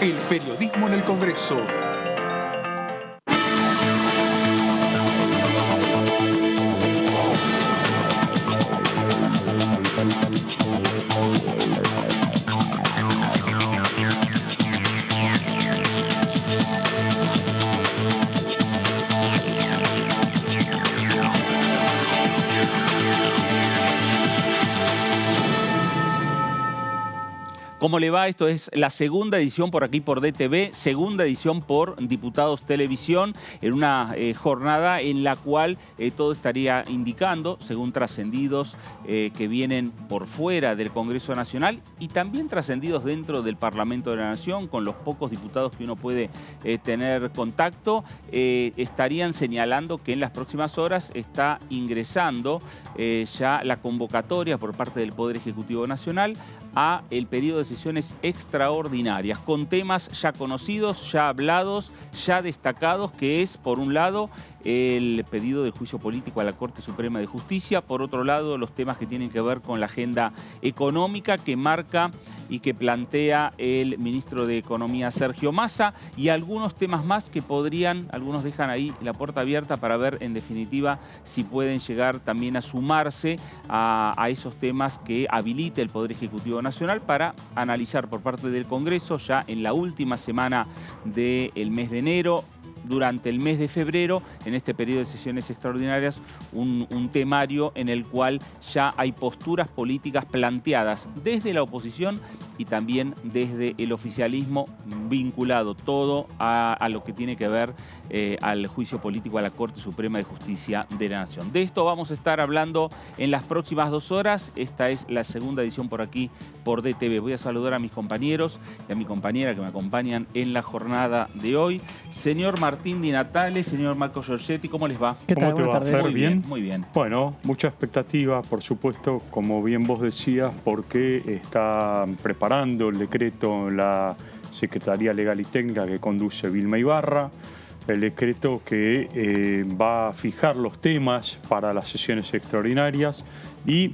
El periodismo en el Congreso. ¿Cómo le va? Esto es la segunda edición por aquí por DTV, segunda edición por Diputados Televisión, en una jornada en la cual todo estaría indicando, según trascendidos que vienen por fuera del Congreso Nacional y también trascendidos dentro del Parlamento de la Nación, con los pocos diputados que uno puede tener contacto, estarían señalando que en las próximas horas está ingresando ya la convocatoria por parte del Poder Ejecutivo Nacional a el periodo de sesiones extraordinarias, con temas ya conocidos, ya hablados, ya destacados, que es, por un lado, el pedido de juicio político a la Corte Suprema de Justicia, por otro lado, los temas que tienen que ver con la agenda económica que marca y que plantea el ministro de Economía, Sergio Massa, y algunos temas más que podrían, algunos dejan ahí la puerta abierta para ver, en definitiva, si pueden llegar también a sumarse a esos temas que habilite el Poder Ejecutivo Nacional para analizar por parte del Congreso ya en la última semana del mes de enero, durante el mes de febrero, en este periodo de sesiones extraordinarias, un temario en el cual ya hay posturas políticas planteadas desde la oposición y también desde el oficialismo, vinculado todo a lo que tiene que ver al juicio político a la Corte Suprema de Justicia de la Nación. De esto vamos a estar hablando en las próximas 2 horas. Esta es la segunda edición por aquí, por DTV. Voy a saludar a mis compañeros y a mi compañera que me acompañan en la jornada de hoy. Señor Martín Di Natale, señor Marco Giorgetti, ¿cómo les va? ¿Qué tal? ¿Cómo te va, Fer? Muy bien, muy bien. Bueno, mucha expectativa, por supuesto, como bien vos decías, porque está preparando el decreto la Secretaría Legal y Técnica que conduce Vilma Ibarra, el decreto que va a fijar los temas para las sesiones extraordinarias y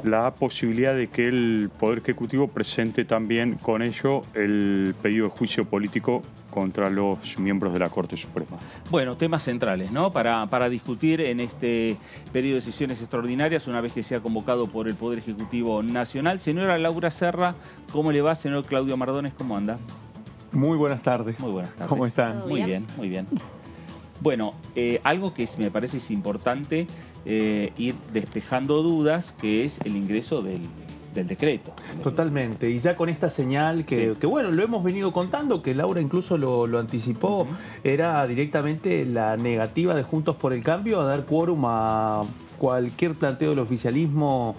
la posibilidad de que el Poder Ejecutivo presente también con ello el pedido de juicio político contra los miembros de la Corte Suprema. Bueno, temas centrales, ¿no? Para discutir en este periodo de sesiones extraordinarias, una vez que sea convocado por el Poder Ejecutivo Nacional. Señora Laura Serra, ¿cómo le va? Señor Claudio Mardones, ¿cómo anda? Muy buenas tardes. Muy buenas tardes. ¿Cómo están? Muy bien, muy bien. Bueno, algo que me parece es importante ir despejando dudas, que es el ingreso del decreto. Totalmente. Y ya con esta señal que bueno, lo hemos venido contando, que Laura incluso lo anticipó, era directamente la negativa de Juntos por el Cambio a dar quórum a cualquier planteo del oficialismo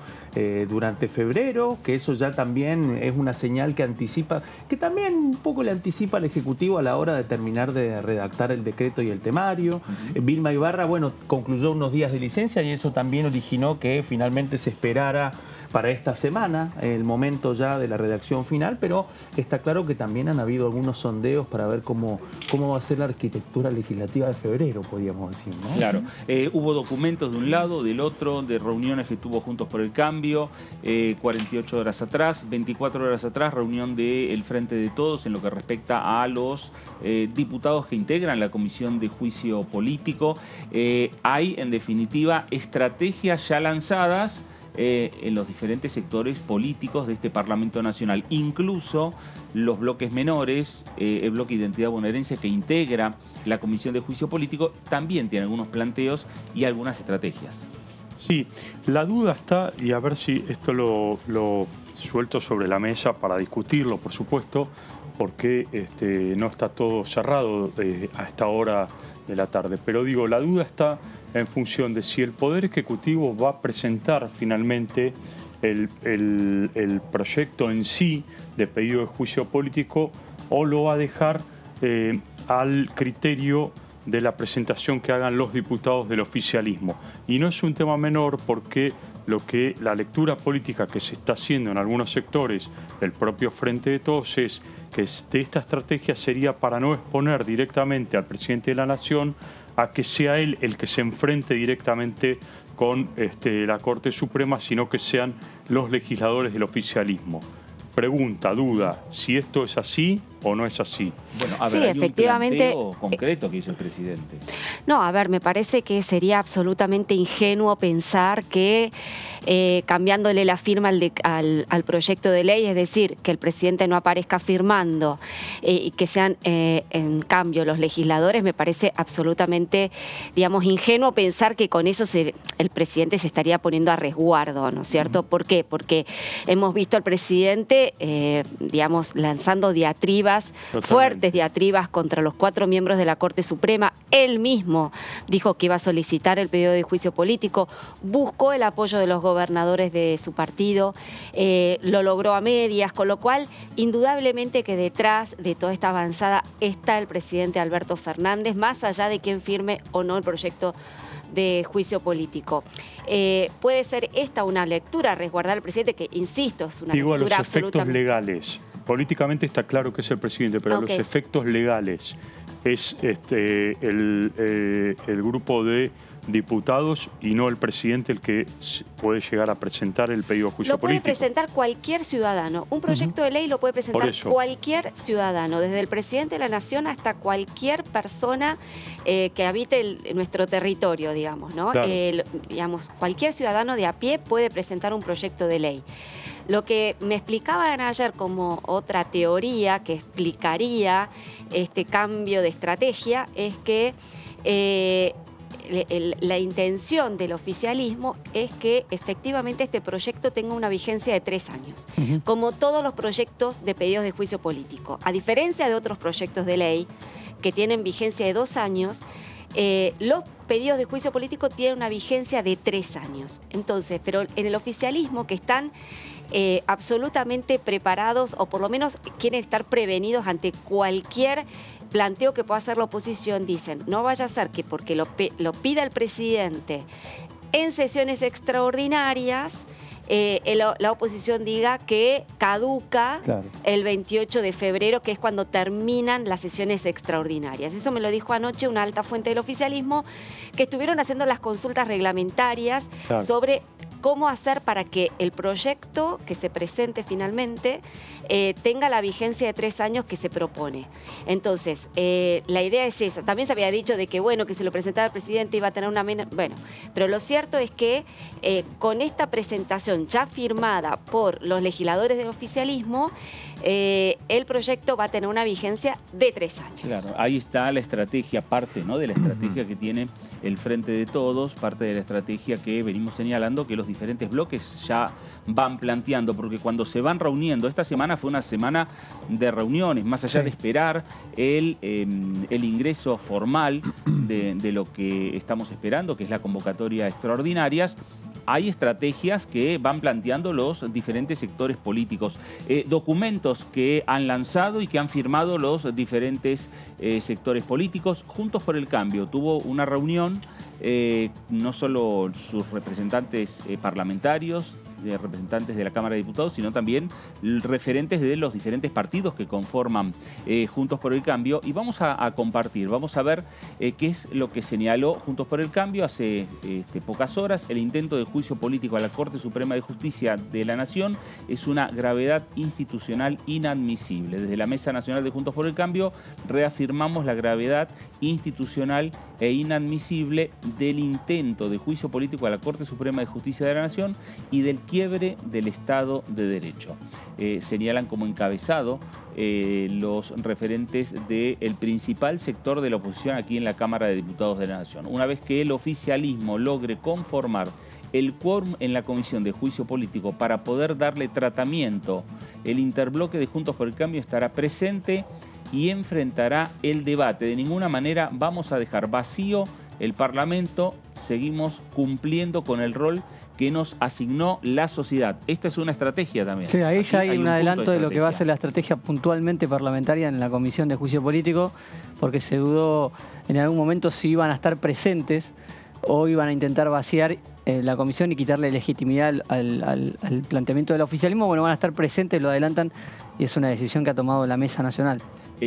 durante febrero, que eso ya también es una señal que anticipa, que también un poco le anticipa al Ejecutivo a la hora de terminar de redactar el decreto y el temario. Vilma Ibarra, bueno, concluyó unos días de licencia y eso también originó que finalmente se esperara para esta semana, el momento ya de la redacción final, pero está claro que también han habido algunos sondeos para ver cómo va a ser la arquitectura legislativa de febrero, podríamos decir, ¿no? Claro. Hubo documentos de un lado, del otro, de reuniones que tuvo Juntos por el Cambio, 48 horas atrás, 24 horas atrás, reunión del Frente de Todos en lo que respecta a los diputados que integran la Comisión de Juicio Político. Hay, en definitiva, estrategias ya lanzadas en los diferentes sectores políticos de este Parlamento Nacional. Incluso los bloques menores, el bloque Identidad Bonaerense que integra la Comisión de Juicio Político, también tiene algunos planteos y algunas estrategias. Sí, la duda está, y a ver si esto lo suelto sobre la mesa para discutirlo, por supuesto, porque no está todo cerrado a esta hora de la tarde. Pero digo, la duda está en función de si el Poder Ejecutivo va a presentar finalmente el proyecto en sí de pedido de juicio político o lo va a dejar al criterio de la presentación que hagan los diputados del oficialismo. Y no es un tema menor porque la lectura política que se está haciendo en algunos sectores del propio Frente de Todos es que de esta estrategia sería para no exponer directamente al presidente de la Nación a que sea él el que se enfrente directamente con la Corte Suprema, sino que sean los legisladores del oficialismo. pregunta, duda, si esto es así o no es así. Bueno, a ver, Sí, hay efectivamente, un planteo concreto que hizo el presidente. No, a ver, me parece que sería absolutamente ingenuo pensar que cambiándole la firma al proyecto de ley, es decir, que el presidente no aparezca firmando y que sean en cambio los legisladores, me parece absolutamente, digamos, ingenuo pensar que con eso el presidente se estaría poniendo a resguardo, ¿no es cierto? ¿Por qué? Porque hemos visto al presidente, digamos, lanzando diatribas, fuertes diatribas contra los 4 miembros de la Corte Suprema. Él mismo dijo que iba a solicitar el pedido de juicio político, buscó el apoyo de los gobernadores de su partido, lo logró a medias, con lo cual indudablemente que detrás de toda esta avanzada está el presidente Alberto Fernández, más allá de quién firme o no el proyecto de juicio político. Puede ser esta una lectura, resguardar al presidente, que insisto, es una Digo, lectura a los efectos absolutamente legales. Políticamente está claro que es el presidente, pero a los efectos legales es el grupo de diputados y no el presidente el que puede llegar a presentar el pedido de juicio político. Lo puede presentar cualquier ciudadano. Un proyecto de ley lo puede presentar cualquier ciudadano, desde el presidente de la Nación hasta cualquier persona que habite nuestro territorio, digamos, ¿no? Claro. Digamos, cualquier ciudadano de a pie puede presentar un proyecto de ley. Lo que me explicaban ayer como otra teoría que explicaría este cambio de estrategia es que la intención del oficialismo es que efectivamente este proyecto tenga una vigencia de 3 años, como todos los proyectos de pedidos de juicio político. A diferencia de otros proyectos de ley que tienen vigencia de 2 años, los pedidos de juicio político tienen una vigencia de 3 años. Entonces, pero en el oficialismo, que están absolutamente preparados, o por lo menos quieren estar prevenidos ante cualquier planteo que pueda hacer la oposición, dicen, no vaya a ser que porque lo pida el presidente en sesiones extraordinarias, la oposición diga que caduca el 28 de febrero, que es cuando terminan las sesiones extraordinarias. Eso me lo dijo anoche una alta fuente del oficialismo, que estuvieron haciendo las consultas reglamentarias sobre cómo hacer para que el proyecto que se presente finalmente tenga la vigencia de 3 años que se propone. Entonces, la idea es esa. También se había dicho de que, bueno, que si lo presentaba el presidente iba a tener una menos... Bueno, pero lo cierto es que con esta presentación ya firmada por los legisladores del oficialismo, el proyecto va a tener una vigencia de 3 años. Claro, ahí está la estrategia, parte, ¿no?, de la estrategia que tiene el Frente de Todos, parte de la estrategia que venimos señalando, que los diferentes bloques ya van planteando, porque cuando se van reuniendo, esta semana fue una semana de reuniones, más allá de esperar el ingreso formal de lo que estamos esperando, que es la convocatoria extraordinarias. Hay estrategias que van planteando los diferentes sectores políticos, documentos que han lanzado y que han firmado los diferentes sectores políticos. Juntos por el Cambio tuvo una reunión, no solo sus representantes parlamentarios, representantes de la Cámara de Diputados, sino también referentes de los diferentes partidos que conforman Juntos por el Cambio. Y vamos a compartir, vamos a ver qué es lo que señaló Juntos por el Cambio hace pocas horas. El intento de juicio político a la Corte Suprema de Justicia de la Nación es una gravedad institucional inadmisible. Desde la Mesa Nacional de Juntos por el Cambio reafirmamos la gravedad institucional e inadmisible del intento de juicio político a la Corte Suprema de Justicia de la Nación y del quiebre del Estado de Derecho. Señalan como encabezado los referentes del principal sector de la oposición aquí en la Cámara de Diputados de la Nación. Una vez que el oficialismo logre conformar el quórum en la Comisión de Juicio Político para poder darle tratamiento, el interbloque de Juntos por el Cambio estará presente y enfrentará el debate. De ninguna manera vamos a dejar vacío el Parlamento, seguimos cumpliendo con el rol que nos asignó la sociedad. Esta es una estrategia también. Sí, ahí ya hay un adelanto de lo que va a ser la la estrategia puntualmente parlamentaria en la Comisión de Juicio Político, porque se dudó en algún momento si iban a estar presentes o iban a intentar vaciar la comisión y quitarle legitimidad al planteamiento del oficialismo. Bueno, van a estar presentes, lo adelantan, y es una decisión que ha tomado la Mesa Nacional.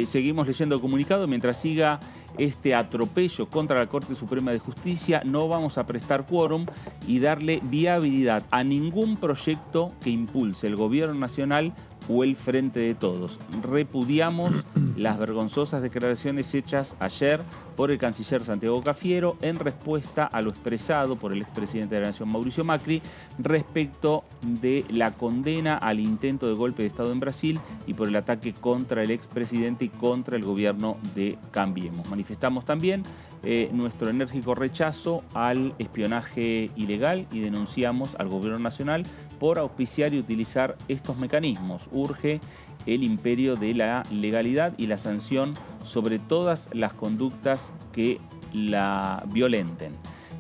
Seguimos leyendo el comunicado mientras siga este atropello contra la Corte Suprema de Justicia, no vamos a prestar quórum y darle viabilidad a ningún proyecto que impulse el Gobierno Nacional o el Frente de Todos. Repudiamos las vergonzosas declaraciones hechas ayer por el canciller Santiago Cafiero en respuesta a lo expresado por el expresidente de la Nación, Mauricio Macri, respecto de la condena al intento de golpe de Estado en Brasil y por el ataque contra el expresidente y contra el gobierno de Cambiemos. Manifestamos también nuestro enérgico rechazo al espionaje ilegal y denunciamos al Gobierno Nacional por auspiciar y utilizar estos mecanismos. Urge el imperio de la legalidad y la sanción sobre todas las conductas que la violenten.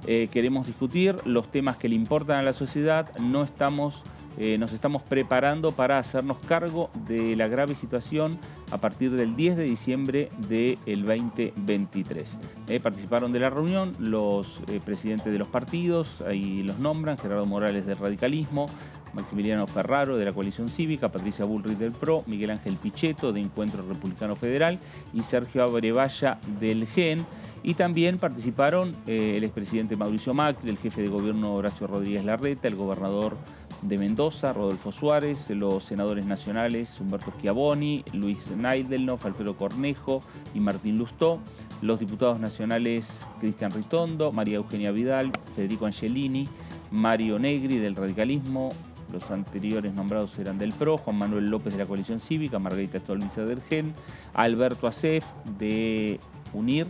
Queremos discutir los temas que le importan a la sociedad. Nos estamos preparando para hacernos cargo de la grave situación a partir del 10 de diciembre del 2023. Participaron de la reunión los presidentes de los partidos, ahí los nombran: Gerardo Morales del Radicalismo, Maximiliano Ferraro de la Coalición Cívica, Patricia Bullrich del PRO, Miguel Ángel Pichetto de Encuentro Republicano Federal y Sergio Abrevaya del GEN. Y también participaron el expresidente Mauricio Macri, el jefe de gobierno Horacio Rodríguez Larreta, el gobernador de Mendoza, Rodolfo Suárez, los senadores nacionales Humberto Schiavoni, Luis Naidelnoff, Alfredo Cornejo y Martín Lustó, los diputados nacionales Cristian Ritondo, María Eugenia Vidal, Federico Angelini, Mario Negri del Radicalismo, los anteriores nombrados eran del PRO, Juan Manuel López de la Coalición Cívica, Margarita Stolbizer del GEN, Alberto Acef de UNIR,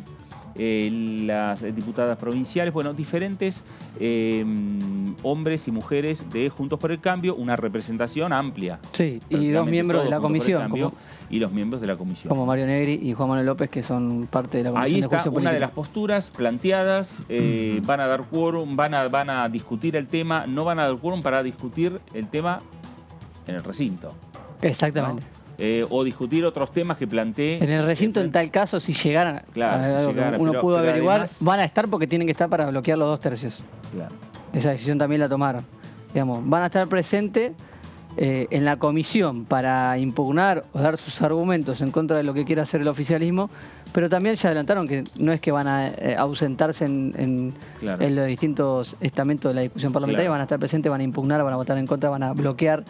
las diputadas provinciales, bueno, diferentes hombres y mujeres de Juntos por el Cambio, una representación amplia. Sí, y dos miembros de la comisión. Y los miembros de la comisión. Como Mario Negri y Juan Manuel López, que son parte de la comisión. Ahí de está juicio una político. de las posturas planteadas. Van a dar quórum, van a discutir el tema, no van a dar quórum para discutir el tema en el recinto. Exactamente. ¿No? O discutir otros temas que planteé. En el recinto, en tal caso, si llegaran, claro, si llegara, uno pudo averiguar, además, van a estar porque tienen que estar para bloquear los 2/3. Claro. Esa decisión también la tomaron. Digamos, van a estar presentes en la comisión para impugnar o dar sus argumentos en contra de lo que quiera hacer el oficialismo, pero también se adelantaron que no es que van a ausentarse en los distintos estamentos de la discusión parlamentaria, van a estar presentes, van a impugnar, van a votar en contra, van a bloquear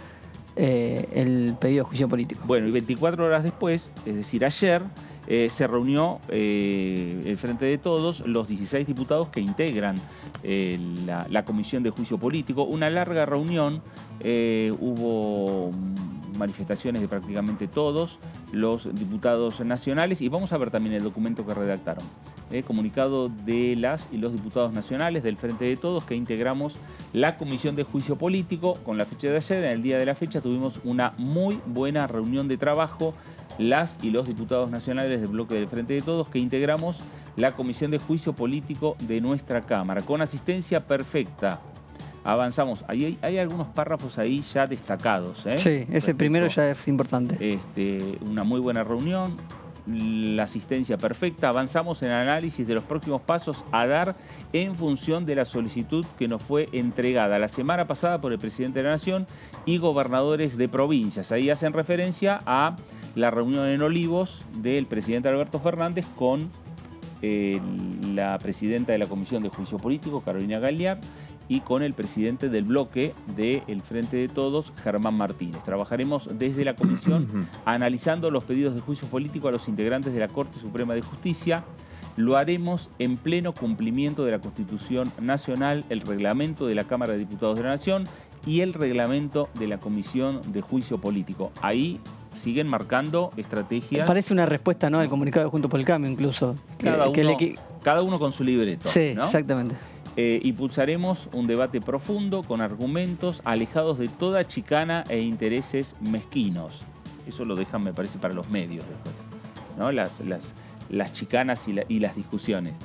el pedido de juicio político. Bueno, y 24 horas después, es decir, ayer, se reunió el Frente de Todos, los 16 diputados que integran la Comisión de Juicio Político. Una larga reunión, hubo manifestaciones de prácticamente todos los diputados nacionales y vamos a ver también el documento que redactaron. Comunicado de las y los diputados nacionales del Frente de Todos que integramos la Comisión de Juicio Político. Con la fecha de ayer, en el día de la fecha, tuvimos una muy buena reunión de trabajo. Las y los diputados nacionales del bloque del Frente de Todos que integramos la Comisión de Juicio Político de nuestra Cámara, con asistencia perfecta. Avanzamos. Hay algunos párrafos ahí ya destacados. Sí, ese primero ya es importante. Una muy buena reunión, la asistencia perfecta. Avanzamos en el análisis de los próximos pasos a dar en función de la solicitud que nos fue entregada la semana pasada por el presidente de la Nación y gobernadores de provincias. Ahí hacen referencia a la reunión en Olivos del presidente Alberto Fernández con la presidenta de la Comisión de Juicio Político, Carolina Galliard, y con el presidente del bloque del Frente de Todos, Germán Martínez. Trabajaremos desde la comisión analizando los pedidos de juicio político a los integrantes de la Corte Suprema de Justicia. Lo haremos en pleno cumplimiento de la Constitución Nacional, el reglamento de la Cámara de Diputados de la Nación y el reglamento de la Comisión de Juicio Político. Ahí siguen marcando estrategias. Parece una respuesta, ¿no?, al comunicado de Juntos por el Cambio, incluso. Cada uno con su libreto. Sí, ¿no? Exactamente. Impulsaremos un debate profundo con argumentos alejados de toda chicana e intereses mezquinos. Eso lo dejan, me parece, para los medios después, ¿no? Las chicanas y las discusiones.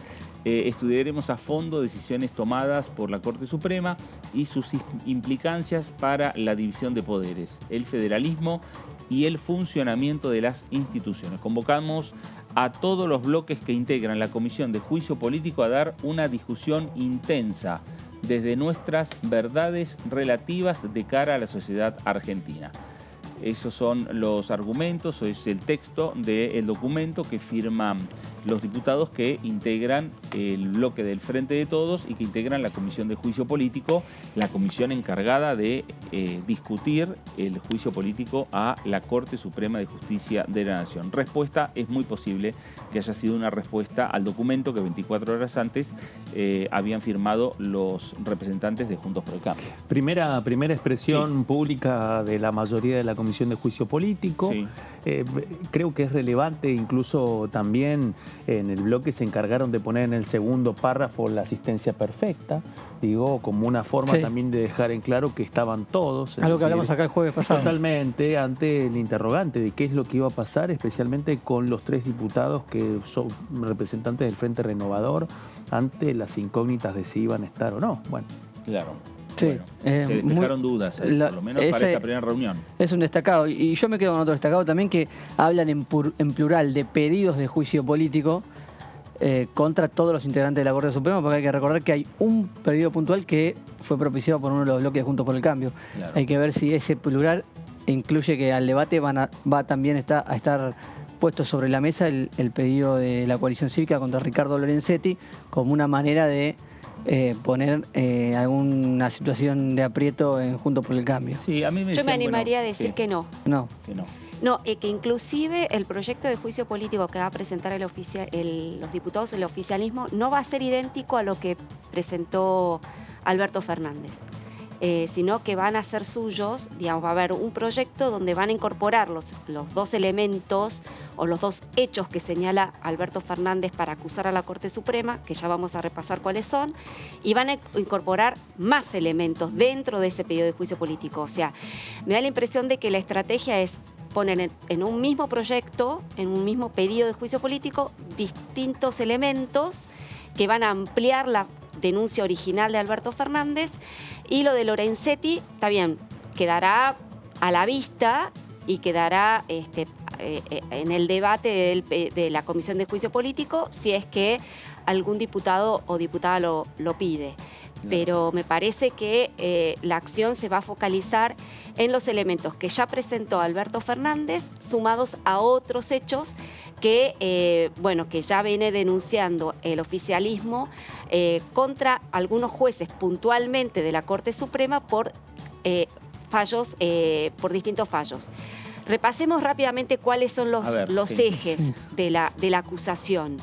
Estudiaremos a fondo decisiones tomadas por la Corte Suprema y sus implicancias para la división de poderes, el federalismo y el funcionamiento de las instituciones. Convocamos a todos los bloques que integran la Comisión de Juicio Político a dar una discusión intensa desde nuestras verdades relativas de cara a la sociedad argentina. Esos son los argumentos, o es el texto del documento que firman los diputados que integran el bloque del Frente de Todos y que integran la Comisión de Juicio Político, la comisión encargada de discutir el juicio político a la Corte Suprema de Justicia de la Nación. Respuesta: es muy posible que haya sido una respuesta al documento que 24 horas antes habían firmado los representantes de Juntos por el Cambio. Primera expresión pública de la mayoría de la Comisión de Juicio Político. Sí. Creo que es relevante, incluso también en el bloque se encargaron de poner en el segundo párrafo la asistencia perfecta, digo, como una forma también de dejar en claro que estaban todos. Algo que hablamos acá el jueves pasado. Totalmente, ante el interrogante de qué es lo que iba a pasar, especialmente con los 3 diputados que son representantes del Frente Renovador, ante las incógnitas de si iban a estar o no. Bueno. Claro. Sí, bueno, se despejaron dudas, por lo menos para esta primera reunión. Es un destacado. Y yo me quedo con otro destacado también, que hablan en plural de pedidos de juicio político contra todos los integrantes de la Corte Suprema, porque hay que recordar que hay un pedido puntual que fue propiciado por uno de los bloques de Juntos por el Cambio. Claro. Hay que ver si ese plural incluye que al debate va también a estar puesto sobre la mesa el pedido de la coalición cívica contra Ricardo Lorenzetti, como una manera de poner alguna situación de aprieto en Juntos por el Cambio. Sí, a mí Yo me animaría a decir que no. No. Que no. No, que inclusive el proyecto de juicio político que va a presentar los diputados del oficialismo no va a ser idéntico a lo que presentó Alberto Fernández, sino que van a ser suyos, digamos, va a haber un proyecto donde van a incorporar los 2 elementos o los 2 hechos que señala Alberto Fernández para acusar a la Corte Suprema, que ya vamos a repasar cuáles son, y van a incorporar más elementos dentro de ese pedido de juicio político. O sea, me da la impresión de que la estrategia es poner en un mismo proyecto, en un mismo pedido de juicio político, distintos elementos que van a ampliar la denuncia original de Alberto Fernández, y lo de Lorenzetti, está bien, quedará a la vista y quedará en el debate de la Comisión de Juicio Político si es que algún diputado o diputada lo pide. Pero me parece que la acción se va a focalizar en los elementos que ya presentó Alberto Fernández, sumados a otros hechos que ya viene denunciando el oficialismo contra algunos jueces puntualmente de la Corte Suprema por distintos fallos. Repasemos rápidamente cuáles son los ejes de la acusación.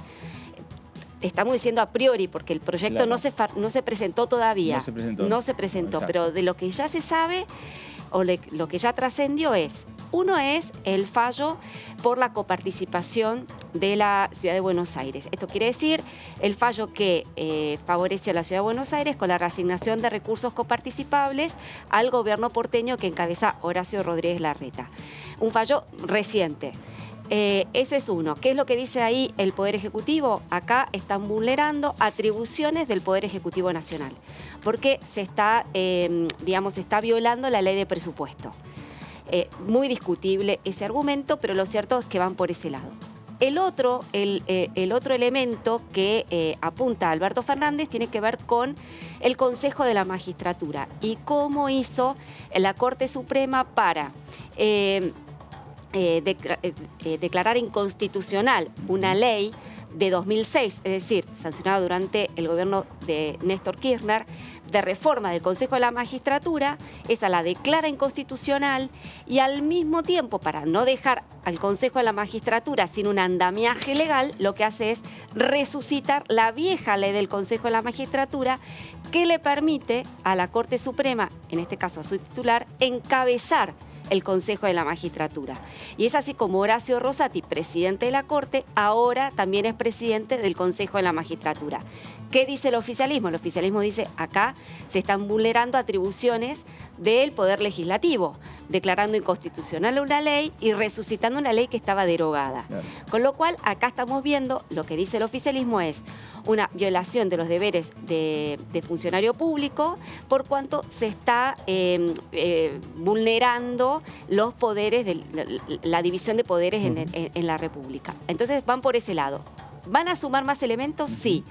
Estamos diciendo a priori, porque el proyecto no se presentó todavía. No se presentó, pero de lo que ya se sabe, o lo que ya trascendió uno es el fallo por la coparticipación de la Ciudad de Buenos Aires. Esto quiere decir el fallo que favoreció a la Ciudad de Buenos Aires con la reasignación de recursos coparticipables al gobierno porteño que encabeza Horacio Rodríguez Larreta. Un fallo reciente. Ese es uno. ¿Qué es lo que dice ahí el Poder Ejecutivo? Acá están vulnerando atribuciones del Poder Ejecutivo Nacional, porque se está violando la ley de presupuesto. Muy discutible ese argumento, pero lo cierto es que van por ese lado. El otro elemento que apunta a Alberto Fernández tiene que ver con el Consejo de la Magistratura y cómo hizo la Corte Suprema para declarar inconstitucional una ley de 2006, es decir, sancionada durante el gobierno de Néstor Kirchner, de reforma del Consejo de la Magistratura. Esa la declara inconstitucional y al mismo tiempo, para no dejar al Consejo de la Magistratura sin un andamiaje legal, lo que hace es resucitar la vieja ley del Consejo de la Magistratura que le permite a la Corte Suprema, en este caso a su titular, encabezar el Consejo de la Magistratura. Y es así como Horacio Rosati, presidente de la Corte, ahora también es presidente del Consejo de la Magistratura. ¿Qué dice el oficialismo? El oficialismo dice, acá se están vulnerando atribuciones del Poder Legislativo, declarando inconstitucional una ley y resucitando una ley que estaba derogada. Claro. Con lo cual, acá estamos viendo, lo que dice el oficialismo es una violación de los deberes de funcionario público, por cuanto se está vulnerando los poderes, la división de poderes en la República. Entonces van por ese lado. ¿Van a sumar más elementos? Sí.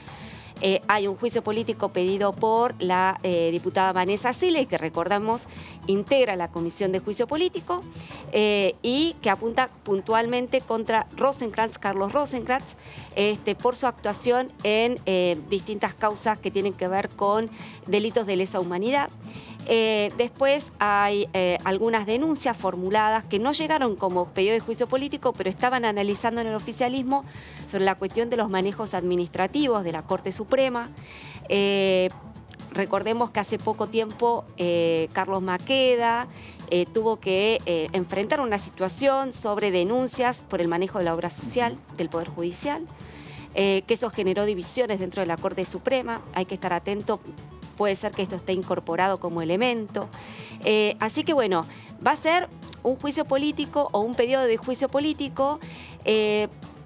Hay un juicio político pedido por la diputada Vanessa Sile, que recordamos integra la Comisión de Juicio Político, y que apunta puntualmente contra Carlos Rosenkrantz, por su actuación en distintas causas que tienen que ver con delitos de lesa humanidad. Después hay algunas denuncias formuladas que no llegaron como pedido de juicio político, pero estaban analizando en el oficialismo sobre la cuestión de los manejos administrativos de la Corte Suprema. Recordemos que hace poco tiempo Carlos Maqueda tuvo que enfrentar una situación sobre denuncias por el manejo de la obra social del Poder Judicial, que eso generó divisiones dentro de la Corte Suprema. Hay que estar atento. Puede ser que esto esté incorporado como elemento. Así que bueno, va a ser un juicio político o un periodo de juicio político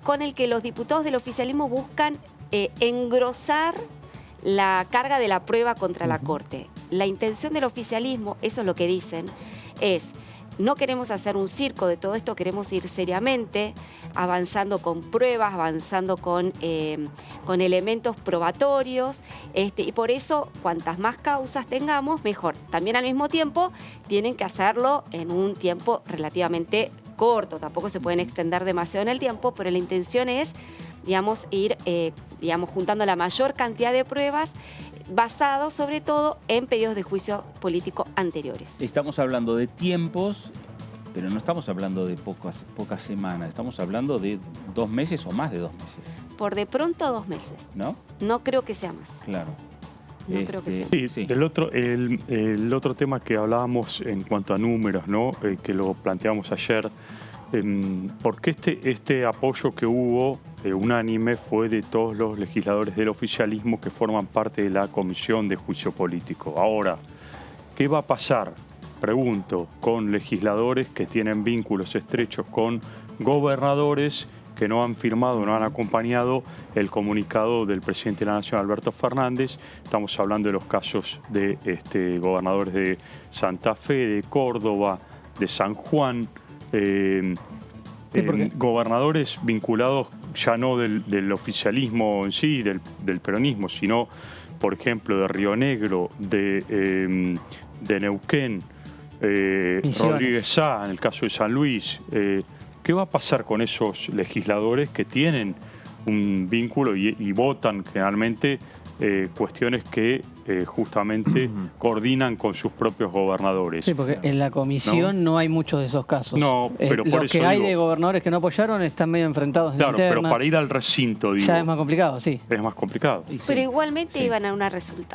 con el que los diputados del oficialismo buscan engrosar la carga de la prueba contra la Corte. La intención del oficialismo, eso es lo que dicen, es: no queremos hacer un circo de todo esto, queremos ir seriamente, avanzando con pruebas, avanzando con elementos probatorios, y por eso, cuantas más causas tengamos, mejor. También al mismo tiempo, tienen que hacerlo en un tiempo relativamente corto, tampoco se pueden extender demasiado en el tiempo, pero la intención es, digamos, ir juntando la mayor cantidad de pruebas, basado sobre todo en pedidos de juicio político anteriores. Estamos hablando de tiempos, pero no estamos hablando de pocas semanas, estamos hablando de 2 meses o más de 2 meses. Por de pronto 2 meses. ¿No? No creo que sea más. Claro. No creo que sea. Sí, Sí. El otro tema que hablábamos en cuanto a números, ¿no? Que lo planteamos ayer, porque este apoyo que hubo unánime fue de todos los legisladores del oficialismo que forman parte de la Comisión de Juicio Político. Ahora, ¿qué va a pasar? Pregunto, con legisladores que tienen vínculos estrechos con gobernadores que no han firmado, no han acompañado el comunicado del presidente de la Nación, Alberto Fernández. Estamos hablando de los casos de gobernadores de Santa Fe, de Córdoba, de San Juan, gobernadores vinculados ya no del oficialismo en sí, del peronismo, sino, por ejemplo, de Río Negro, de Neuquén, Rodríguez Sá, en el caso de San Luis. ¿Qué va a pasar con esos legisladores que tienen un vínculo y votan generalmente cuestiones que justamente coordinan con sus propios gobernadores? Sí, porque en la comisión no hay muchos de esos casos. No, pero por los eso que hay digo, de gobernadores que no apoyaron están medio enfrentados en claro, internas. pero para ir al recinto, digo, Ya es más complicado, sí. es más complicado. Y sí. Pero igualmente Sí. iban a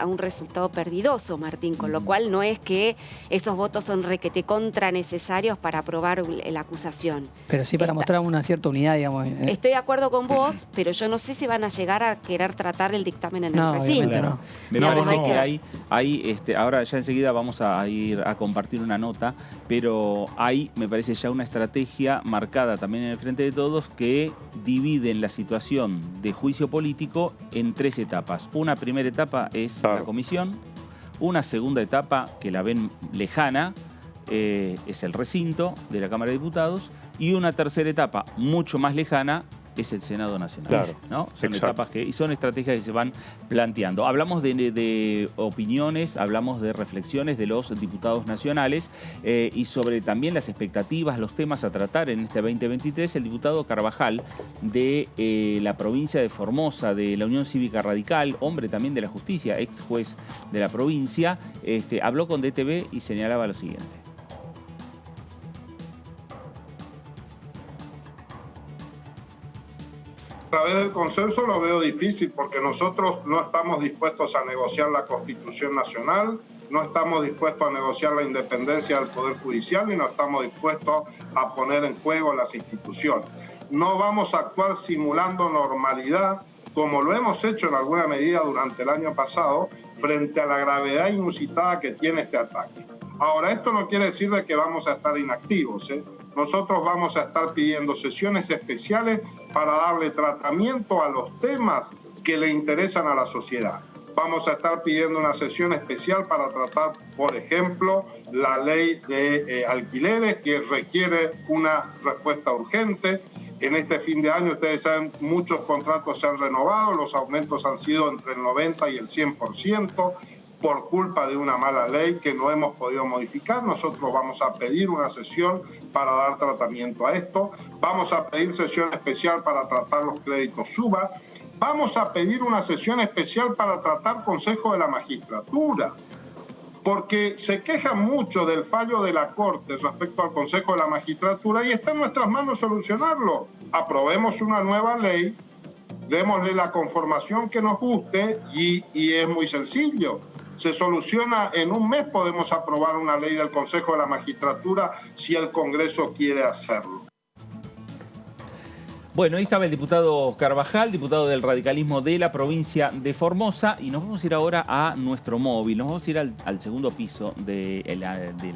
un resultado perdidoso, Martín, con lo cual no es que esos votos son requete contra necesarios para aprobar la acusación. Pero sí para mostrar una cierta unidad, digamos. Estoy de acuerdo con vos, pero yo no sé si van a llegar a querer tratar el dictamen en No, el recinto. obviamente no. Me No, parece no. que hay ahora ya enseguida vamos a ir a compartir una nota, pero hay, me parece, ya una estrategia marcada también en el Frente de Todos que dividen la situación de juicio político en 3 etapas. Una primera etapa es Claro. la comisión, una segunda etapa que la ven lejana, es el recinto de la Cámara de Diputados, y una tercera etapa mucho más lejana es el Senado Nacional. Claro, ¿no? Son exacto. etapas y son estrategias que se van planteando. Hablamos de opiniones, hablamos de reflexiones de los diputados nacionales y sobre también las expectativas, los temas a tratar en este 2023. El diputado Carvajal de la provincia de Formosa, de la Unión Cívica Radical, hombre también de la justicia, ex juez de la provincia, habló con DTV y señalaba lo siguiente. A través del consenso lo veo difícil porque nosotros no estamos dispuestos a negociar la Constitución Nacional, no estamos dispuestos a negociar la independencia del Poder Judicial y no estamos dispuestos a poner en juego las instituciones. No vamos a actuar simulando normalidad como lo hemos hecho en alguna medida durante el año pasado frente a la gravedad inusitada que tiene este ataque. Ahora, esto no quiere decir de que vamos a estar inactivos, Nosotros vamos a estar pidiendo sesiones especiales para darle tratamiento a los temas que le interesan a la sociedad. Vamos a estar pidiendo una sesión especial para tratar, por ejemplo, la ley de alquileres que requiere una respuesta urgente. En este fin de año, ustedes saben, muchos contratos se han renovado, los aumentos han sido entre el 90 y el 100%, por culpa de una mala ley que no hemos podido modificar. Nosotros vamos a pedir una sesión para dar tratamiento a esto, vamos a pedir sesión especial para tratar los créditos SUBA, vamos a pedir una sesión especial para tratar Consejo de la Magistratura, porque se quejan mucho del fallo de la Corte respecto al Consejo de la Magistratura y está en nuestras manos solucionarlo. Aprobemos una nueva ley, démosle la conformación que nos guste y es muy sencillo. Se soluciona en un mes, podemos aprobar una ley del Consejo de la Magistratura si el Congreso quiere hacerlo. Bueno, ahí estaba el diputado Carvajal, diputado del radicalismo de la provincia de Formosa, y nos vamos a ir ahora a nuestro móvil, nos vamos a ir al segundo piso del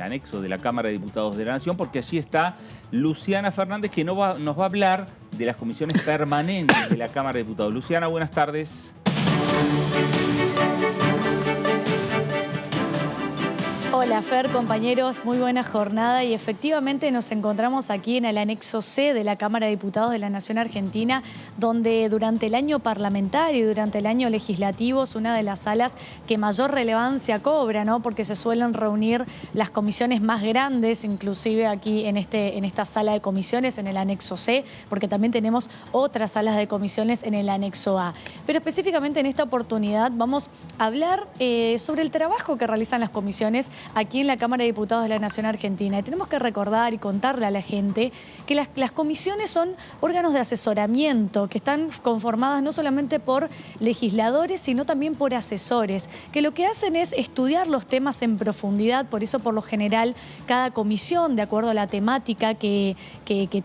anexo de la Cámara de Diputados de la Nación, porque allí está Luciana Fernández, que nos va a hablar de las comisiones permanentes de la Cámara de Diputados. Luciana, buenas tardes. Hola Fer, compañeros, muy buena jornada y efectivamente nos encontramos aquí en el anexo C de la Cámara de Diputados de la Nación Argentina, donde durante el año parlamentario y durante el año legislativo es una de las salas que mayor relevancia cobra, ¿no? Porque se suelen reunir las comisiones más grandes, inclusive aquí en esta sala de comisiones, en el anexo C, porque también tenemos otras salas de comisiones en el anexo A. Pero específicamente en esta oportunidad vamos a hablar sobre el trabajo que realizan las comisiones aquí en la Cámara de Diputados de la Nación Argentina. Y tenemos que recordar y contarle a la gente que las comisiones son órganos de asesoramiento que están conformadas no solamente por legisladores, sino también por asesores, que lo que hacen es estudiar los temas en profundidad. Por eso, por lo general, cada comisión, de acuerdo a la temática que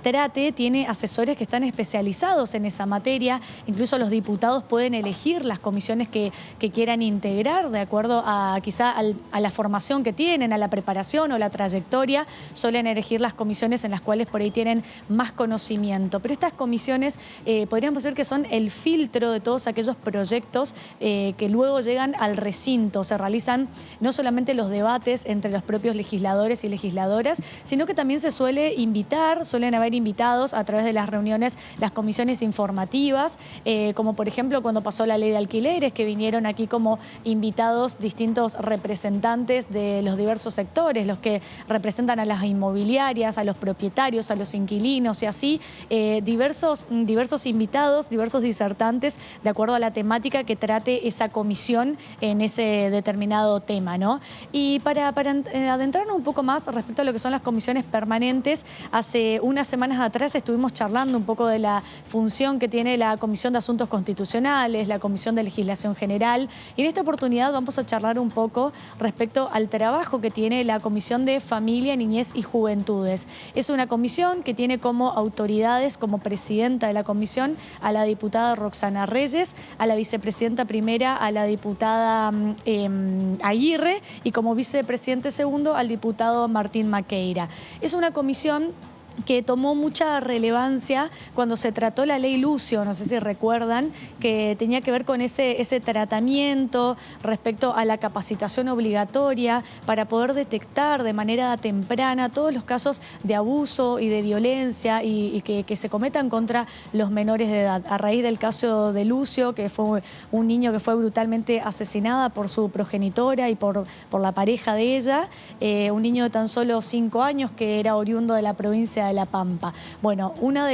trate, tiene asesores que están especializados en esa materia. Incluso los diputados pueden elegir las comisiones que quieran integrar de acuerdo a quizá a la formación que tienen, a la preparación o la trayectoria. Suelen elegir las comisiones en las cuales por ahí tienen más conocimiento. Pero estas comisiones podríamos decir que son el filtro de todos aquellos proyectos que luego llegan al recinto. Se realizan no solamente los debates entre los propios legisladores y legisladoras, sino que también se suelen haber invitados a través de las reuniones, las comisiones informativas, como por ejemplo cuando pasó la ley de alquileres, que vinieron aquí como invitados distintos representantes de los diversos sectores, los que representan a las inmobiliarias, a los propietarios, a los inquilinos y así, diversos invitados, diversos disertantes de acuerdo a la temática que trate esa comisión en ese determinado tema, ¿no? Y para adentrarnos un poco más respecto a lo que son las comisiones permanentes, hace unas semanas atrás estuvimos charlando un poco de la función que tiene la Comisión de Asuntos Constitucionales, la Comisión de Legislación General, y en esta oportunidad vamos a charlar un poco respecto al trabajo que tiene la Comisión de Familia, Niñez y Juventudes. Es una comisión que tiene como autoridades, como presidenta de la comisión, a la diputada Roxana Reyes, a la vicepresidenta primera, a la diputada Aguirre, y como vicepresidente segundo, al diputado Martín Maqueira. Es una comisión que tomó mucha relevancia cuando se trató la ley Lucio, no sé si recuerdan, que tenía que ver con ese tratamiento respecto a la capacitación obligatoria para poder detectar de manera temprana todos los casos de abuso y de violencia y que se cometan contra los menores de edad. A raíz del caso de Lucio, que fue un niño que fue brutalmente asesinada por su progenitora y por la pareja de ella, un niño de tan solo 5 años que era oriundo de la provincia de La Pampa. Bueno, fue uno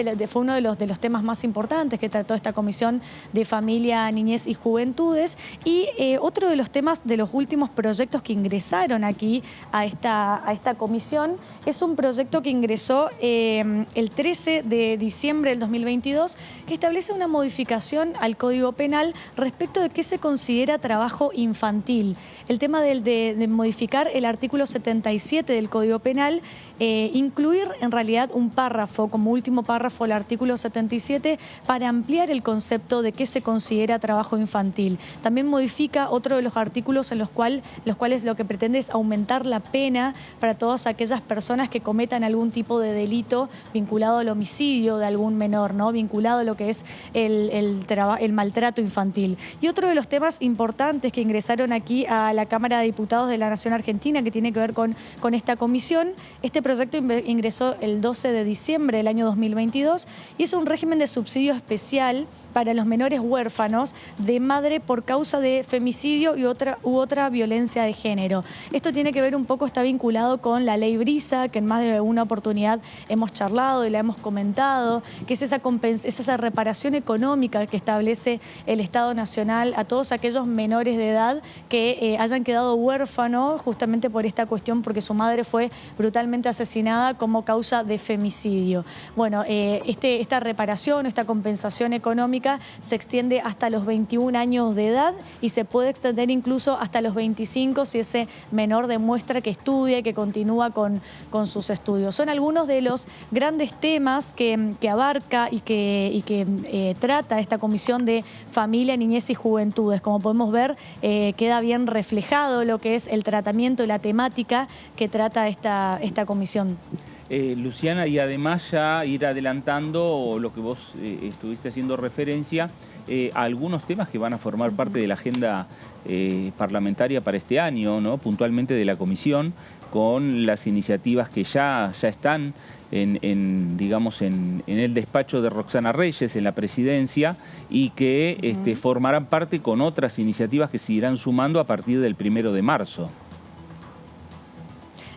de los temas más importantes que trató esta Comisión de Familia, Niñez y Juventudes, y otro de los temas de los últimos proyectos que ingresaron aquí a esta comisión es un proyecto que ingresó el 13 de diciembre del 2022, que establece una modificación al Código Penal respecto de qué se considera trabajo infantil. El tema de modificar el artículo 77 del Código Penal, incluir en realidad un párrafo, como último párrafo del artículo 77, para ampliar el concepto de qué se considera trabajo infantil. También modifica otro de los artículos en los cuales lo que pretende es aumentar la pena para todas aquellas personas que cometan algún tipo de delito vinculado al homicidio de algún menor, ¿no? Vinculado a lo que es el maltrato infantil. Y otro de los temas importantes que ingresaron aquí a la Cámara de Diputados de la Nación Argentina, que tiene que ver con esta comisión, este proyecto ingresó el 12 de diciembre del año 2022 y es un régimen de subsidio especial para los menores huérfanos de madre por causa de femicidio y otra violencia de género. Esto tiene que ver un poco, está vinculado con la ley Brisa, que en más de una oportunidad hemos charlado y la hemos comentado, que es esa reparación económica que establece el Estado Nacional a todos aquellos menores de edad que hayan quedado huérfanos justamente por esta cuestión, porque su madre fue brutalmente asesinada como causa de femicidio. Bueno, esta reparación, esta compensación económica se extiende hasta los 21 años de edad y se puede extender incluso hasta los 25 si ese menor demuestra que estudia y que continúa con sus estudios. Son algunos de los grandes temas que abarca y que trata esta Comisión de Familia, Niñez y Juventudes. Como podemos ver, queda bien reflejado lo que es el tratamiento y la temática que trata esta comisión. Luciana, y además ya ir adelantando lo que vos estuviste haciendo referencia a algunos temas que van a formar parte de la agenda parlamentaria para este año, ¿no? Puntualmente de la comisión, con las iniciativas que ya están digamos, en el despacho de Roxana Reyes, en la presidencia, y que formarán parte con otras iniciativas que se irán sumando a partir del 1 de marzo.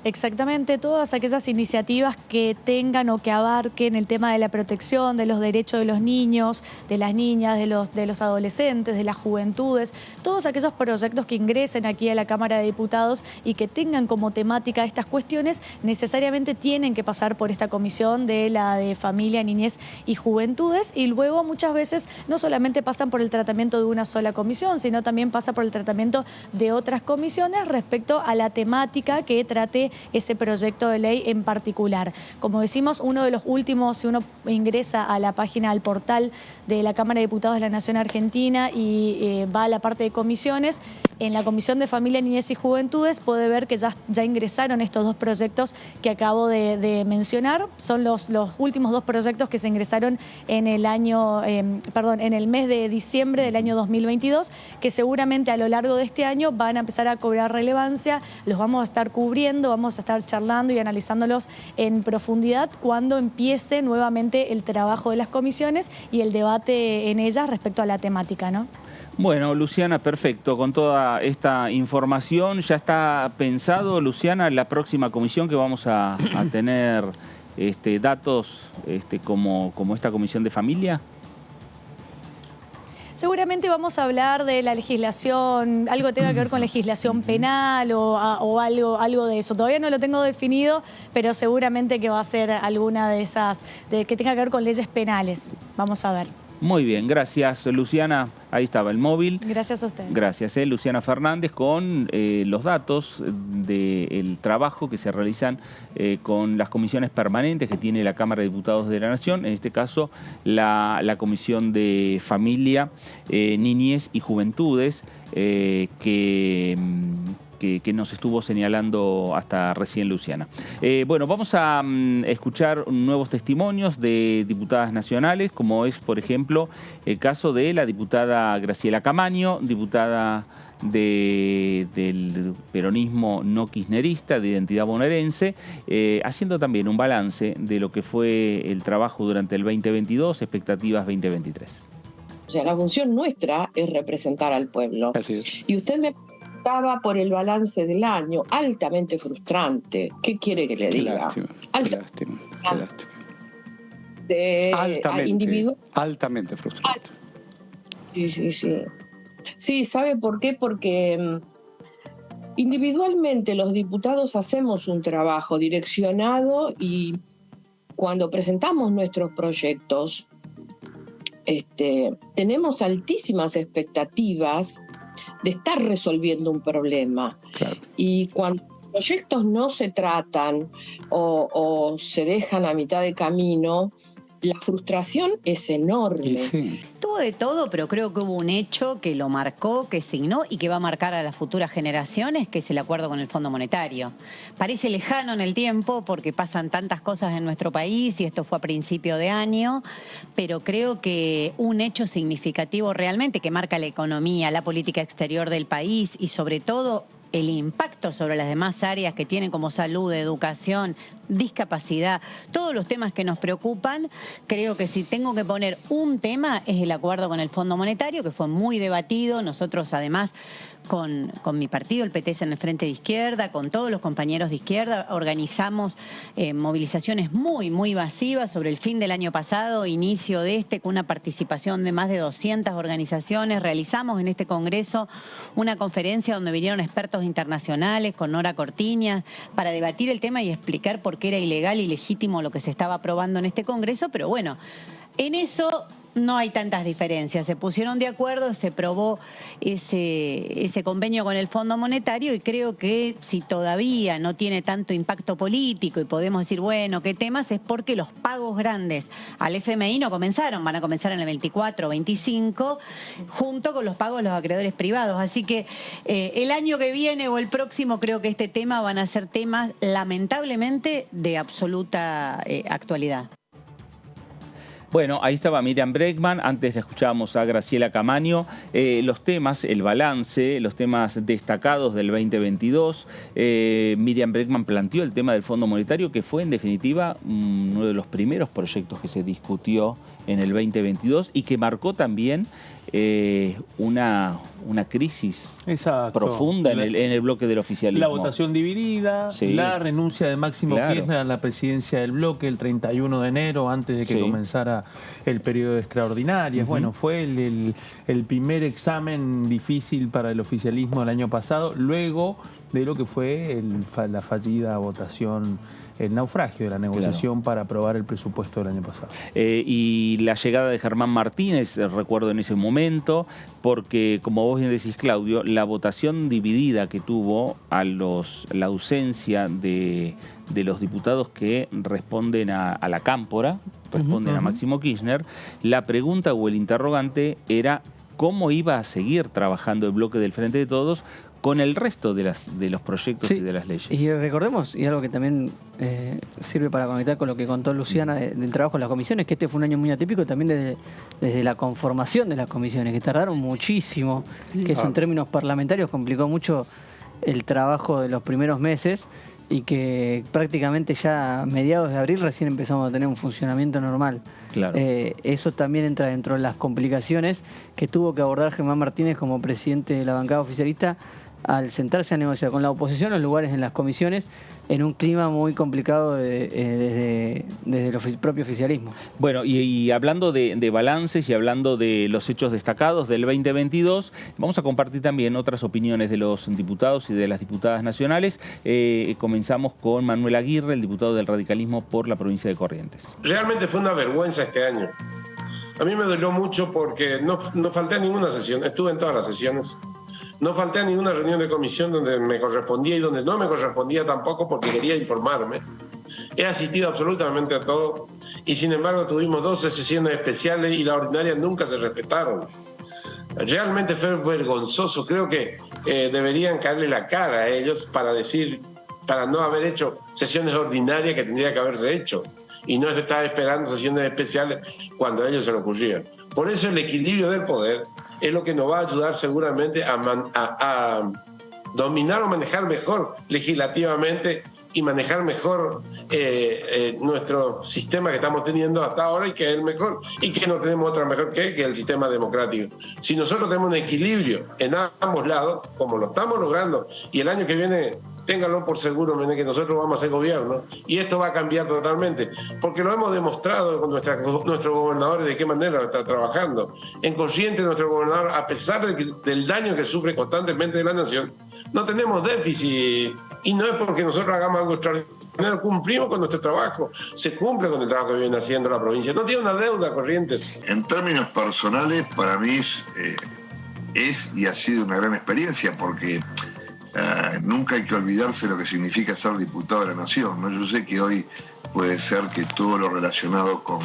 Exactamente, todas aquellas iniciativas que tengan o que abarquen el tema de la protección de los derechos de los niños, de las niñas, de los adolescentes, de las juventudes, todos aquellos proyectos que ingresen aquí a la Cámara de Diputados y que tengan como temática estas cuestiones, necesariamente tienen que pasar por esta comisión de la de Familia, Niñez y Juventudes, y luego muchas veces no solamente pasan por el tratamiento de una sola comisión, sino también pasa por el tratamiento de otras comisiones respecto a la temática que trate ese proyecto de ley en particular. Como decimos, uno de los últimos, si uno ingresa a la página, al portal de la Cámara de Diputados de la Nación Argentina y va a la parte de comisiones, en la Comisión de Familia, Niñez y Juventudes puede ver que ya ingresaron estos dos proyectos que acabo de mencionar. Son los últimos dos proyectos que se ingresaron en el mes de diciembre del año 2022, que seguramente a lo largo de este año van a empezar a cobrar relevancia, los vamos a estar cubriendo, vamos a estar charlando y analizándolos en profundidad cuando empiece nuevamente el trabajo de las comisiones y el debate en ellas respecto a la temática, ¿no? Bueno, Luciana, perfecto. Con toda esta información, ¿ya está pensado, Luciana, la próxima comisión que vamos a tener datos como esta comisión de familia? Seguramente vamos a hablar de la legislación, algo que tenga que ver con legislación penal o algo de eso. Todavía no lo tengo definido, pero seguramente que va a ser alguna de esas que tenga que ver con leyes penales. Vamos a ver. Muy bien, gracias, Luciana. Ahí estaba el móvil. Gracias a usted. Gracias, Luciana Fernández, con los datos del trabajo que se realizan con las comisiones permanentes que tiene la Cámara de Diputados de la Nación, en este caso la Comisión de Familia, Niñez y Juventudes, que nos estuvo señalando hasta recién Luciana. Bueno, vamos a escuchar nuevos testimonios de diputadas nacionales, como es, por ejemplo, el caso de la diputada Graciela Camaño, diputada del peronismo no kirchnerista, de identidad bonaerense, haciendo también un balance de lo que fue el trabajo durante el 2022, expectativas 2023. O sea, la función nuestra es representar al pueblo. Así es. Y usted me estaba por el balance del año, altamente frustrante. ¿Qué quiere que le diga? Qué lástima. Altamente frustrante. Sí. Sí, ¿sabe por qué? Porque individualmente los diputados hacemos un trabajo direccionado y cuando presentamos nuestros proyectos tenemos altísimas expectativas de estar resolviendo un problema. Claro. Y cuando proyectos no se tratan o se dejan a mitad de camino, la frustración es enorme. Sí. Tuvo de todo, pero creo que hubo un hecho que lo marcó, que signó y que va a marcar a las futuras generaciones, que es el acuerdo con el Fondo Monetario. Parece lejano en el tiempo porque pasan tantas cosas en nuestro país y esto fue a principio de año, pero creo que un hecho significativo realmente que marca la economía, la política exterior del país y sobre todo el impacto sobre las demás áreas que tienen como salud, educación, discapacidad, todos los temas que nos preocupan, creo que si tengo que poner un tema es el acuerdo con el Fondo Monetario, que fue muy debatido. Nosotros además con mi partido, el PTS en el Frente de Izquierda, con todos los compañeros de izquierda, organizamos movilizaciones muy masivas sobre el fin del año pasado, inicio de con una participación de más de 200 organizaciones. Realizamos en este Congreso una conferencia donde vinieron expertos internacionales con Nora Cortiñas para debatir el tema y explicar por qué era ilegal y ilegítimo lo que se estaba aprobando en este Congreso, pero bueno, en eso no hay tantas diferencias. Se pusieron de acuerdo, se probó ese convenio con el Fondo Monetario y creo que si todavía no tiene tanto impacto político y podemos decir, bueno, ¿qué temas? Es porque los pagos grandes al FMI no comenzaron, van a comenzar en el 24 o 25, junto con los pagos de los acreedores privados. Así que el año que viene o el próximo creo que este tema van a ser temas lamentablemente de absoluta actualidad. Bueno, ahí estaba Miriam Bregman, antes escuchábamos a Graciela Camaño. Los temas, el balance, los temas destacados del 2022. Miriam Bregman planteó el tema del Fondo Monetario, que fue en definitiva uno de los primeros proyectos que se discutió en el 2022 y que marcó también una crisis profunda en el bloque del oficialismo. La votación dividida, sí. La renuncia de Máximo Kirchner a la presidencia del bloque el 31 de enero, antes de que comenzara el periodo de extraordinarias. Bueno, fue el primer examen difícil para el oficialismo el año pasado, luego de lo que fue la fallida votación, el naufragio de la negociación para aprobar el presupuesto del año pasado. Y la llegada de Germán Martínez, recuerdo en ese momento, porque como vos bien decís, Claudio, la votación dividida que tuvo la ausencia de los diputados que responden a la cámpora, responden a Máximo Kirchner, la pregunta o el interrogante era cómo iba a seguir trabajando el bloque del Frente de Todos con el resto de los proyectos y de las leyes. Y recordemos, y algo que también sirve para conectar con lo que contó Luciana del trabajo en las comisiones, que este fue un año muy atípico también desde la conformación de las comisiones, que tardaron muchísimo, que eso en términos parlamentarios complicó mucho el trabajo de los primeros meses y que prácticamente ya a mediados de abril recién empezamos a tener un funcionamiento normal. Claro. Eso también entra dentro de las complicaciones que tuvo que abordar Germán Martínez como presidente de la bancada oficialista al sentarse a negociar con la oposición los lugares en las comisiones en un clima muy complicado desde el propio oficialismo. Bueno, y hablando de balances y hablando de los hechos destacados del 2022, vamos a compartir también otras opiniones de los diputados y de las diputadas nacionales. Comenzamos con Manuel Aguirre, el diputado del radicalismo por la provincia de Corrientes. Realmente fue una vergüenza este año. A mí me dolió mucho porque no falté a ninguna sesión, estuve en todas las sesiones. No falté a ninguna reunión de comisión donde me correspondía y donde no me correspondía tampoco porque quería informarme. He asistido absolutamente a todo y sin embargo tuvimos 12 sesiones especiales y las ordinarias nunca se respetaron. Realmente fue vergonzoso. Creo que deberían caerle la cara a ellos para no haber hecho sesiones ordinarias que tendría que haberse hecho y no estar esperando sesiones especiales cuando a ellos se le ocurrían. Por eso el equilibrio del poder es lo que nos va a ayudar seguramente a dominar o manejar mejor legislativamente y manejar mejor nuestro sistema que estamos teniendo hasta ahora y que es el mejor y que no tenemos otra mejor que el sistema democrático. Si nosotros tenemos un equilibrio en ambos lados, como lo estamos logrando, y el año que viene ténganlo por seguro, que nosotros vamos a hacer gobierno y esto va a cambiar totalmente, porque lo hemos demostrado con nuestros gobernadores de qué manera está trabajando. En Corrientes, nuestro gobernador, a pesar del daño que sufre constantemente de la nación, no tenemos déficit y no es porque nosotros hagamos algo extraordinario, cumplimos con nuestro trabajo, se cumple con el trabajo que viene haciendo la provincia, no tiene una deuda Corrientes. En términos personales, para mí es y ha sido una gran experiencia porque nunca hay que olvidarse lo que significa ser diputado de la Nación, ¿no? Yo sé que hoy puede ser que todo lo relacionado con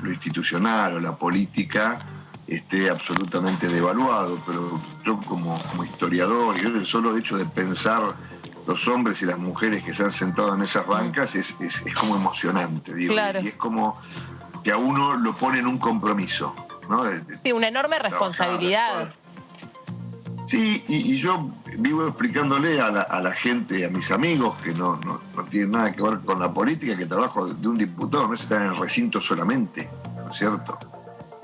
lo institucional o la política esté absolutamente devaluado, pero yo como historiador y el solo hecho de pensar los hombres y las mujeres que se han sentado en esas bancas es como emocionante, digo, claro. Y es como que a uno lo pone en un compromiso, ¿no? Sí, una enorme responsabilidad. Sí, y yo vivo explicándole a la gente, a mis amigos que no tienen nada que ver con la política, que el trabajo de un diputado no es estar en el recinto solamente, ¿no es cierto?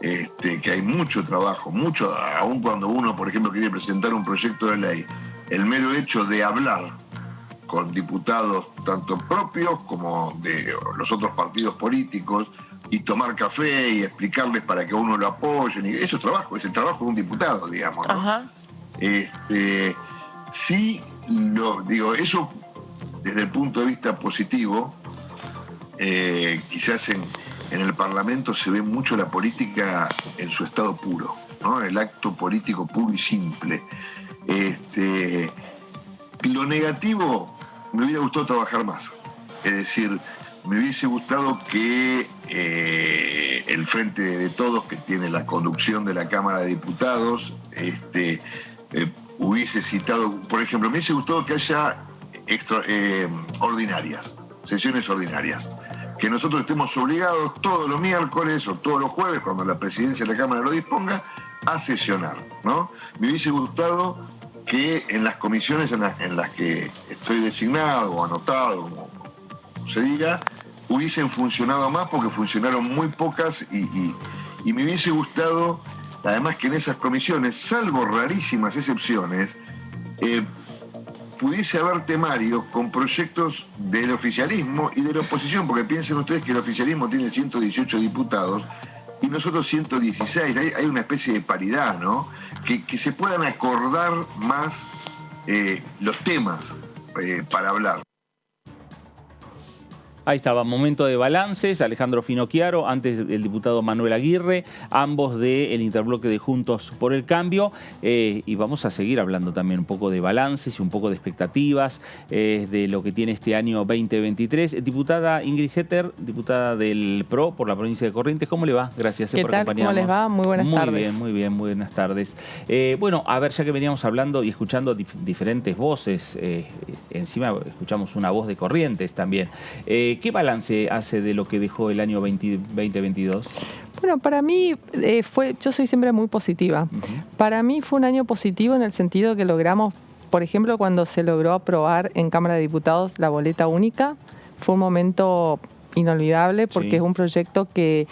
Que hay mucho trabajo, mucho, aun cuando uno, por ejemplo, quiere presentar un proyecto de ley, el mero hecho de hablar con diputados tanto propios como de los otros partidos políticos y tomar café y explicarles para que uno lo apoyen, y eso es trabajo, es el trabajo de un diputado, digamos, ¿no? Ajá. Sí, digo, eso desde el punto de vista positivo, quizás en el Parlamento se ve mucho la política en su estado puro, ¿no? El acto político puro y simple. Lo negativo, me hubiera gustado trabajar más. Es decir, me hubiese gustado que el Frente de Todos, que tiene la conducción de la Cámara de Diputados, hubiese citado, por ejemplo, me hubiese gustado que haya sesiones ordinarias. Que nosotros estemos obligados todos los miércoles o todos los jueves, cuando la presidencia de la Cámara lo disponga, a sesionar, ¿no? Me hubiese gustado que en las comisiones en las que estoy designado o anotado, como se diga, hubiesen funcionado más, porque funcionaron muy pocas, y me hubiese gustado, además, que en esas comisiones, salvo rarísimas excepciones, pudiese haber temario con proyectos del oficialismo y de la oposición, porque piensen ustedes que el oficialismo tiene 118 diputados y nosotros 116, hay una especie de paridad, ¿no? Que se puedan acordar más los temas para hablar. Ahí estaba, momento de balances, Alejandro Finocchiaro, antes el diputado Manuel Aguirre, ambos del interbloque de Juntos por el Cambio, y vamos a seguir hablando también un poco de balances y un poco de expectativas de lo que tiene este año 2023. Diputada Ingrid Hetter, diputada del PRO por la provincia de Corrientes, ¿cómo le va? Gracias por acompañarnos. ¿Cómo les va? Muy buenas tardes. Muy bien, muy buenas tardes. Bueno, a ver, ya que veníamos hablando y escuchando diferentes voces, encima escuchamos una voz de Corrientes también. ¿Qué balance hace de lo que dejó el año 2022? Bueno, para mí yo soy siempre muy positiva. Para mí fue un año positivo en el sentido que logramos, por ejemplo, cuando se logró aprobar en Cámara de Diputados la boleta única, fue un momento inolvidable, porque es un proyecto que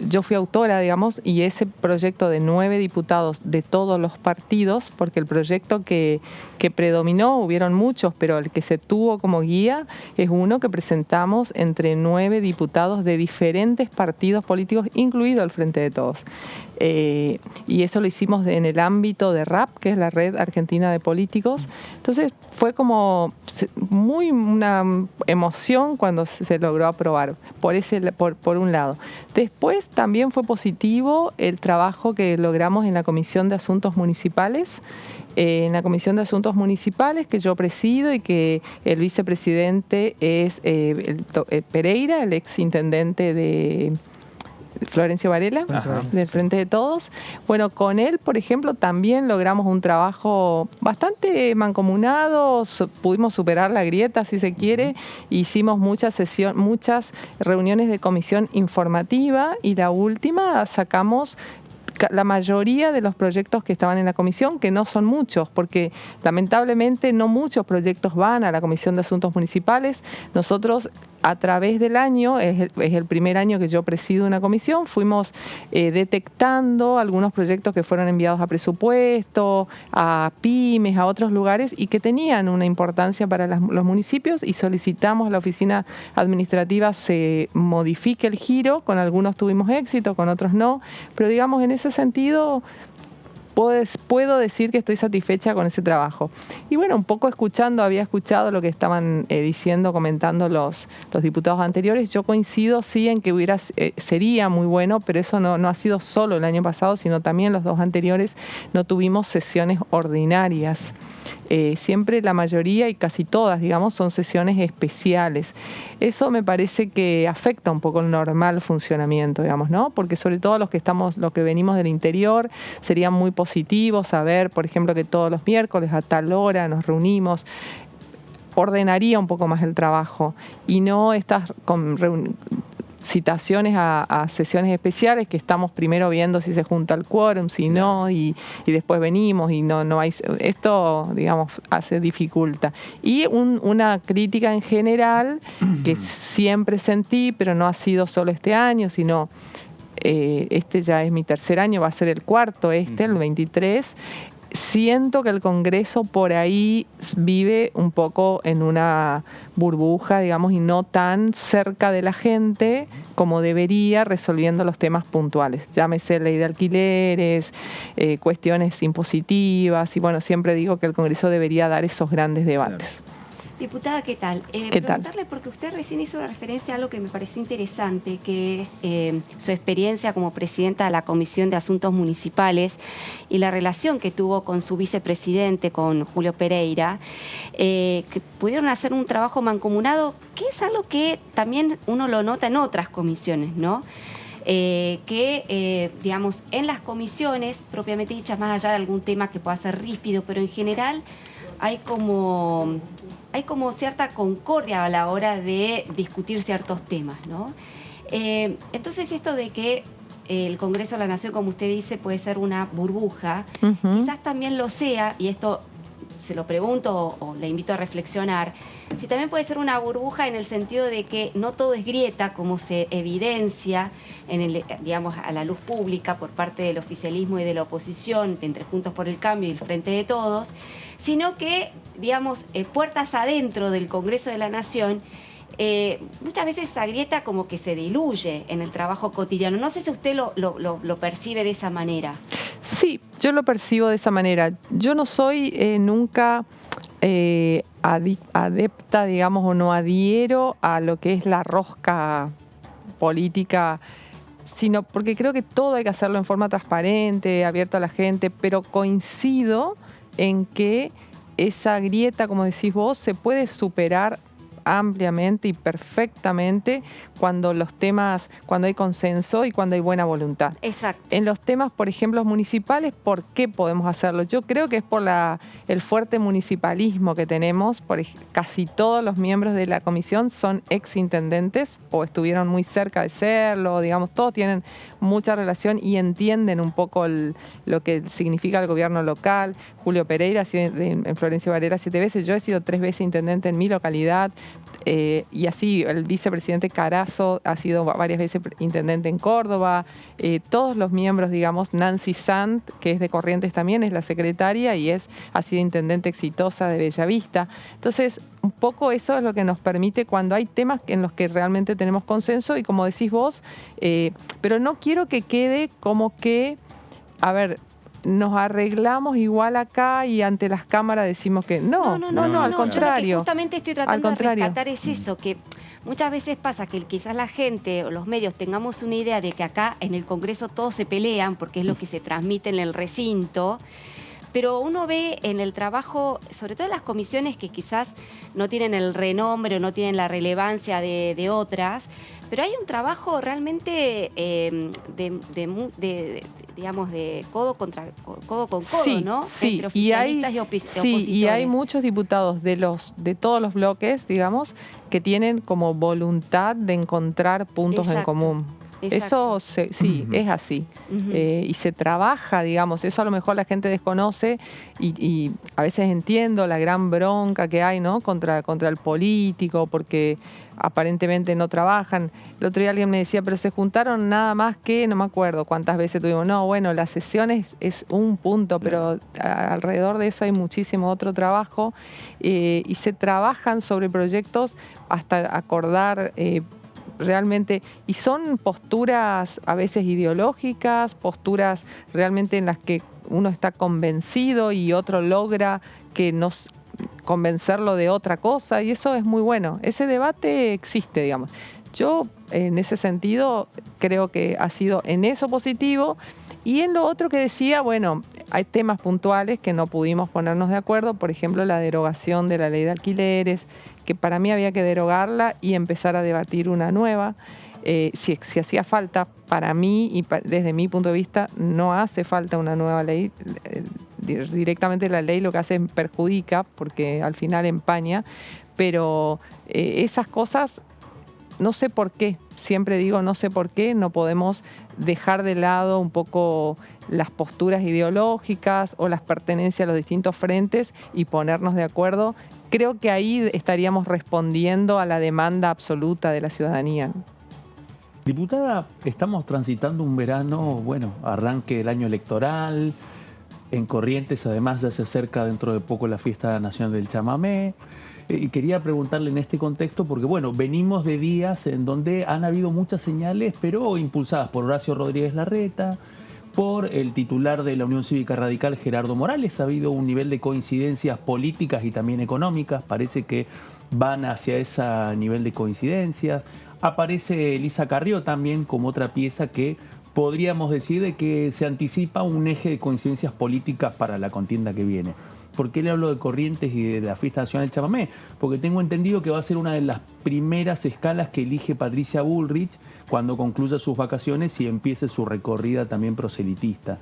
yo fui autora, digamos, y ese proyecto de 9 diputados de todos los partidos, porque el proyecto que predominó, hubieron muchos, pero el que se tuvo como guía es uno que presentamos entre 9 diputados de diferentes partidos políticos, incluido el Frente de Todos. Y eso lo hicimos en el ámbito de RAP, que es la Red Argentina de Políticos. Entonces fue como una emoción cuando se logró aprobar, por un lado. Después también fue positivo el trabajo que logramos en la Comisión de Asuntos Municipales. En la Comisión de Asuntos Municipales, que yo presido, y que el vicepresidente es Pereira, el exintendente de Florencio Varela, del Frente de Todos. Bueno, con él, por ejemplo, también logramos un trabajo bastante mancomunado, pudimos superar la grieta, si se quiere, hicimos muchas reuniones de comisión informativa, y la última sacamos la mayoría de los proyectos que estaban en la comisión, que no son muchos, porque lamentablemente no muchos proyectos van a la Comisión de Asuntos Municipales. Nosotros, a través del año, es el primer año que yo presido una comisión, fuimos detectando algunos proyectos que fueron enviados a presupuesto, a pymes, a otros lugares, y que tenían una importancia para los municipios, y solicitamos a la oficina administrativa se modifique el giro. Con algunos tuvimos éxito, con otros no, pero digamos, en ese sentido puedo decir que estoy satisfecha con ese trabajo. Y bueno, un poco había escuchado lo que estaban comentando los diputados anteriores. Yo coincido, sí, en que sería muy bueno, pero eso no ha sido solo el año pasado, sino también los 2 anteriores no tuvimos sesiones ordinarias. Siempre la mayoría, y casi todas, digamos, son sesiones especiales. Eso me parece que afecta un poco el normal funcionamiento, digamos, ¿no? Porque sobre todo los que venimos del interior, sería muy positivo saber, por ejemplo, que todos los miércoles a tal hora nos reunimos. Ordenaría un poco más el trabajo, y no citaciones a sesiones especiales que estamos primero viendo si se junta el quórum, si no, y después venimos y no hay... Esto, digamos, dificulta. Y una crítica en general que siempre sentí, pero no ha sido solo este año, sino... este ya es mi tercer año, va a ser el cuarto el 23. Siento que el Congreso por ahí vive un poco en una burbuja, digamos, y no tan cerca de la gente como debería, resolviendo los temas puntuales. Llámese ley de alquileres, cuestiones impositivas, y bueno, siempre digo que el Congreso debería dar esos grandes debates. Claro. Diputada, ¿qué tal? Preguntarle, porque usted recién hizo referencia a algo que me pareció interesante, que es su experiencia como presidenta de la Comisión de Asuntos Municipales y la relación que tuvo con su vicepresidente, con Julio Pereira, que pudieron hacer un trabajo mancomunado, que es algo que también uno lo nota en otras comisiones, ¿no? Digamos, en las comisiones, propiamente dichas, más allá de algún tema que pueda ser ríspido, pero en general hay como cierta concordia a la hora de discutir ciertos temas, ¿no? Entonces, esto de que el Congreso de la Nación, como usted dice, puede ser una burbuja, quizás también lo sea, y esto se lo pregunto o le invito a reflexionar, si también puede ser una burbuja en el sentido de que no todo es grieta, como se evidencia digamos, a la luz pública por parte del oficialismo y de la oposición, entre Juntos por el Cambio y el Frente de Todos, sino que, digamos, puertas adentro del Congreso de la Nación, muchas veces esa grieta como que se diluye en el trabajo cotidiano. No sé si usted lo percibe de esa manera. Sí, yo lo percibo de esa manera. Yo no soy nunca adepta, digamos, o no adhiero a lo que es la rosca política, sino porque creo que todo hay que hacerlo en forma transparente, abierto a la gente, pero coincido en que esa grieta, como decís vos, se puede superar ampliamente y perfectamente cuando hay consenso y cuando hay buena voluntad. Exacto. En los temas, por ejemplo, municipales, ¿por qué podemos hacerlo? Yo creo que es por el fuerte municipalismo que tenemos. Casi todos los miembros de la comisión son exintendentes o estuvieron muy cerca de serlo, digamos, todos tienen mucha relación y entienden un poco lo que significa el gobierno local. Julio Pereira ha sido en Florencio Varela 7 veces, yo he sido 3 veces intendente en mi localidad, y así el vicepresidente Carazo ha sido varias veces intendente en Córdoba, todos los miembros, digamos, Nancy Sant, que es de Corrientes también, es la secretaria y ha sido intendente exitosa de Bellavista. Entonces, un poco eso es lo que nos permite cuando hay temas en los que realmente tenemos consenso y como decís vos, pero no quiero que quede como que, a ver, nos arreglamos igual acá y ante las cámaras decimos que no, al contrario. Yo lo que justamente estoy tratando de rescatar es eso, que muchas veces pasa que quizás la gente o los medios tengamos una idea de que acá en el Congreso todos se pelean porque es lo que se transmite en el recinto, pero uno ve en el trabajo, sobre todo en las comisiones que quizás no tienen el renombre o no tienen la relevancia de otras, pero hay un trabajo realmente digamos, de codo con codo, sí, ¿no? Sí, entre oficialistas y opositores. Sí, y hay muchos diputados de todos los bloques, digamos, que tienen como voluntad de encontrar puntos en común. Exacto. Eso sí, es así. Y se trabaja, digamos, eso a lo mejor la gente desconoce y a veces entiendo la gran bronca que hay, ¿no? contra el político, porque aparentemente no trabajan. El otro día alguien me decía, pero se juntaron nada más que, no me acuerdo cuántas veces tuvimos. No, bueno, las sesiones es un punto, pero alrededor de eso hay muchísimo otro trabajo y se trabajan sobre proyectos hasta acordar realmente, y son posturas a veces ideológicas, posturas realmente en las que uno está convencido y otro logra convencerlo de otra cosa, y eso es muy bueno. Ese debate existe, digamos. Yo, en ese sentido, creo que ha sido en eso positivo. Y en lo otro que decía, bueno, hay temas puntuales que no pudimos ponernos de acuerdo, por ejemplo, la derogación de la ley de alquileres, que para mí había que derogarla y empezar a debatir una nueva. Si hacía falta, para mí y desde mi punto de vista, no hace falta una nueva ley. Directamente la ley lo que hace es perjudica, porque al final empaña, pero esas cosas no sé por qué, siempre digo no sé por qué, no podemos dejar de lado un poco las posturas ideológicas o las pertenencias a los distintos frentes y ponernos de acuerdo. Creo que ahí estaríamos respondiendo a la demanda absoluta de la ciudadanía. Diputada, estamos transitando un verano, bueno, arranque el año electoral, en Corrientes además ya se acerca dentro de poco la Fiesta Nacional del Chamamé. Y quería preguntarle en este contexto, porque bueno, venimos de días en donde han habido muchas señales, pero impulsadas por Horacio Rodríguez Larreta, por el titular de la Unión Cívica Radical, Gerardo Morales. Ha habido un nivel de coincidencias políticas y también económicas, parece que van hacia ese nivel de coincidencias. Aparece Elisa Carrió también como otra pieza que podríamos decir de que se anticipa un eje de coincidencias políticas para la contienda que viene. ¿Por qué le hablo de Corrientes y de la Fiesta Nacional del Chamamé? Porque tengo entendido que va a ser una de las primeras escalas que elige Patricia Bullrich cuando concluya sus vacaciones y empiece su recorrida también proselitista.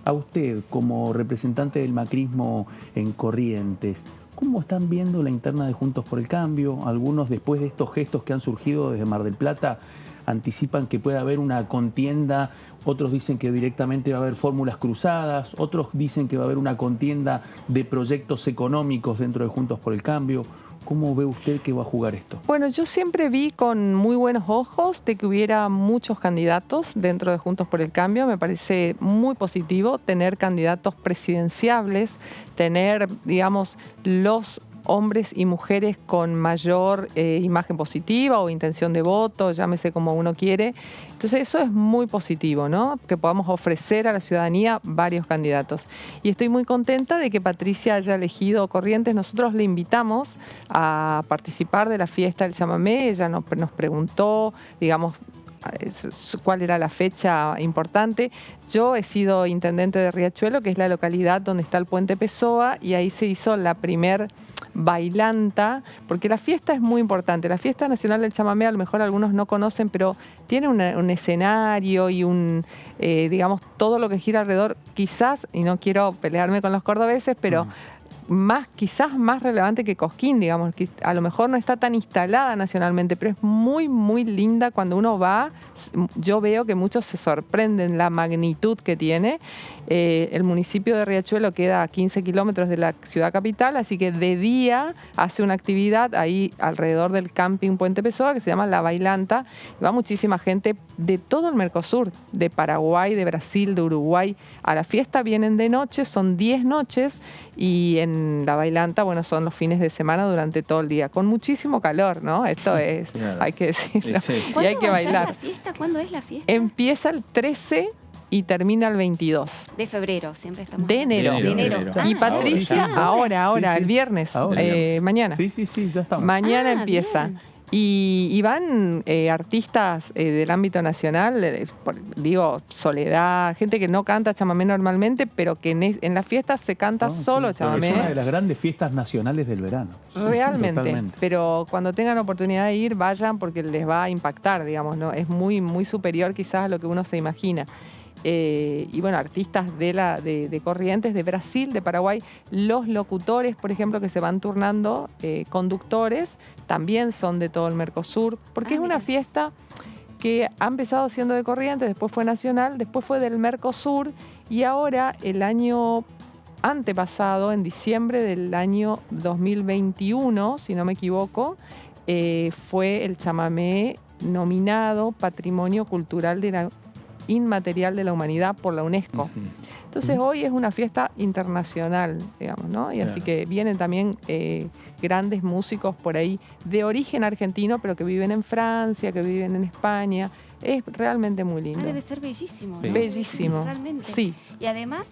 A usted, como representante del macrismo en Corrientes, ¿cómo están viendo la interna de Juntos por el Cambio? Algunos, después de estos gestos que han surgido desde Mar del Plata, anticipan que puede haber una contienda, otros dicen que directamente va a haber fórmulas cruzadas, otros dicen que va a haber una contienda de proyectos económicos dentro de Juntos por el Cambio. ¿Cómo ve usted que va a jugar esto? Bueno, yo siempre vi con muy buenos ojos de que hubiera muchos candidatos dentro de Juntos por el Cambio. Me parece muy positivo tener candidatos presidenciables, tener, digamos, los hombres y mujeres con mayor imagen positiva o intención de voto, llámese como uno quiere. Entonces eso es muy positivo, ¿no? Que podamos ofrecer a la ciudadanía varios candidatos. Y estoy muy contenta de que Patricia haya elegido Corrientes. Nosotros le invitamos a participar de la fiesta del chamamé. Ella nos preguntó, digamos, cuál era la fecha importante. Yo he sido intendente de Riachuelo, que es la localidad donde está el Puente Pessoa, y ahí se hizo la primer bailanta, porque la fiesta es muy importante. La Fiesta Nacional del Chamamé, a lo mejor algunos no conocen, pero tiene un escenario y digamos, todo lo que gira alrededor, quizás, y no quiero pelearme con los cordobeses, pero quizás más relevante que Cosquín, digamos, que a lo mejor no está tan instalada nacionalmente, pero es muy, muy linda. Cuando uno va, yo veo que muchos se sorprenden la magnitud que tiene. El municipio de Riachuelo queda a 15 kilómetros de la ciudad capital, así que de día hace una actividad ahí alrededor del camping Puente Pessoa que se llama La Bailanta. Va muchísima gente de todo el Mercosur, de Paraguay, de Brasil, de Uruguay. A la fiesta vienen de noche, son 10 noches, y en La Bailanta, bueno, son los fines de semana durante todo el día, con muchísimo calor, ¿no? Esto es, hay que decirlo, Sí. y hay que bailar. ¿La fiesta? ¿Cuándo es la fiesta? Empieza el 13 y termina el 22. De febrero, siempre estamos. De enero. De enero. Y Patricia, ahora, el viernes, mañana. Sí, ya estamos. Mañana empieza. Bien. Y van artistas del ámbito nacional, digo, Soledad, gente que no canta chamamé normalmente, pero que en las fiestas se canta solo chamamé. Es una de las grandes fiestas nacionales del verano. Realmente, Totalmente. pero cuando tengan oportunidad de ir, vayan porque les va a impactar, digamos, ¿no? Es muy, muy superior quizás a lo que uno se imagina. Y bueno, artistas de Corrientes, de Brasil, de Paraguay, los locutores, por ejemplo, que se van turnando, conductores, también son de todo el Mercosur, porque es una fiesta que ha empezado siendo de Corrientes, después fue nacional, después fue del Mercosur, y ahora el año antepasado, en diciembre del año 2021, si no me equivoco, fue el chamamé nominado Patrimonio Cultural de la Inmaterial de la Humanidad por la UNESCO. Entonces hoy es una fiesta internacional, digamos, ¿no? Y así que vienen también grandes músicos por ahí de origen argentino, pero que viven en Francia, que viven en España. Es realmente muy lindo. Debe ser bellísimo. Sí. Bellísimo. Realmente. Sí. Y además,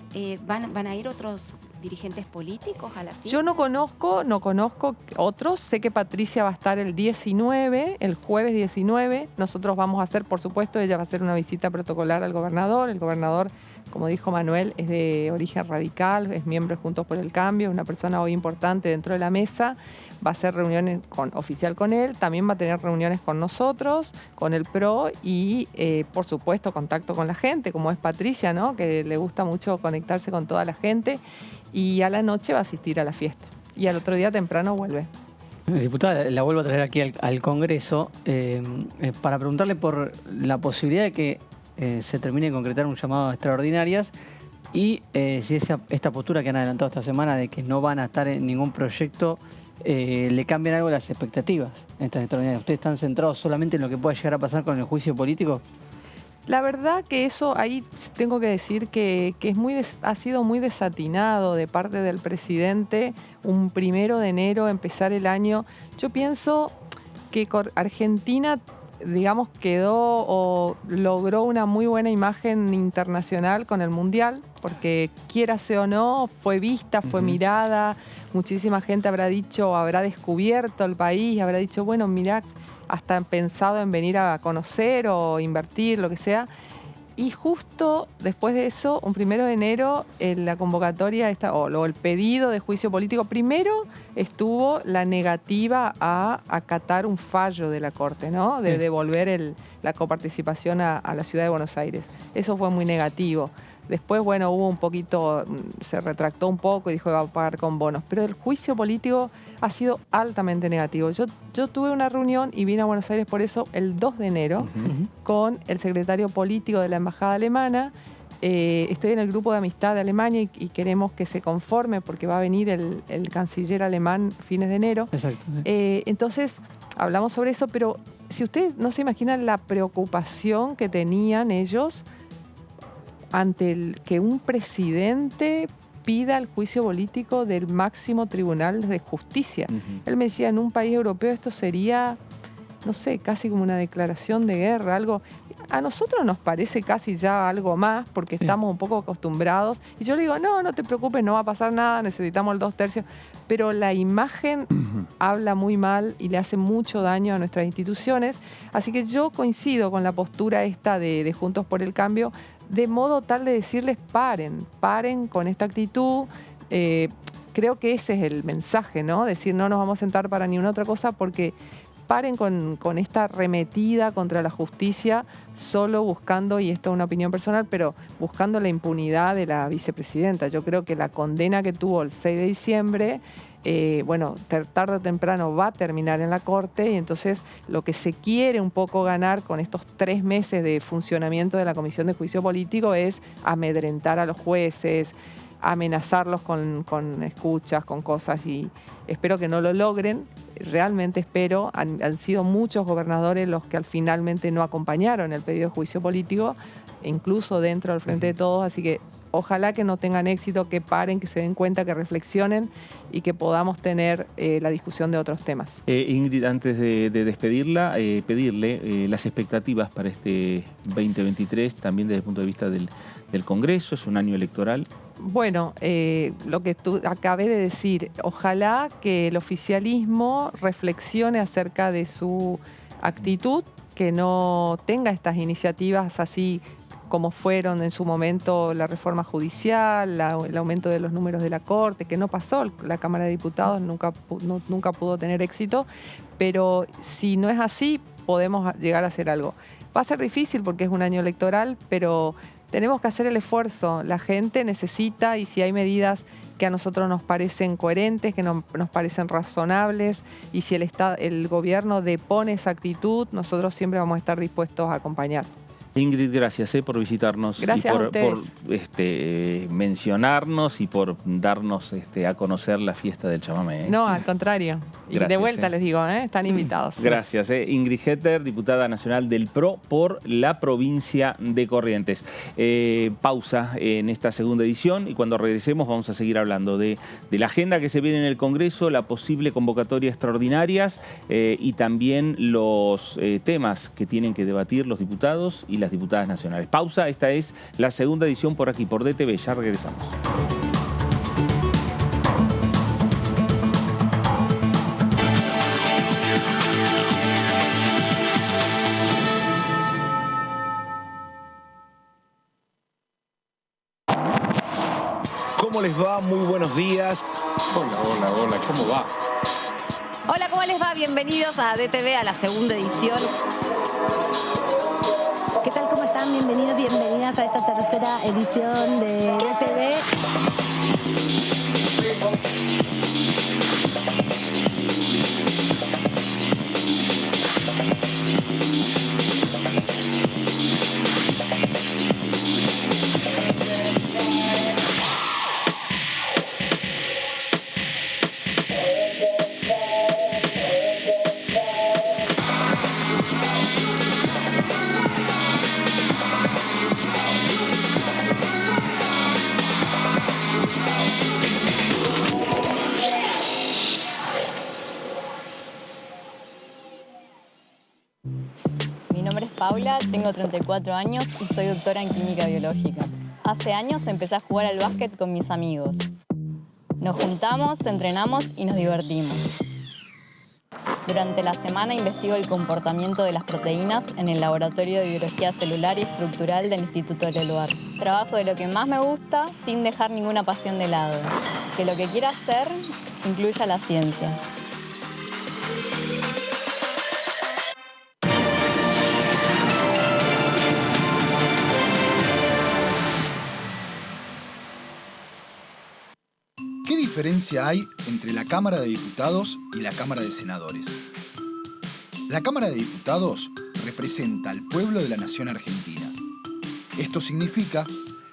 ¿van a ir otros dirigentes políticos a la fiesta? Yo no conozco otros. Sé que Patricia va a estar el 19, el jueves 19. Nosotros vamos a hacer, por supuesto, ella va a hacer una visita protocolar al gobernador. El gobernador, como dijo Manuel, es de origen radical, es miembro de Juntos por el Cambio, es una persona hoy importante dentro de la mesa. Va a hacer reuniones oficial con él, también va a tener reuniones con nosotros, con el PRO y, por supuesto, contacto con la gente, como es Patricia, ¿no? Que le gusta mucho conectarse con toda la gente. Y a la noche va a asistir a la fiesta. Y al otro día temprano vuelve. Diputada, la vuelvo a traer aquí al Congreso para preguntarle por la posibilidad de que se termine de concretar un llamado a extraordinarias y si esta postura que han adelantado esta semana de que no van a estar en ningún proyecto le cambian algo las expectativas en estas extraordinarias. ¿Ustedes están centrados solamente en lo que pueda llegar a pasar con el juicio político? La verdad que eso ahí tengo que decir que ha sido muy desatinado de parte del presidente un 1 de enero empezar el año. Yo pienso que Argentina, digamos, quedó o logró una muy buena imagen internacional con el Mundial, porque quiérase o no, fue vista, fue mirada, muchísima gente habrá dicho, habrá descubierto el país, habrá dicho, bueno, mirá, hasta han pensado en venir a conocer o invertir, lo que sea. Y justo después de eso, un 1 de enero, la convocatoria, o el pedido de juicio político, primero estuvo la negativa a acatar un fallo de la Corte, ¿no? De devolver la coparticipación a la Ciudad de Buenos Aires. Eso fue muy negativo. Después, bueno, hubo un poquito, se retractó un poco y dijo que va a pagar con bonos. Pero el juicio político ha sido altamente negativo. Yo tuve una reunión y vine a Buenos Aires por eso el 2 de enero con el secretario político de la Embajada Alemana. Estoy en el grupo de amistad de Alemania y queremos que se conforme porque va a venir el canciller alemán fines de enero. Exacto. Entonces, hablamos sobre eso, pero si ustedes no se imaginan la preocupación que tenían ellos ante que un presidente pida el juicio político del máximo tribunal de justicia. Él me decía, en un país europeo esto sería, no sé, casi como una declaración de guerra, algo. A nosotros nos parece casi ya algo más porque estamos un poco acostumbrados. Y yo le digo, no te preocupes, no va a pasar nada, necesitamos el 2/3. Pero la imagen habla muy mal y le hace mucho daño a nuestras instituciones. Así que yo coincido con la postura esta de Juntos por el Cambio, de modo tal de decirles paren con esta actitud. Creo que ese es el mensaje, ¿no? Decir, no nos vamos a sentar para ni una otra cosa porque paren con esta arremetida contra la justicia, solo buscando, y esto es una opinión personal, pero buscando la impunidad de la vicepresidenta. Yo creo que la condena que tuvo el 6 de diciembre, bueno, tarde o temprano va a terminar en la Corte y entonces lo que se quiere un poco ganar con estos 3 meses de funcionamiento de la Comisión de Juicio Político es amedrentar a los jueces, amenazarlos con escuchas, con cosas, y espero que no lo logren. Realmente espero, han sido muchos gobernadores los que finalmente no acompañaron el pedido de juicio político, incluso dentro del Frente de Todos, así que ojalá que no tengan éxito, que paren, que se den cuenta, que reflexionen y que podamos tener la discusión de otros temas. Ingrid, antes de despedirla, pedirle las expectativas para este 2023, también desde el punto de vista del Congreso, es un año electoral. Bueno, lo que acabé de decir, ojalá que el oficialismo reflexione acerca de su actitud, que no tenga estas iniciativas así como fueron en su momento la reforma judicial, el aumento de los números de la Corte, que no pasó, la Cámara de Diputados nunca pudo tener éxito, pero si no es así, podemos llegar a hacer algo. Va a ser difícil porque es un año electoral, pero tenemos que hacer el esfuerzo. La gente necesita, y si hay medidas que a nosotros nos parecen coherentes, que nos parecen razonables, y si el gobierno depone esa actitud, nosotros siempre vamos a estar dispuestos a acompañar. Ingrid, gracias por visitarnos. Gracias y por mencionarnos y por darnos a conocer la fiesta del chamamé. No, al contrario. Gracias, y de vuelta les digo, están invitados. Gracias. Ingrid Hetter, diputada nacional del PRO por la provincia de Corrientes. Pausa en esta segunda edición y cuando regresemos vamos a seguir hablando de la agenda que se viene en el Congreso, la posible convocatoria extraordinarias y también los temas que tienen que debatir los diputados y las diputadas nacionales. Pausa, esta es la segunda edición por aquí, por DTV. Ya regresamos. ¿Cómo les va? Muy buenos días. Hola, ¿cómo va? Hola, ¿cómo les va? Bienvenidos a DTV, a la segunda edición. ¿Qué tal? ¿Cómo están? Bienvenidos, bienvenidas a esta tercera edición de DTV. Paula, tengo 34 años y soy doctora en química biológica. Hace años empecé a jugar al básquet con mis amigos. Nos juntamos, entrenamos y nos divertimos. Durante la semana investigo el comportamiento de las proteínas en el Laboratorio de Biología Celular y Estructural del Instituto del Eluard. Trabajo de lo que más me gusta sin dejar ninguna pasión de lado. Que lo que quiera hacer incluya la ciencia. ¿Qué diferencia hay entre la Cámara de Diputados y la Cámara de Senadores? La Cámara de Diputados representa al pueblo de la nación argentina. Esto significa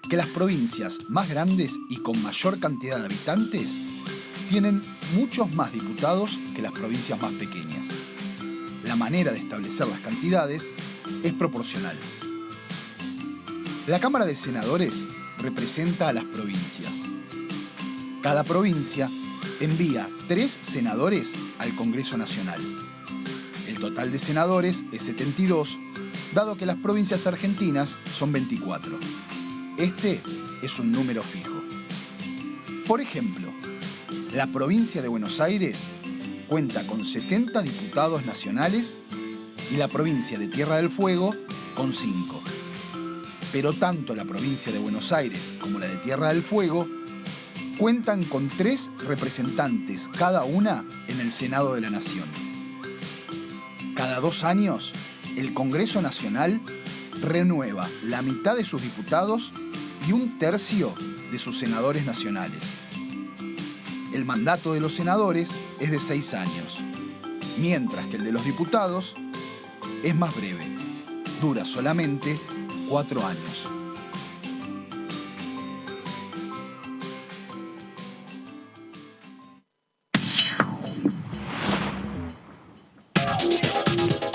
que las provincias más grandes y con mayor cantidad de habitantes tienen muchos más diputados que las provincias más pequeñas. La manera de establecer las cantidades es proporcional. La Cámara de Senadores representa a las provincias. Cada provincia envía 3 senadores al Congreso Nacional. El total de senadores es 72, dado que las provincias argentinas son 24. Este es un número fijo. Por ejemplo, la provincia de Buenos Aires cuenta con 70 diputados nacionales y la provincia de Tierra del Fuego con 5. Pero tanto la provincia de Buenos Aires como la de Tierra del Fuego cuentan con 3 representantes cada una en el Senado de la Nación. Cada 2 años, el Congreso Nacional renueva la mitad de sus diputados y 1/3 de sus senadores nacionales. El mandato de los senadores es de 6 años, mientras que el de los diputados es más breve, dura solamente 4 años.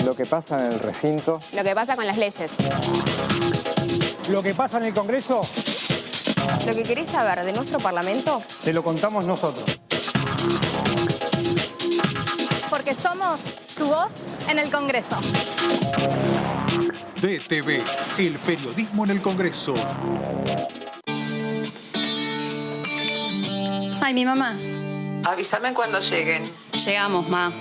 Lo que pasa en el recinto. Lo que pasa con las leyes. Lo que pasa en el Congreso. Lo que querés saber de nuestro Parlamento. Te lo contamos nosotros. Porque somos tu voz en el Congreso. DTV, el periodismo en el Congreso. Ay, mi mamá. Avísame cuando lleguen. Llegamos, ma.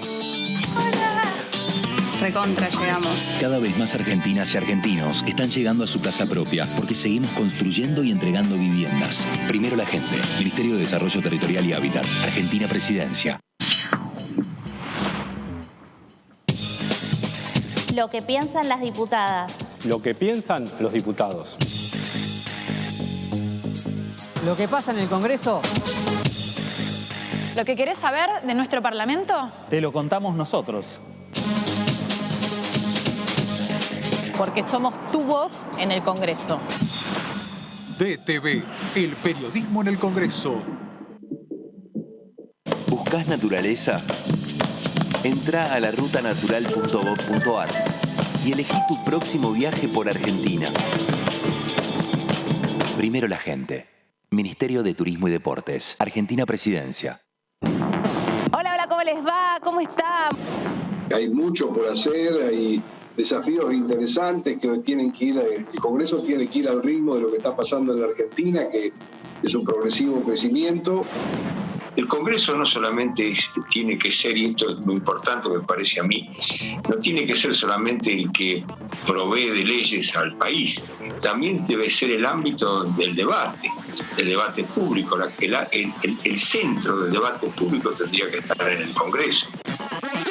Recontra llegamos. Cada vez más argentinas y argentinos están llegando a su casa propia porque seguimos construyendo y entregando viviendas. Primero la gente. Ministerio de Desarrollo Territorial y Hábitat. Argentina Presidencia. Lo que piensan las diputadas. Lo que piensan los diputados. Lo que pasa en el Congreso. ¿Lo que querés saber de nuestro Parlamento? Te lo contamos nosotros. Porque somos tu voz en el Congreso. DTV, el periodismo en el Congreso. ¿Buscás naturaleza? Entrá a larutanatural.gov.ar y elegí tu próximo viaje por Argentina. Primero la gente. Ministerio de Turismo y Deportes. Argentina Presidencia. Hola, hola, ¿cómo les va? ¿Cómo están? Hay mucho por hacer, hay desafíos interesantes que tienen que ir, el Congreso tiene que ir al ritmo de lo que está pasando en la Argentina, que es un progresivo crecimiento. El Congreso no solamente tiene que ser, y esto es muy importante me parece a mí, no tiene que ser solamente el que provee de leyes al país, también debe ser el ámbito del debate público, el centro del debate público tendría que estar en el Congreso.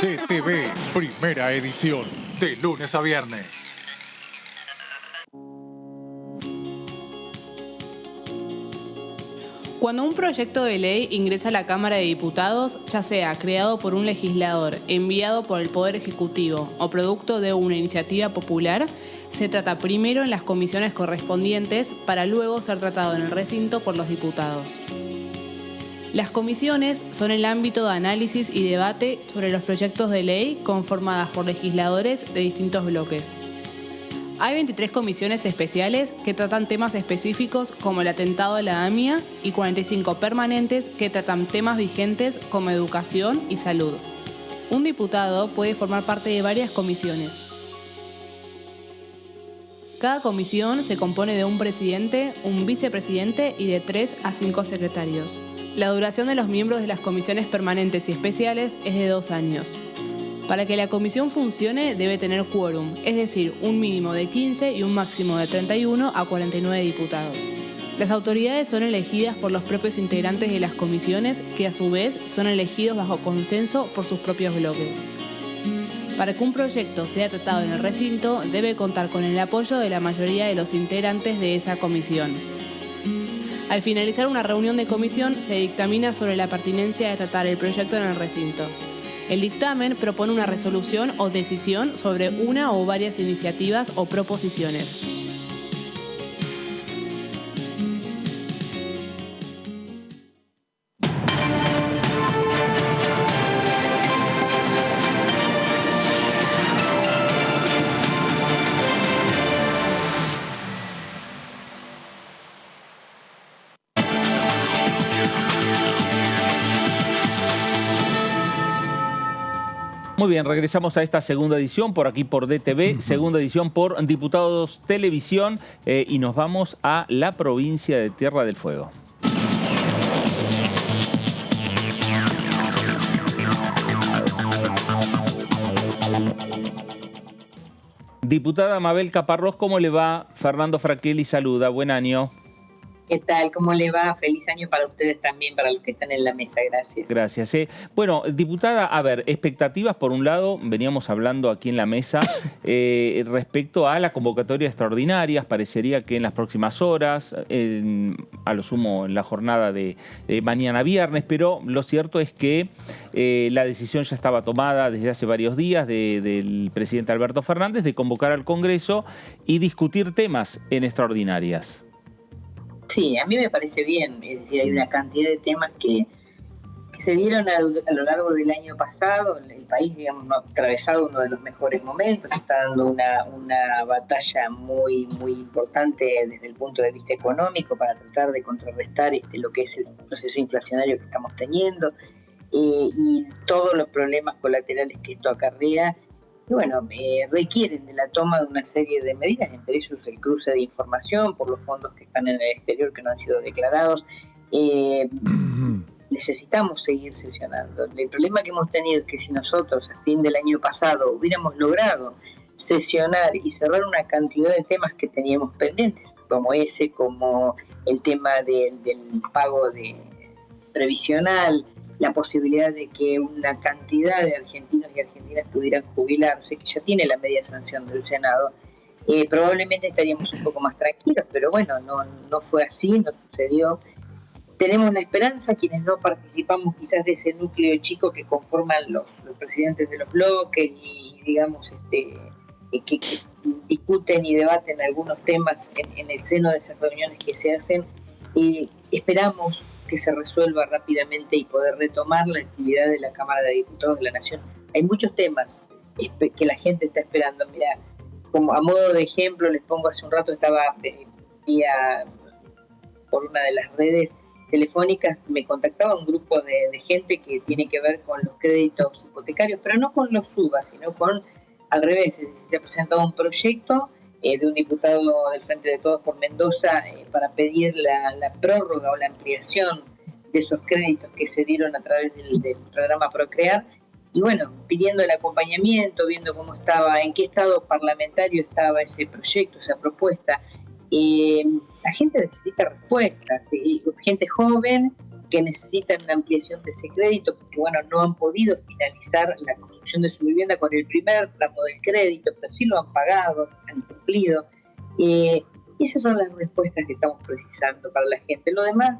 DTV, primera edición, de lunes a viernes. Cuando un proyecto de ley ingresa a la Cámara de Diputados, ya sea creado por un legislador, enviado por el Poder Ejecutivo o producto de una iniciativa popular, se trata primero en las comisiones correspondientes para luego ser tratado en el recinto por los diputados. Las comisiones son el ámbito de análisis y debate sobre los proyectos de ley conformadas por legisladores de distintos bloques. Hay 23 comisiones especiales que tratan temas específicos como el atentado a la AMIA y 45 permanentes que tratan temas vigentes como educación y salud. Un diputado puede formar parte de varias comisiones. Cada comisión se compone de un presidente, un vicepresidente y de 3 a 5 secretarios. La duración de los miembros de las comisiones permanentes y especiales es de 2 años. Para que la comisión funcione debe tener quórum, es decir, un mínimo de 15 y un máximo de 31 a 49 diputados. Las autoridades son elegidas por los propios integrantes de las comisiones, que a su vez son elegidos bajo consenso por sus propios bloques. Para que un proyecto sea tratado en el recinto, debe contar con el apoyo de la mayoría de los integrantes de esa comisión. Al finalizar una reunión de comisión, se dictamina sobre la pertinencia de tratar el proyecto en el recinto. El dictamen propone una resolución o decisión sobre una o varias iniciativas o proposiciones. Muy bien, regresamos a esta segunda edición por aquí por DTV, segunda edición por Diputados Televisión y nos vamos a la provincia de Tierra del Fuego. Diputada Mabel Caparrós, ¿cómo le va? Fernando Fraquelli saluda, buen año. ¿Qué tal? ¿Cómo le va? Feliz año para ustedes también, para los que están en la mesa. Gracias. Gracias. Bueno, diputada, a ver, expectativas por un lado, veníamos hablando aquí en la mesa respecto a la convocatoria extraordinarias, parecería que en las próximas horas, a lo sumo en la jornada de mañana viernes, pero lo cierto es que la decisión ya estaba tomada desde hace varios días del presidente Alberto Fernández de convocar al Congreso y discutir temas en extraordinarias. Sí, a mí me parece bien, es decir, hay una cantidad de temas que se dieron a lo largo del año pasado. El país, digamos, no ha atravesado uno de los mejores momentos, está dando una batalla muy importante desde el punto de vista económico para tratar de contrarrestar lo que es el proceso inflacionario que estamos teniendo y todos los problemas colaterales que esto acarrea. Y bueno, requieren de la toma de una serie de medidas, entre ellos el cruce de información por los fondos que están en el exterior que no han sido declarados. Necesitamos seguir sesionando. El problema que hemos tenido es que si nosotros a fin del año pasado hubiéramos logrado sesionar y cerrar una cantidad de temas que teníamos pendientes, como el tema del pago previsional, la posibilidad de que una cantidad de argentinos y argentinas pudieran jubilarse, que ya tiene la media sanción del Senado, probablemente estaríamos un poco más tranquilos, pero bueno, no fue así, no sucedió. Tenemos la esperanza, quienes no participamos quizás de ese núcleo chico que conforman los presidentes de los bloques y digamos que discuten y debaten algunos temas en el seno de esas reuniones que se hacen, esperamos que se resuelva rápidamente y poder retomar la actividad de la Cámara de Diputados de la Nación. Hay muchos temas que la gente está esperando. Mira, como a modo de ejemplo, les pongo, hace un rato estaba por una de las redes telefónicas, me contactaba un grupo de gente que tiene que ver con los créditos hipotecarios, pero no con los SUBA, sino al revés. Se ha presentado un proyecto de un diputado del Frente de Todos por Mendoza para pedir la prórroga o la ampliación de esos créditos que se dieron a través del programa Procrear, y bueno, pidiendo el acompañamiento, viendo cómo estaba, en qué estado parlamentario estaba ese proyecto, esa propuesta. La gente necesita respuestas, gente joven que necesita una ampliación de ese crédito porque bueno, no han podido finalizar la construcción de su vivienda con el primer tramo del crédito, pero sí lo han pagado, han cumplido. Esas son las respuestas que estamos precisando para la gente. Lo demás,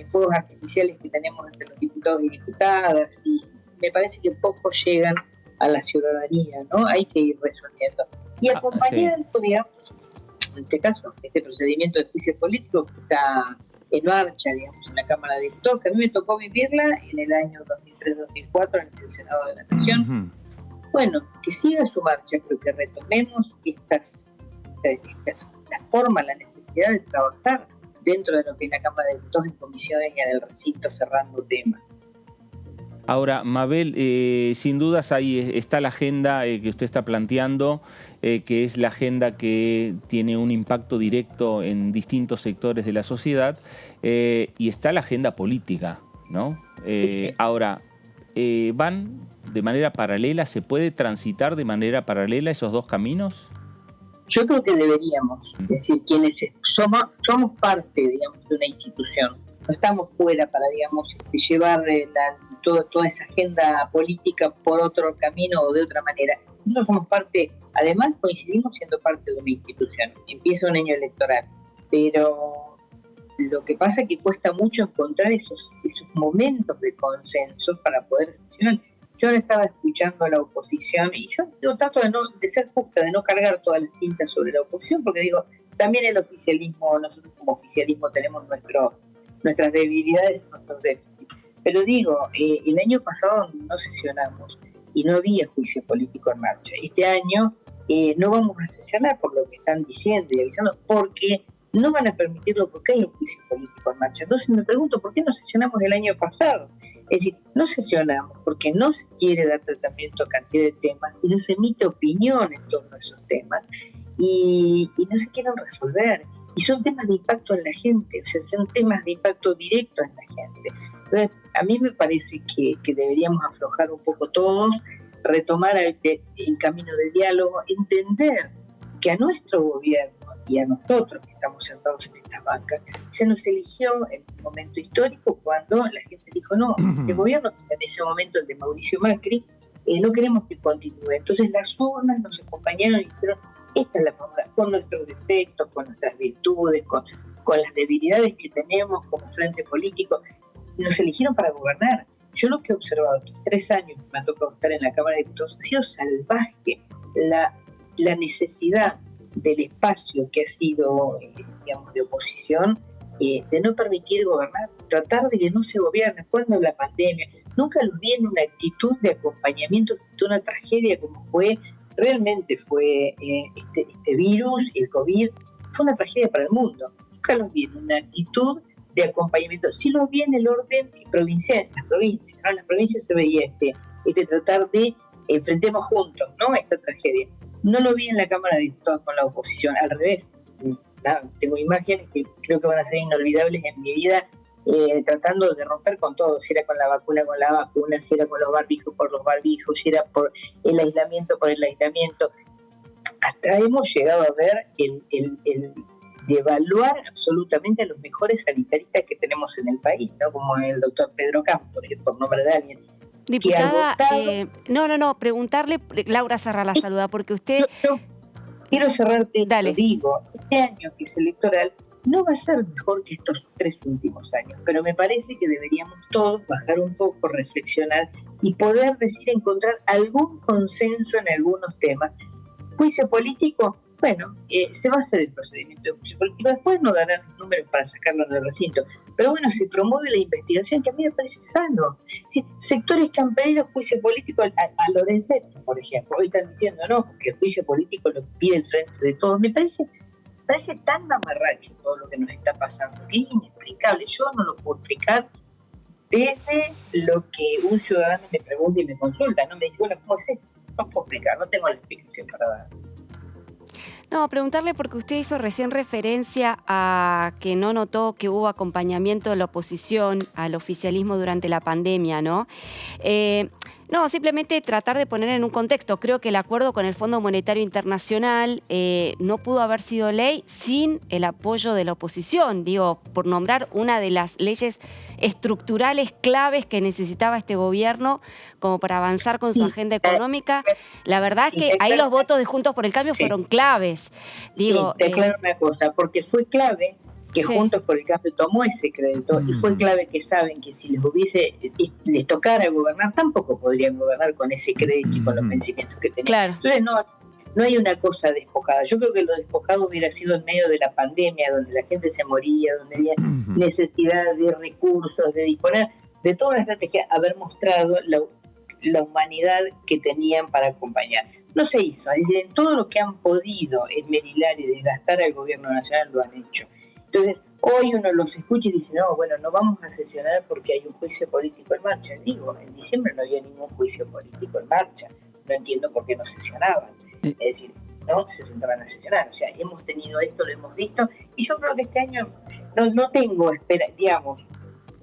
fuegos artificiales que tenemos entre los diputados y diputadas, y me parece que poco llegan a la ciudadanía, ¿no? Hay que ir resolviendo. Y acompañando, digamos, en este caso, este procedimiento de juicio político que está en marcha, digamos, en la Cámara de Diputados, que a mí me tocó vivirla en el año 2003-2004 en el Senado de la Nación. Bueno, que siga su marcha, pero que retomemos la forma, la necesidad de trabajar dentro de lo que es la Cámara de Diputados en comisiones y en el recinto cerrando temas. Ahora, Mabel, sin dudas ahí está la agenda que usted está planteando, que es la agenda que tiene un impacto directo en distintos sectores de la sociedad, y está la agenda política, ¿no? Sí. Ahora, ¿van de manera paralela? ¿Se puede transitar de manera paralela esos dos caminos? Yo creo que deberíamos, es decir, quienes somos parte, digamos, de una institución. No estamos fuera para, digamos, llevar toda esa agenda política por otro camino o de otra manera. Nosotros somos parte, además coincidimos siendo parte de una institución. Empieza un año electoral, pero lo que pasa es que cuesta mucho encontrar esos momentos de consenso para poder sesionar. Yo ahora estaba escuchando a la oposición y yo trato de ser justa, de no cargar todas las tintas sobre la oposición, porque digo, también el oficialismo, nosotros como oficialismo tenemos nuestras debilidades y nuestros déficits. Pero digo, el año pasado no sesionamos y no había juicio político en marcha. Este año no vamos a sesionar por lo que están diciendo y avisando, porque no van a permitirlo porque hay un juicio político en marcha. Entonces me pregunto, ¿por qué no sesionamos el año pasado? Es decir, no sesionamos porque no se quiere dar tratamiento a cantidad de temas y no se emite opinión en torno a esos temas y no se quieren resolver. Y son temas de impacto en la gente, o sea, son temas de impacto directo en la gente. Entonces, a mí me parece que deberíamos aflojar un poco todos, retomar el camino de diálogo, entender que a nuestro gobierno y a nosotros que estamos sentados en estas bancas, se nos eligió en un momento histórico cuando la gente dijo, no, el gobierno, en ese momento el de Mauricio Macri, no queremos que continúe. Entonces las urnas nos acompañaron y dijeron, esta es la fórmula, con nuestros defectos, con nuestras virtudes, con las debilidades que tenemos como frente político, nos eligieron para gobernar. Yo lo que he observado estos 3 años que me ha tocado estar en la Cámara de Diputados ha sido salvaje la necesidad del espacio que ha sido, digamos, de oposición, de no permitir gobernar, tratar de que no se gobierne. Cuando la pandemia, nunca los vi en una actitud de acompañamiento frente a una tragedia como realmente fue este virus y el COVID, fue una tragedia para el mundo. Nunca los vi en una actitud de acompañamiento. Sí los vi en el orden provincial, en las provincias, ¿no? En las provincias se veía tratar de enfrentemos juntos, ¿no?, esta tragedia. No lo vi en la Cámara de Diputados con la oposición, al revés. Tengo imágenes que creo que van a ser inolvidables en mi vida, tratando de romper con todo, si era con la vacuna, si era con los barbijos por los barbijos, si era por el aislamiento, Hasta hemos llegado a ver el devaluar absolutamente a los mejores sanitaristas que tenemos en el país, ¿no?, como el doctor Pedro Campos, por nombre de alguien. Diputada, preguntarle, Laura Serra la saluda, porque usted... Yo quiero cerrarte, lo digo, este año que es electoral no va a ser mejor que estos 3 últimos años, pero me parece que deberíamos todos bajar un poco, reflexionar y poder encontrar algún consenso en algunos temas. Juicio político, bueno, se va a hacer el procedimiento de juicio político, después no darán números para sacarlo del recinto, pero bueno, se promueve la investigación, que a mí me parece sano. Sí, sectores que han pedido juicio político a Lorenzetti, por ejemplo, hoy están diciendo no, porque el juicio político lo pide el frente de todos. Me parece tan mamarracho todo lo que nos está pasando, que es inexplicable. Yo no lo puedo explicar desde lo que un ciudadano me pregunta y me consulta, ¿no? Me dice, bueno, ¿cómo es esto? No puedo explicar, no tengo la explicación para dar. No, preguntarle porque usted hizo recién referencia a que no notó que hubo acompañamiento de la oposición al oficialismo durante la pandemia, ¿no? No, simplemente tratar de poner en un contexto. Creo que el acuerdo con el Fondo Monetario Internacional no pudo haber sido ley sin el apoyo de la oposición. Digo, por nombrar una de las leyes estructurales claves que necesitaba este gobierno como para avanzar con su agenda económica. La verdad es que ahí los votos de Juntos por el Cambio fueron claves. Digo, te aclaro una cosa, porque fue clave que Juntos por el Cambio tomó ese crédito y fue clave que saben que si les tocara gobernar, tampoco podrían gobernar con ese crédito y con los vencimientos que tenían. Claro. Entonces no hay una cosa despojada. Yo creo que lo despojado hubiera sido en medio de la pandemia, donde la gente se moría, donde había necesidad de recursos, de disponer de toda una estrategia, haber mostrado la humanidad que tenían para acompañar. No se hizo. Es decir, en todo lo que han podido esmerilar y desgastar al gobierno nacional lo han hecho. Entonces, hoy uno los escucha y dice, no, bueno, no vamos a sesionar porque hay un juicio político en marcha. Digo, en diciembre no había ningún juicio político en marcha. No entiendo por qué no sesionaban. Es decir, no se sentaban a sesionar. O sea, hemos tenido esto, lo hemos visto, y yo creo que este año no tengo digamos,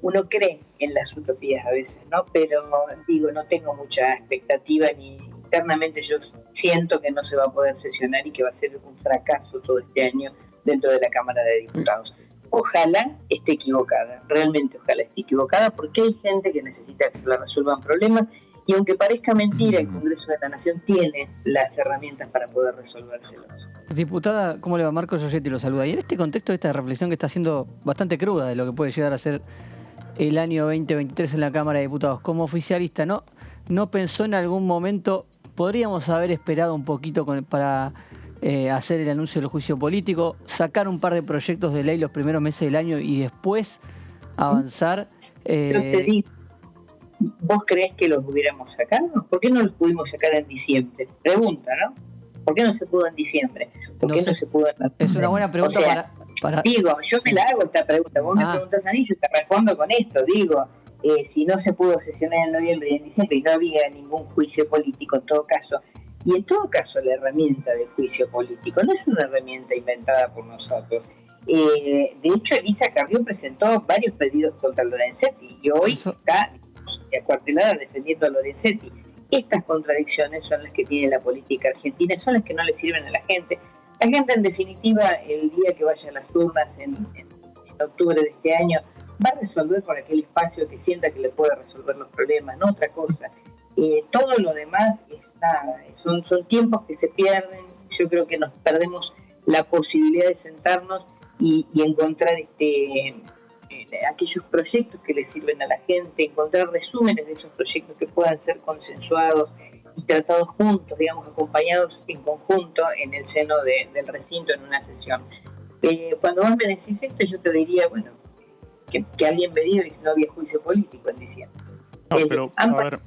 uno cree en las utopías a veces, ¿no? Pero digo, no tengo mucha expectativa, ni internamente yo siento que no se va a poder sesionar y que va a ser un fracaso todo este año dentro de la Cámara de Diputados. Ojalá esté equivocada, realmente ojalá esté equivocada, porque hay gente que necesita que se le resuelvan problemas, y aunque parezca mentira, el Congreso de la Nación tiene las herramientas para poder resolvérselos. Diputada, ¿cómo le va? Marco Giorgetti lo saluda. Y en este contexto, esta reflexión que está haciendo bastante cruda de lo que puede llegar a ser el año 2023 en la Cámara de Diputados, como oficialista, ¿no pensó en algún momento, podríamos haber esperado un poquito para hacer el anuncio del juicio político, sacar un par de proyectos de ley los primeros meses del año y después avanzar? Yo te digo, ¿vos creés que los hubiéramos sacado? ¿Por qué no los pudimos sacar en diciembre? Pregunta, ¿no? ¿Por qué no se pudo en diciembre? ¿Por qué no se pudo en noviembre? Es una buena pregunta. O sea, digo, yo me la hago esta pregunta. Vos me preguntás a mí, yo te respondo con esto. Digo, si no se pudo sesionar en noviembre y en diciembre y no había ningún juicio político en todo caso, y en todo caso la herramienta del juicio político no es una herramienta inventada por nosotros. De hecho, Elisa Carrió presentó varios pedidos contra Lorenzetti y hoy está acuartelada defendiendo a Lorenzetti. Estas contradicciones son las que tiene la política argentina, son las que no le sirven a la gente. La gente, en definitiva, el día que vaya a las urnas en octubre de este año, va a resolver por aquel espacio que sienta que le puede resolver los problemas, no otra cosa. Todo lo demás son tiempos que se pierden. Yo creo que nos perdemos la posibilidad de sentarnos y encontrar aquellos proyectos que le sirven a la gente, encontrar resúmenes de esos proyectos que puedan ser consensuados y tratados juntos, digamos, acompañados en conjunto en el seno del recinto en una sesión. Cuando vos me decís esto, yo te diría, bueno, que alguien me diga si no había juicio político en diciembre. No, pero, a ver,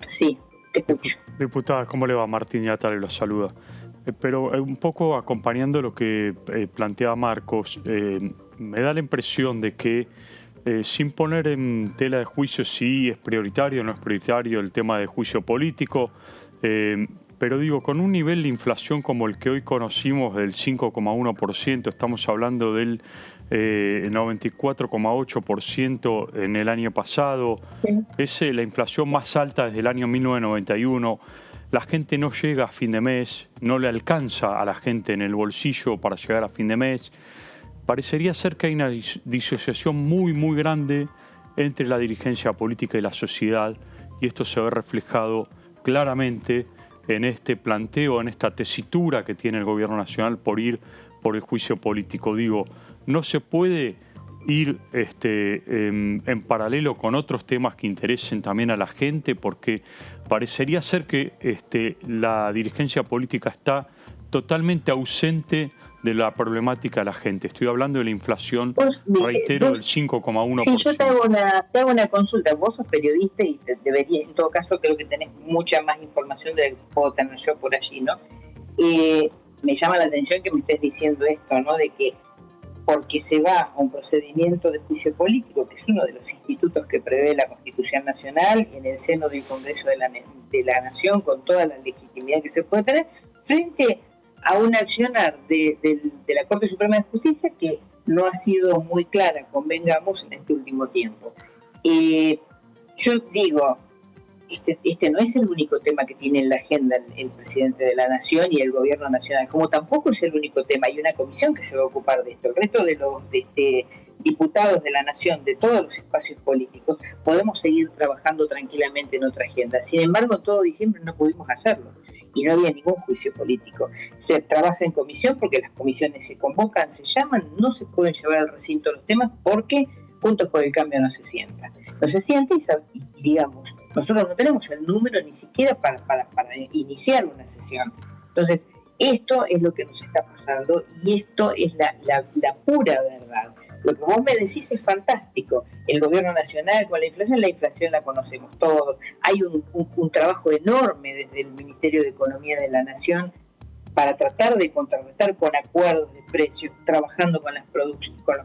sí, te escucho. Diputada, ¿cómo le va? Martín Yatale lo saluda. Pero un poco acompañando lo que planteaba Marcos, me da la impresión de que sin poner en tela de juicio si es prioritario o no es prioritario el tema de juicio político, pero digo, con un nivel de inflación como el que hoy conocimos del 5,1%, estamos hablando del 94,8% en el año pasado, es la inflación más alta desde el año 1991, la gente no llega a fin de mes, no le alcanza a la gente en el bolsillo para llegar a fin de mes. Parecería ser que hay una disociación muy, muy grande entre la dirigencia política y la sociedad, y esto se ve reflejado claramente en este planteo, en esta tesitura que tiene el gobierno nacional por ir por el juicio político. Digo, no se puede ir en paralelo con otros temas que interesen también a la gente, porque parecería ser que la dirigencia política está totalmente ausente de la problemática de la gente. Estoy hablando de la inflación, reitero, del 5,1%. Sí, yo te hago una consulta. Vos sos periodista y deberías, en todo caso, creo que tenés mucha más información de la que puedo tener yo por allí, ¿no? Me llama la atención que me estés diciendo esto, ¿no? De que porque se va a un procedimiento de juicio político, que es uno de los institutos que prevé la Constitución Nacional, en el seno del Congreso de la Nación, con toda la legitimidad que se puede tener, frente a un accionar de la Corte Suprema de Justicia que no ha sido muy clara, convengamos, en este último tiempo. Yo digo, este no es el único tema que tiene en la agenda el presidente de la Nación y el gobierno nacional, como tampoco es el único tema. Hay una comisión que se va a ocupar de esto. El resto de los diputados de la Nación, de todos los espacios políticos, podemos seguir trabajando tranquilamente en otra agenda. Sin embargo, en todo diciembre no pudimos hacerlo y no había ningún juicio político. Se trabaja en comisión porque las comisiones se convocan, se llaman, no se pueden llevar al recinto los temas porque Juntos por el Cambio no se sienta. No se sienta y digamos, nosotros no tenemos el número ni siquiera para iniciar una sesión. Entonces, esto es lo que nos está pasando y esto es la pura verdad. Lo que vos me decís es fantástico. El gobierno nacional con la inflación la conocemos todos. Hay un trabajo enorme desde el Ministerio de Economía de la Nación para tratar de contrarrestar con acuerdos de precios, trabajando con los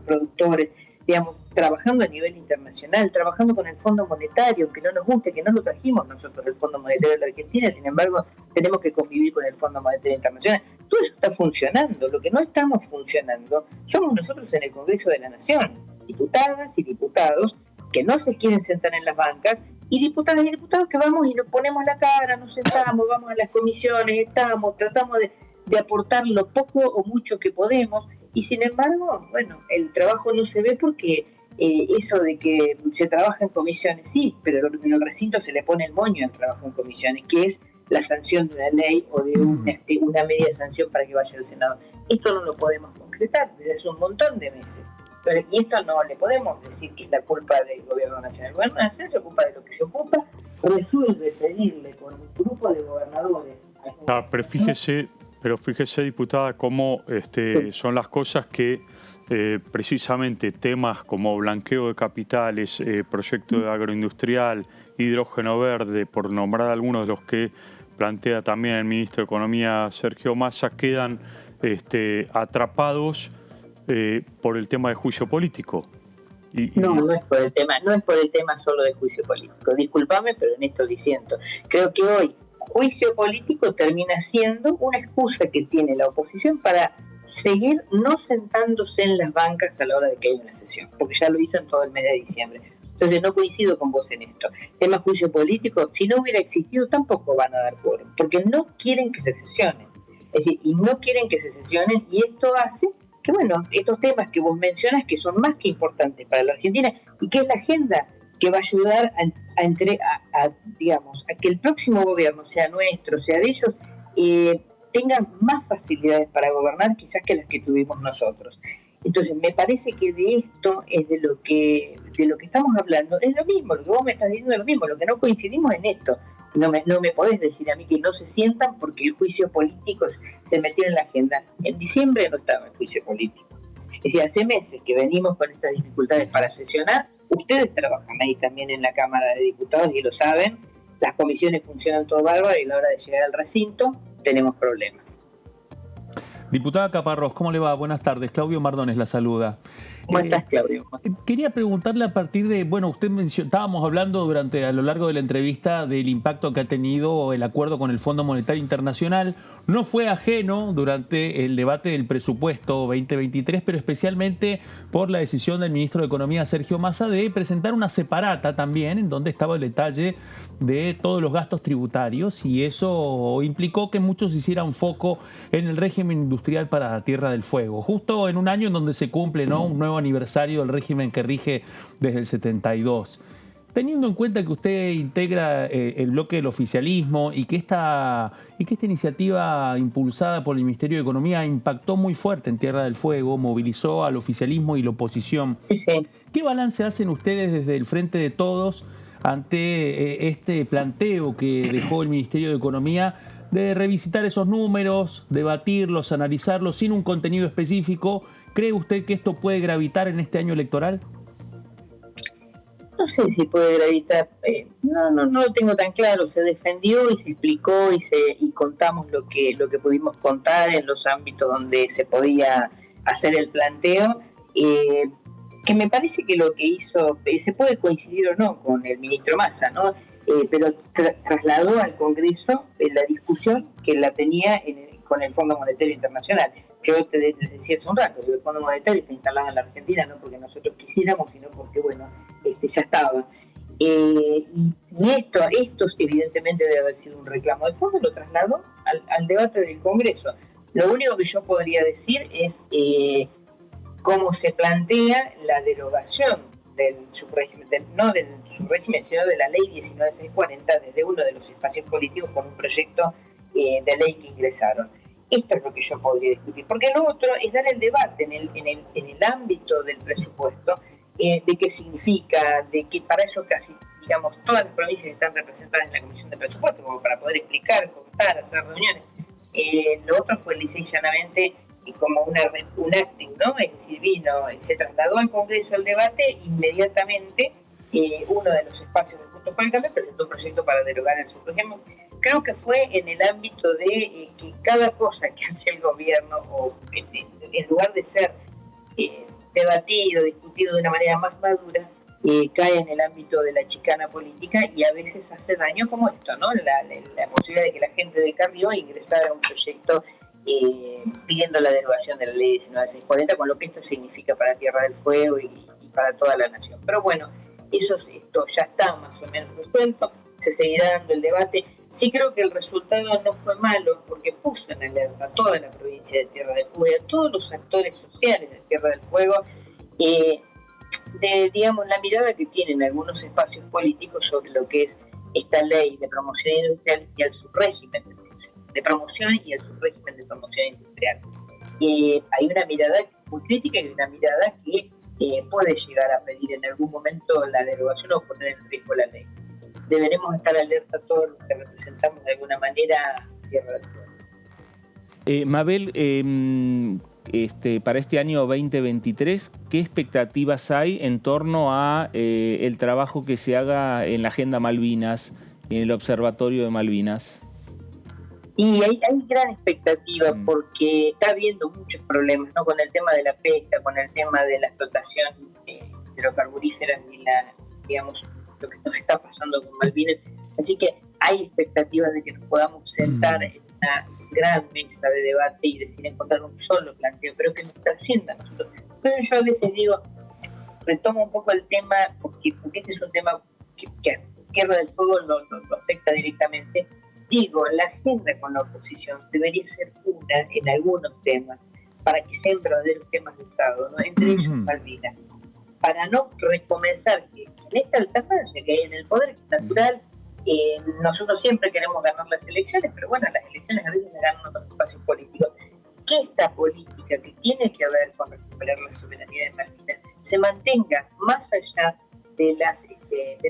productores, digamos, trabajando a nivel internacional, trabajando con el Fondo Monetario, aunque no nos guste, que no lo trajimos nosotros el Fondo Monetario de la Argentina, sin embargo, tenemos que convivir con el Fondo Monetario Internacional. Todo eso está funcionando. Lo que no estamos funcionando somos nosotros en el Congreso de la Nación, diputadas y diputados que no se quieren sentar en las bancas, y diputadas y diputados que vamos y nos ponemos la cara, nos sentamos, vamos a las comisiones, tratamos de aportar lo poco o mucho que podemos, y sin embargo, bueno, el trabajo no se ve porque eso de que se trabaja en comisiones, sí, pero en el recinto se le pone el moño al trabajo en comisiones, que es la sanción de una ley o de una media sanción para que vaya al Senado. Esto no lo podemos concretar desde hace un montón de meses. Entonces, y esto no le podemos decir que es la culpa del Gobierno Nacional. El Gobierno Nacional se ocupa de lo que se ocupa, resuelve pedirle con un grupo de gobernadores. Pero fíjese, diputada, cómo son las cosas que precisamente temas como blanqueo de capitales, proyecto de agroindustrial, hidrógeno verde, por nombrar algunos de los que plantea también el ministro de Economía, Sergio Massa, quedan atrapados por el tema de juicio político. No es por el tema solo de juicio político. Discúlpame, pero en esto diciendo, creo que hoy juicio político termina siendo una excusa que tiene la oposición para seguir no sentándose en las bancas a la hora de que haya una sesión, porque ya lo hizo en todo el mes de diciembre. Entonces no coincido con vos en esto. Tema juicio político, si no hubiera existido tampoco van a dar quórum, porque no quieren que se sesionen. Es decir, y no quieren que se sesionen, y esto hace que, bueno, estos temas que vos mencionas, que son más que importantes para la Argentina, y que es la agenda que va a ayudar digamos, a que el próximo gobierno, sea nuestro, sea de ellos, tengan más facilidades para gobernar quizás que las que tuvimos nosotros. Entonces, me parece que de esto es de lo que estamos hablando. Es lo mismo, lo que vos me estás diciendo es lo mismo, lo que no coincidimos en esto. No me podés decir a mí que no se sientan porque el juicio político se metió en la agenda. En diciembre no estaba el juicio político. Es decir, hace meses que venimos con estas dificultades para sesionar. Ustedes trabajan ahí también en la Cámara de Diputados y lo saben. Las comisiones funcionan todo bárbaro y a la hora de llegar al recinto tenemos problemas. Diputada Caparrós, ¿cómo le va? Buenas tardes. Claudio Mardones la saluda. ¿Cómo estás, Claudio? Quería preguntarle a partir de, bueno, usted estábamos hablando a lo largo de la entrevista del impacto que ha tenido el acuerdo con el Fondo Monetario Internacional. No fue ajeno durante el debate del presupuesto 2023, pero especialmente por la decisión del ministro de Economía, Sergio Massa, de presentar una separata también, en donde estaba el detalle de todos los gastos tributarios, y eso implicó que muchos hicieran foco en el régimen industrial para Tierra del Fuego, justo en un año en donde se cumple, ¿no?, un nuevo aniversario del régimen que rige desde el 72. Teniendo en cuenta que usted integra el bloque del oficialismo y que esta iniciativa impulsada por el Ministerio de Economía impactó muy fuerte en Tierra del Fuego, movilizó al oficialismo y la oposición, sí. ¿Qué balance hacen ustedes desde el Frente de Todos ante este planteo que dejó el Ministerio de Economía de revisitar esos números, debatirlos, analizarlos sin un contenido específico? ¿Cree usted que esto puede gravitar en este año electoral? No sé si puede gravitar, no lo tengo tan claro. Se defendió y se explicó y contamos lo que pudimos contar en los ámbitos donde se podía hacer el planteo, que me parece que lo que hizo, se puede coincidir o no con el ministro Massa, ¿no? Pero trasladó al Congreso la discusión que la tenía con el Fondo Monetario Internacional. Yo te decía hace un rato, el Fondo Monetario está instalado en la Argentina no porque nosotros quisiéramos, sino porque, bueno, ya estaba. Y esto evidentemente debe haber sido un reclamo. El Fondo lo trasladó al debate del Congreso. Lo único que yo podría decir es cómo se plantea la derogación del subrégimen, no del subrégimen, sino de la ley 19640 desde uno de los espacios políticos con un proyecto de ley que ingresaron. Esto es lo que yo podría discutir, porque lo otro es dar el debate en el ámbito del presupuesto, de qué significa, de que para eso casi, digamos, todas las provincias están representadas en la Comisión de Presupuesto, como para poder explicar, contar, hacer reuniones. Lo otro fue lisa y llanamente como un acting, ¿no? Es decir, se trasladó al Congreso el debate, inmediatamente uno de los espacios de Juntos por el Cambio presentó un proyecto para derogar el subrégimen, creo que fue en el ámbito de que cada cosa que hace el gobierno, o en lugar de ser debatido, discutido de una manera más madura, cae en el ámbito de la chicana política y a veces hace daño como esto, ¿no? La posibilidad de que la gente de Carrió ingresara a un proyecto pidiendo la derogación de la ley 19640, con lo que esto significa para Tierra del Fuego y para toda la nación. Pero bueno, esto ya está más o menos resuelto, se seguirá dando el debate. Sí creo que el resultado no fue malo, porque puso en alerta a toda la provincia de Tierra del Fuego y a todos los actores sociales de Tierra del Fuego, de, digamos, la mirada que tienen algunos espacios políticos sobre lo que es esta ley de promoción industrial y el subrégimen de promoción y el subrégimen de promoción industrial. Hay una mirada muy crítica y una mirada que puede llegar a pedir en algún momento la derogación o poner en riesgo la ley. Deberemos estar alerta a todos los que representamos de alguna manera Tierra del Fuego. Mabel, para este año 2023, ¿qué expectativas hay en torno a el trabajo que se haga en la Agenda Malvinas, en el Observatorio de Malvinas? Y hay gran expectativa porque está habiendo muchos problemas, ¿no? Con el tema de la pesca, con el tema de la explotación hidrocarburífera y digamos, lo que nos está pasando con Malvinas. Así que hay expectativas de que nos podamos sentar en una gran mesa de debate y decir encontrar un solo planteo, pero que nos trascienda a nosotros. Pero yo a veces digo, retomo un poco el tema, porque este es un tema que a Tierra del Fuego lo afecta directamente. Digo, la agenda con la oposición debería ser una en algunos temas, para que sean verdaderos temas de Estado, ¿no? Entre ellos Malvinas, para no recomenzar que en esta alternancia que hay en el poder, que es natural, nosotros siempre queremos ganar las elecciones, pero bueno, las elecciones a veces las ganan otros espacios políticos. Que esta política que tiene que ver con recuperar la soberanía de Malvinas se mantenga más allá de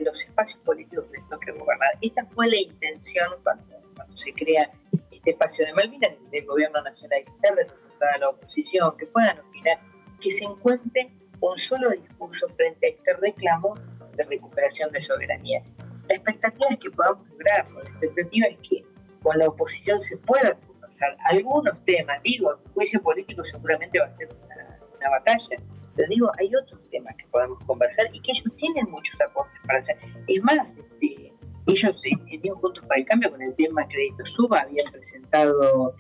los espacios políticos que les toque gobernar. Esta fue la intención cuando se crea este espacio de Malvinas, del gobierno nacional, que esté representada la oposición, que puedan opinar, que se encuentre un solo discurso frente a este reclamo de recuperación de soberanía. La expectativa es que podamos lograrlo, la expectativa es que con la oposición se pueda conversar algunos temas. Digo, el juicio político seguramente va a ser una batalla, pero digo, hay otros temas que podemos conversar y que ellos tienen muchos aportes para hacer. Es más, ellos en Juntos para el Cambio, con el tema Crédito Suba, habían presentado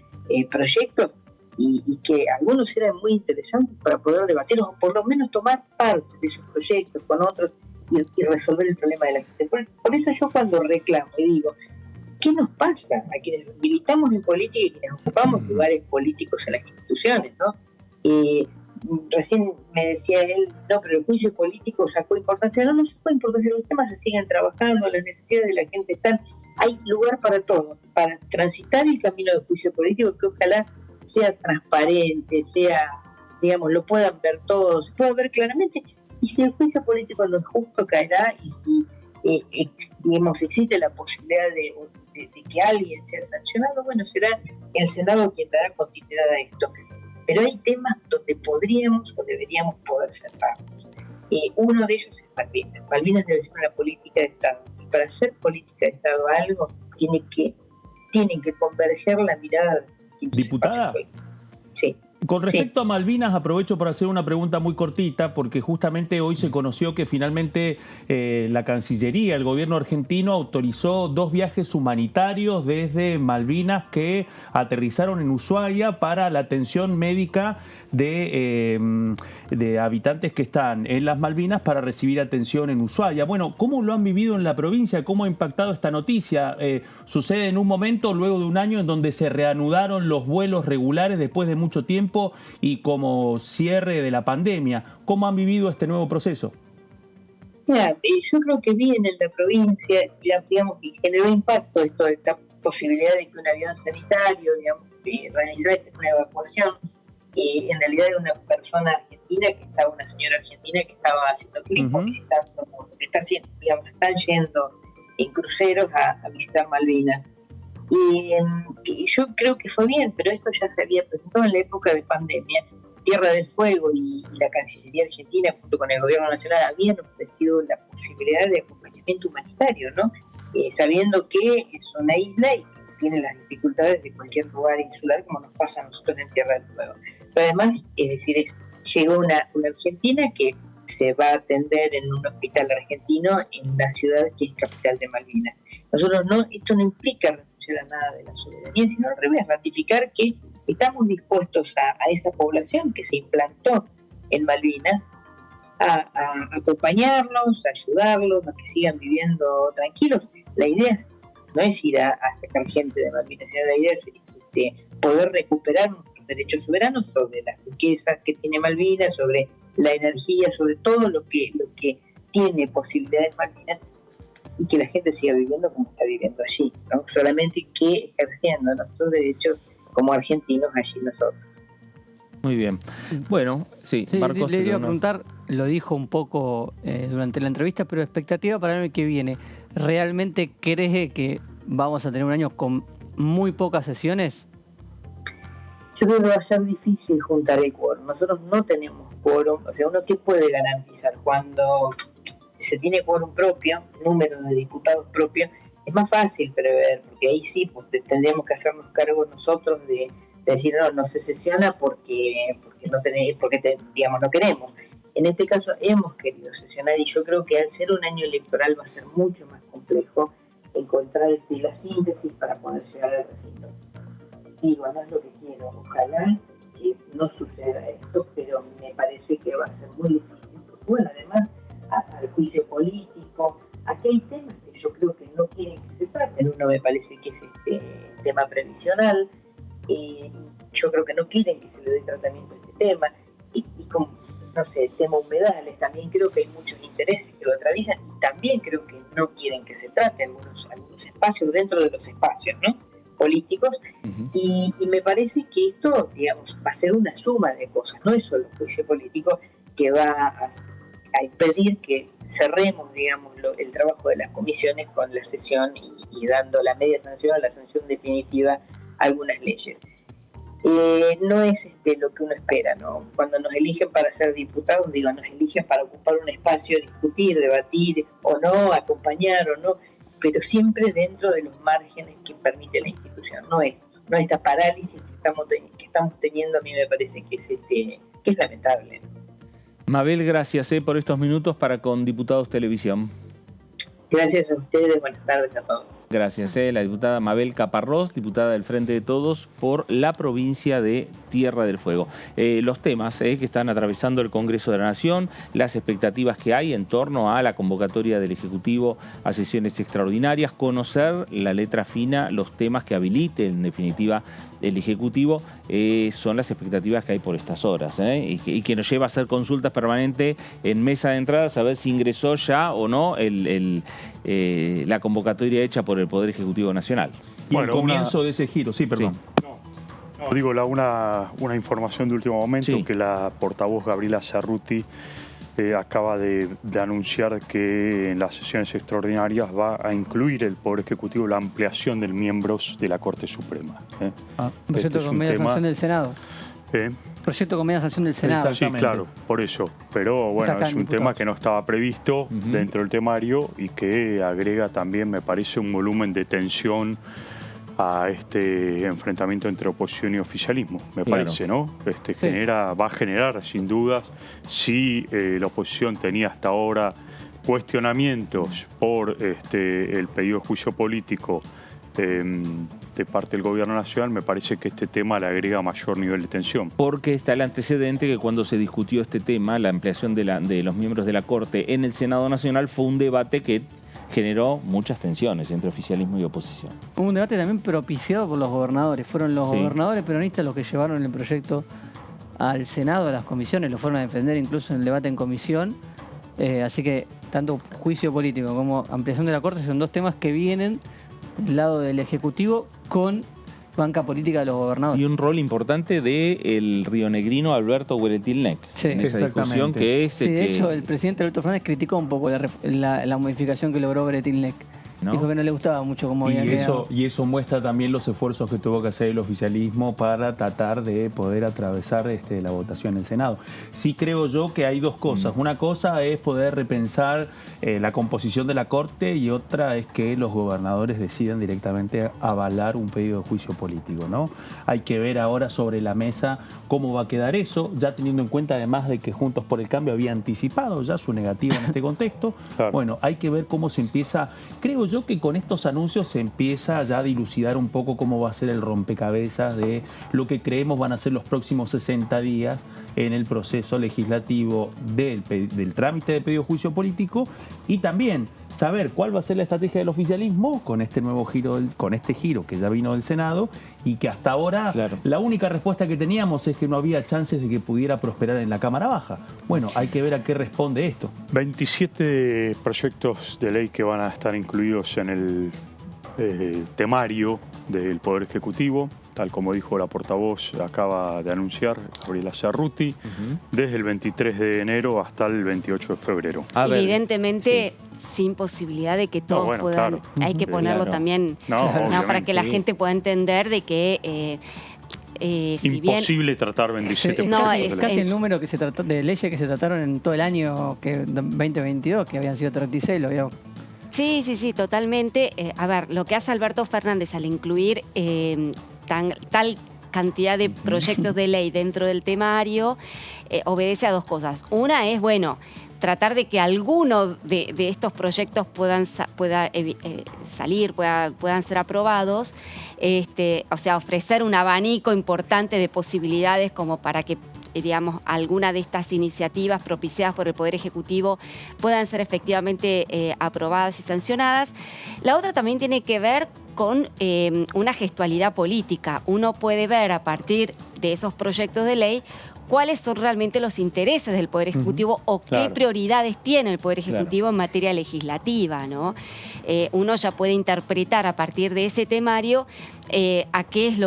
proyectos y que algunos eran muy interesantes para poder debatirlos, o por lo menos tomar parte de esos proyectos con otros y resolver el problema de la gente. Por eso yo cuando reclamo y digo, ¿qué nos pasa a quienes militamos en política y quienes ocupamos lugares políticos en las instituciones, ¿no? Recién me decía él, no, pero el juicio político sacó importancia. No sacó importancia, los temas se siguen trabajando, las necesidades de la gente están. Hay lugar para todo, para transitar el camino del juicio político, que ojalá sea transparente, sea, digamos, lo puedan ver todos, se pueda ver claramente. Y si el juicio político no es justo, caerá. Y si digamos, existe la posibilidad de que alguien sea sancionado, bueno, será el Senado quien dará continuidad a esto. Pero hay temas donde podríamos o deberíamos poder cerrarnos. Uno de ellos es Malvinas. Malvinas debe ser una política de Estado. Y para hacer política de Estado algo, tienen que converger la mirada de distintos Diputada, sí. Con respecto a Malvinas, aprovecho para hacer una pregunta muy cortita, porque justamente hoy se conoció que finalmente la Cancillería, el gobierno argentino, autorizó 2 viajes humanitarios desde Malvinas que aterrizaron en Ushuaia para la atención médica de habitantes que están en las Malvinas para recibir atención en Ushuaia. Bueno, ¿cómo lo han vivido en la provincia? ¿Cómo ha impactado esta noticia? Sucede en un momento, luego de un año, en donde se reanudaron los vuelos regulares después de mucho tiempo y como cierre de la pandemia. ¿Cómo han vivido este nuevo proceso? Yo creo que bien en la provincia, digamos, que generó impacto esta posibilidad de que un avión sanitario, digamos, realizara una evacuación. En realidad de una persona argentina una señora argentina que estaba haciendo turismo, visitando, están yendo en cruceros a visitar Malvinas. Y yo creo que fue bien, pero esto ya se había presentado en la época de pandemia. Tierra del Fuego y la Cancillería Argentina, junto con el Gobierno Nacional, habían ofrecido la posibilidad de acompañamiento humanitario, ¿no? sabiendo que es una isla y tiene las dificultades de cualquier lugar insular, como nos pasa a nosotros en Tierra del Fuego. Pero además, es decir, llegó una argentina que se va a atender en un hospital argentino en la ciudad que es capital de Malvinas. Nosotros esto no implica renunciar a nada de la soberanía, sino al revés, ratificar que estamos dispuestos a esa población que se implantó en Malvinas a acompañarlos, a ayudarlos, a que sigan viviendo tranquilos. La idea no es ir a sacar gente de Malvinas, sino la idea es poder recuperar nuestros derechos soberanos sobre las riquezas que tiene Malvinas, sobre la energía, sobre todo lo que tiene posibilidades Malvinas, y que la gente siga viviendo como está viviendo allí, ¿no? Solamente que ejerciendo nuestros derechos como argentinos allí nosotros. Muy bien. Bueno, sí, Marcos, le iba a preguntar, lo dijo un poco durante la entrevista, pero expectativa para el año que viene. ¿Realmente cree que vamos a tener un año con muy pocas sesiones? Yo creo que va a ser difícil juntar el quórum. Nosotros no tenemos quórum. O sea, ¿uno qué puede garantizar? Cuando se tiene quórum propio, número de diputados propios, es más fácil prever, porque ahí sí pues, tendríamos que hacernos cargo nosotros de decir no se sesiona porque no queremos. En este caso hemos querido sesionar y yo creo que al ser un año electoral va a ser mucho más complejo encontrar la síntesis para poder llegar al recinto. Digo, no es lo que quiero, ojalá que no suceda esto, pero me parece que va a ser muy difícil, porque bueno, además al juicio político, aquí hay temas que yo creo que no quieren que se traten. Uno me parece que es tema previsional, yo creo que no quieren que se le dé tratamiento a este tema, y como, no sé, tema humedales, también creo que hay muchos intereses que lo atraviesan, y también creo que no quieren que se trate algunos espacios dentro de los espacios, ¿no?, políticos, y me parece que esto, digamos, va a ser una suma de cosas, no es solo el juicio político que va a impedir que cerremos, digamos, el trabajo de las comisiones con la sesión y dando la media sanción o la sanción definitiva a algunas leyes. No es lo que uno espera, ¿no? Cuando nos eligen para ser diputados, nos eligen para ocupar un espacio, discutir, debatir o no, acompañar o no, pero siempre dentro de los márgenes que permite la institución. No esta parálisis que estamos teniendo, a mí me parece que es lamentable. Mabel, gracias por estos minutos para con Diputados Televisión. Gracias a ustedes, buenas tardes a todos. Gracias, la diputada Mabel Caparrós, diputada del Frente de Todos por la provincia de Tierra del Fuego. Los temas que están atravesando el Congreso de la Nación, las expectativas que hay en torno a la convocatoria del Ejecutivo a sesiones extraordinarias, conocer la letra fina, los temas que habilite en definitiva el Ejecutivo, son las expectativas que hay por estas horas, y que nos lleva a hacer consultas permanentes en mesa de entrada, saber si ingresó ya o no la convocatoria hecha por el Poder Ejecutivo Nacional. Y el comienzo de ese giro, sí, perdón. Sí. No, digo, una información de último momento, que la portavoz Gabriela Cerruti acaba de anunciar que en las sesiones extraordinarias va a incluir el Poder Ejecutivo la ampliación de miembros de la Corte Suprema. Proyecto con media sanción del Senado. Proyecto con media sanción del Senado. Sí, claro, por eso. Pero bueno, es un tema que no estaba previsto dentro del temario y que agrega también, me parece, un volumen de tensión a este enfrentamiento entre oposición y oficialismo, me parece, ¿no? Va a generar, sin dudas, si la oposición tenía hasta ahora cuestionamientos por el pedido de juicio político de parte del Gobierno Nacional, me parece que este tema le agrega mayor nivel de tensión. Porque está el antecedente que cuando se discutió este tema, la ampliación de los miembros de la Corte en el Senado Nacional, fue un debate que generó muchas tensiones entre oficialismo y oposición. Un debate también propiciado por los gobernadores. Fueron los gobernadores peronistas los que llevaron el proyecto al Senado, a las comisiones, lo fueron a defender incluso en el debate en comisión. Así que tanto juicio político como ampliación de la Corte son dos temas que vienen del lado del Ejecutivo con banca política de los gobernadores. Y un rol importante del rionegrino Alberto Hueretilnec en esa discusión que es... Sí, de hecho, el presidente Alberto Fernández criticó un poco la modificación que logró Hueretilnec ¿no? Dijo que no le gustaba mucho cómo había quedado. Y eso muestra también los esfuerzos que tuvo que hacer el oficialismo para tratar de poder atravesar la votación en el Senado. Sí creo yo que hay dos cosas. Una cosa es poder repensar la composición de la Corte y otra es que los gobernadores decidan directamente avalar un pedido de juicio político, ¿no? Hay que ver ahora sobre la mesa cómo va a quedar eso, ya teniendo en cuenta además de que Juntos por el Cambio había anticipado ya su negativa en este contexto. Claro. Bueno, hay que ver cómo se empieza, creo yo que con estos anuncios se empieza ya a dilucidar un poco cómo va a ser el rompecabezas de lo que creemos van a ser los próximos 60 días en el proceso legislativo del trámite de pedido de juicio político y también saber cuál va a ser la estrategia del oficialismo con este nuevo giro, con este giro que ya vino del Senado y que hasta ahora la única respuesta que teníamos es que no había chances de que pudiera prosperar en la Cámara Baja. Bueno, hay que ver a qué responde esto. 27 proyectos de ley que van a estar incluidos en el temario del Poder Ejecutivo, tal como dijo la portavoz, acaba de anunciar Gabriela Cerruti, desde el 23 de enero hasta el 28 de febrero. Evidentemente, sin posibilidad de que todos puedan... Hay que ponerlo también para que la gente pueda entender de que... imposible tratar 27 es casi el número que se trató de leyes que se trataron en todo el año 2022, que habían sido 36, lo habíamos... Sí, totalmente. A ver, lo que hace Alberto Fernández al incluir tal cantidad de proyectos de ley dentro del temario obedece a dos cosas. Una es, tratar de que alguno de estos proyectos puedan salir, puedan ser aprobados, o sea, ofrecer un abanico importante de posibilidades como para que alguna de estas iniciativas propiciadas por el Poder Ejecutivo puedan ser efectivamente aprobadas y sancionadas. La otra también tiene que ver con una gestualidad política. Uno puede ver a partir de esos proyectos de ley cuáles son realmente los intereses del Poder Ejecutivo o qué prioridades tiene el Poder Ejecutivo en materia legislativa, ¿no? Uno ya puede interpretar a partir de ese temario a qué es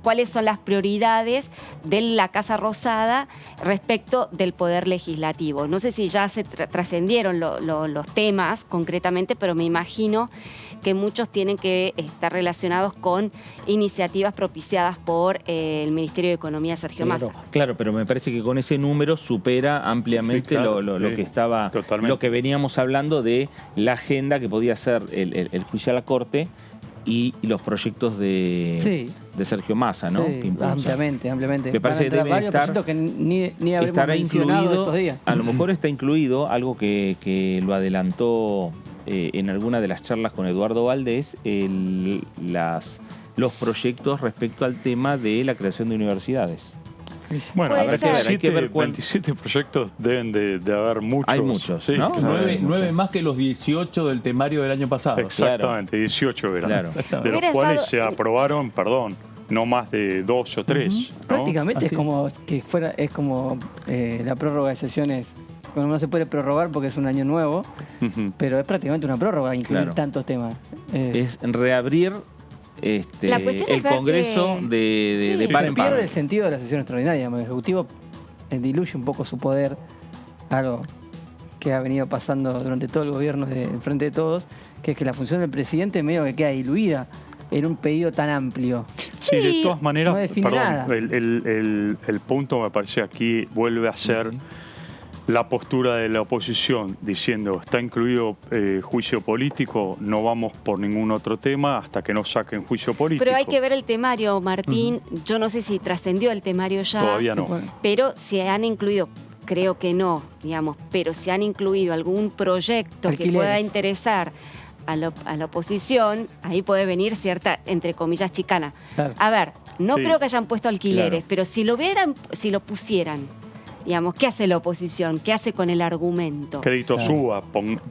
cuáles son las prioridades de la Casa Rosada respecto del Poder Legislativo. No sé si ya se trascendieron los temas concretamente, pero me imagino que muchos tienen que estar relacionados con iniciativas propiciadas por el Ministerio de Economía, Sergio Massa. Claro, pero me parece que con ese número supera ampliamente lo que veníamos hablando de la agenda que podía ser el juicio a la Corte y los proyectos de Sergio Massa, ¿no? Sí, ampliamente. Me parece que debe estar que ni estará incluido estos días. A lo mejor está incluido algo que lo adelantó en alguna de las charlas con Eduardo Valdés, los proyectos respecto al tema de la creación de universidades. Bueno, habrá que ver 27 proyectos deben de haber muchos. Hay muchos, sí, ¿no? 9 más que los 18 del temario del año pasado. Exactamente, 18 eran. De los cuales se aprobaron, no más de 2 o 3. ¿no? Prácticamente es como la prórroga de sesiones. No se puede prorrogar porque es un año nuevo, pero es prácticamente una prórroga incluir tantos temas. Es reabrir el Congreso de par en par. Pierde el sentido de la sesión extraordinaria. El Ejecutivo diluye un poco su poder, algo que ha venido pasando durante todo el gobierno del Frente de Todos, que es que la función del presidente medio que queda diluida en un pedido tan amplio. Sí, de todas maneras, no define nada. El punto me parece aquí vuelve a ser la postura de la oposición diciendo está incluido juicio político, no vamos por ningún otro tema hasta que no saquen juicio político. Pero hay que ver el temario, Martín. Yo no sé si trascendió el temario ya. Todavía no. Pero se han incluido, creo que no, pero se han incluido algún proyecto que pueda interesar a la oposición, ahí puede venir cierta, entre comillas, chicana. Claro. A ver, no creo que hayan puesto alquileres, pero si lo pusieran, ¿qué hace la oposición? ¿Qué hace con el argumento? Crédito suba.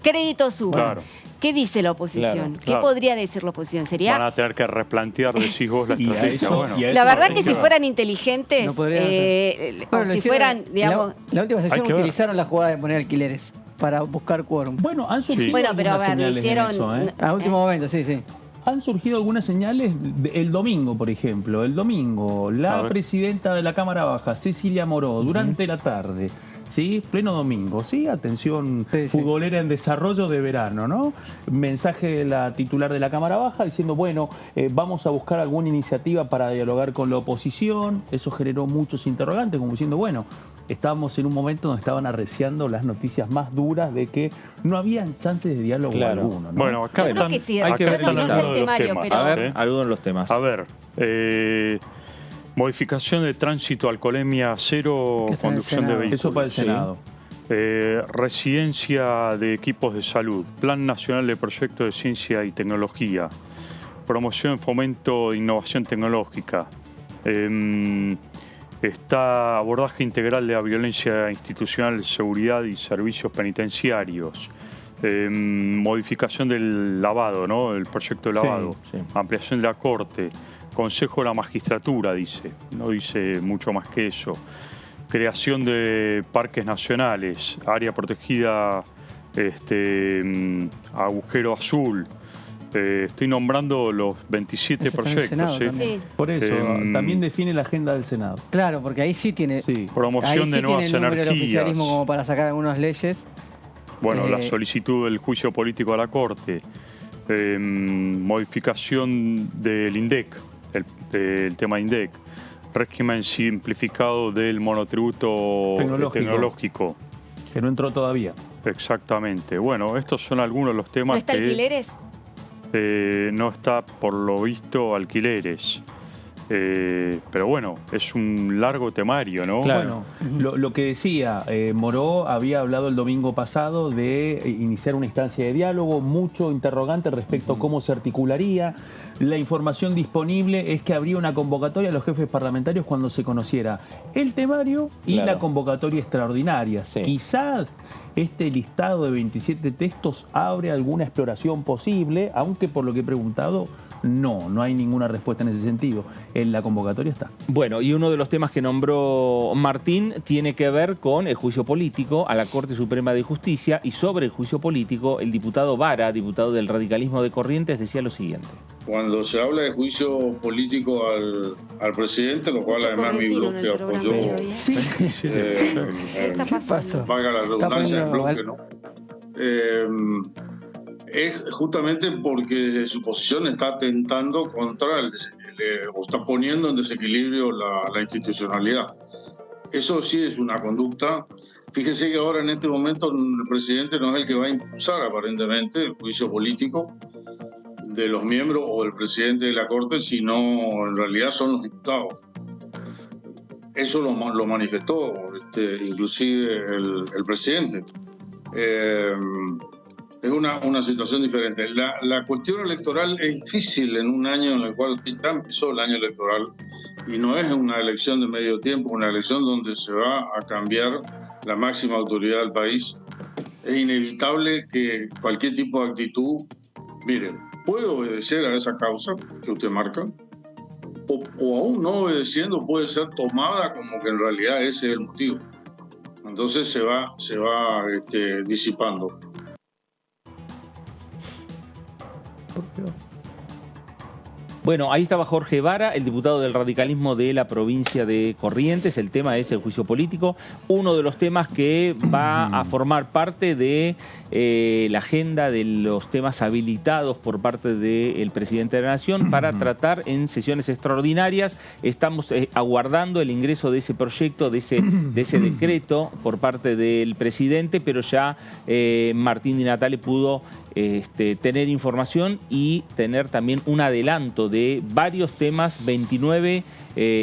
Crédito suba. Claro. ¿Qué dice la oposición? ¿Qué podría decir la oposición? Van a tener que replantear, decís vos, la estrategia. La verdad que si fueran inteligentes, si fueran, La última sesión utilizaron la jugada de poner alquileres para buscar quórum. Bueno, han surgido pero a ver, lo hicieron... A último momento, sí. Han surgido algunas señales el domingo, por ejemplo. El domingo, la presidenta de la Cámara Baja, Cecilia Moró, durante la tarde, ¿sí? Pleno domingo, ¿sí? Atención futbolera en desarrollo de verano, ¿no? Mensaje de la titular de la Cámara Baja diciendo, bueno, vamos a buscar alguna iniciativa para dialogar con la oposición. Eso generó muchos interrogantes, como diciendo, bueno, estábamos en un momento donde estaban arreciando las noticias más duras de que no habían chances de diálogo alguno, ¿no? Bueno, acá están, hay que ver algunos de los temas. A ver, algunos de los temas. A ver, modificación de tránsito, alcoholemia cero, conducción de vehículos. Eso para el Senado. Residencia de equipos de salud, Plan Nacional de Proyectos de Ciencia y Tecnología, promoción y fomento de innovación tecnológica, está abordaje integral de la violencia institucional, seguridad y servicios penitenciarios, modificación del lavado, ¿no? El proyecto de lavado, ampliación de la Corte, Consejo de la Magistratura, dice, no dice mucho más que eso. Creación de parques nacionales, área protegida, agujero azul. Estoy nombrando los 27 proyectos. Por eso, también define la agenda del Senado. Claro, porque ahí sí tiene... Promoción de nuevas energías. El oficialismo como para sacar algunas leyes. Bueno, la solicitud del juicio político a la Corte. Modificación del INDEC, el tema INDEC. Régimen simplificado del monotributo tecnológico. Que no entró todavía. Exactamente. Bueno, estos son algunos de los temas ¿No está alquileres? No está, por lo visto, alquileres. Pero bueno, es un largo temario, ¿no? Claro. Bueno, lo que decía, Moró había hablado el domingo pasado de iniciar una instancia de diálogo, mucho interrogante respecto a cómo se articularía. La información disponible es que habría una convocatoria a los jefes parlamentarios cuando se conociera el temario y la convocatoria extraordinaria. Quizás este listado de 27 textos abre alguna exploración posible, aunque por lo que he preguntado, no hay ninguna respuesta en ese sentido. En la convocatoria está. Bueno, y uno de los temas que nombró Martín tiene que ver con el juicio político a la Corte Suprema de Justicia, y sobre el juicio político, el diputado Vara, diputado del radicalismo de Corrientes, decía lo siguiente. Cuando se habla de juicio político al presidente, lo cual además mi bloque apoyó, valga la redundancia, el bloque, ¿no? Es justamente porque desde su posición está atentando contra o está poniendo en desequilibrio la institucionalidad. Eso sí es una conducta. Fíjese que ahora en este momento el presidente no es el que va a impulsar aparentemente el juicio político de los miembros o del presidente de la Corte, sino en realidad son los diputados. Eso lo manifestó inclusive el presidente. Es una situación diferente. La cuestión electoral es difícil en un año en el cual ya empezó el año electoral y no es una elección de medio tiempo, una elección donde se va a cambiar la máxima autoridad del país. Es inevitable que cualquier tipo de actitud, miren, puede obedecer a esa causa que usted marca, o aún no obedeciendo puede ser tomada como que en realidad ese es el motivo. Entonces se va disipando. Bueno, ahí estaba Jorge Vara, el diputado del radicalismo de la provincia de Corrientes. El tema es el juicio político, uno de los temas que va a formar parte de la agenda de los temas habilitados por parte del presidente de la Nación para tratar en sesiones extraordinarias. Estamos aguardando el ingreso de ese proyecto, de ese decreto por parte del presidente, pero ya Martín Di Natale pudo tener información y tener también un adelanto de varios temas, 29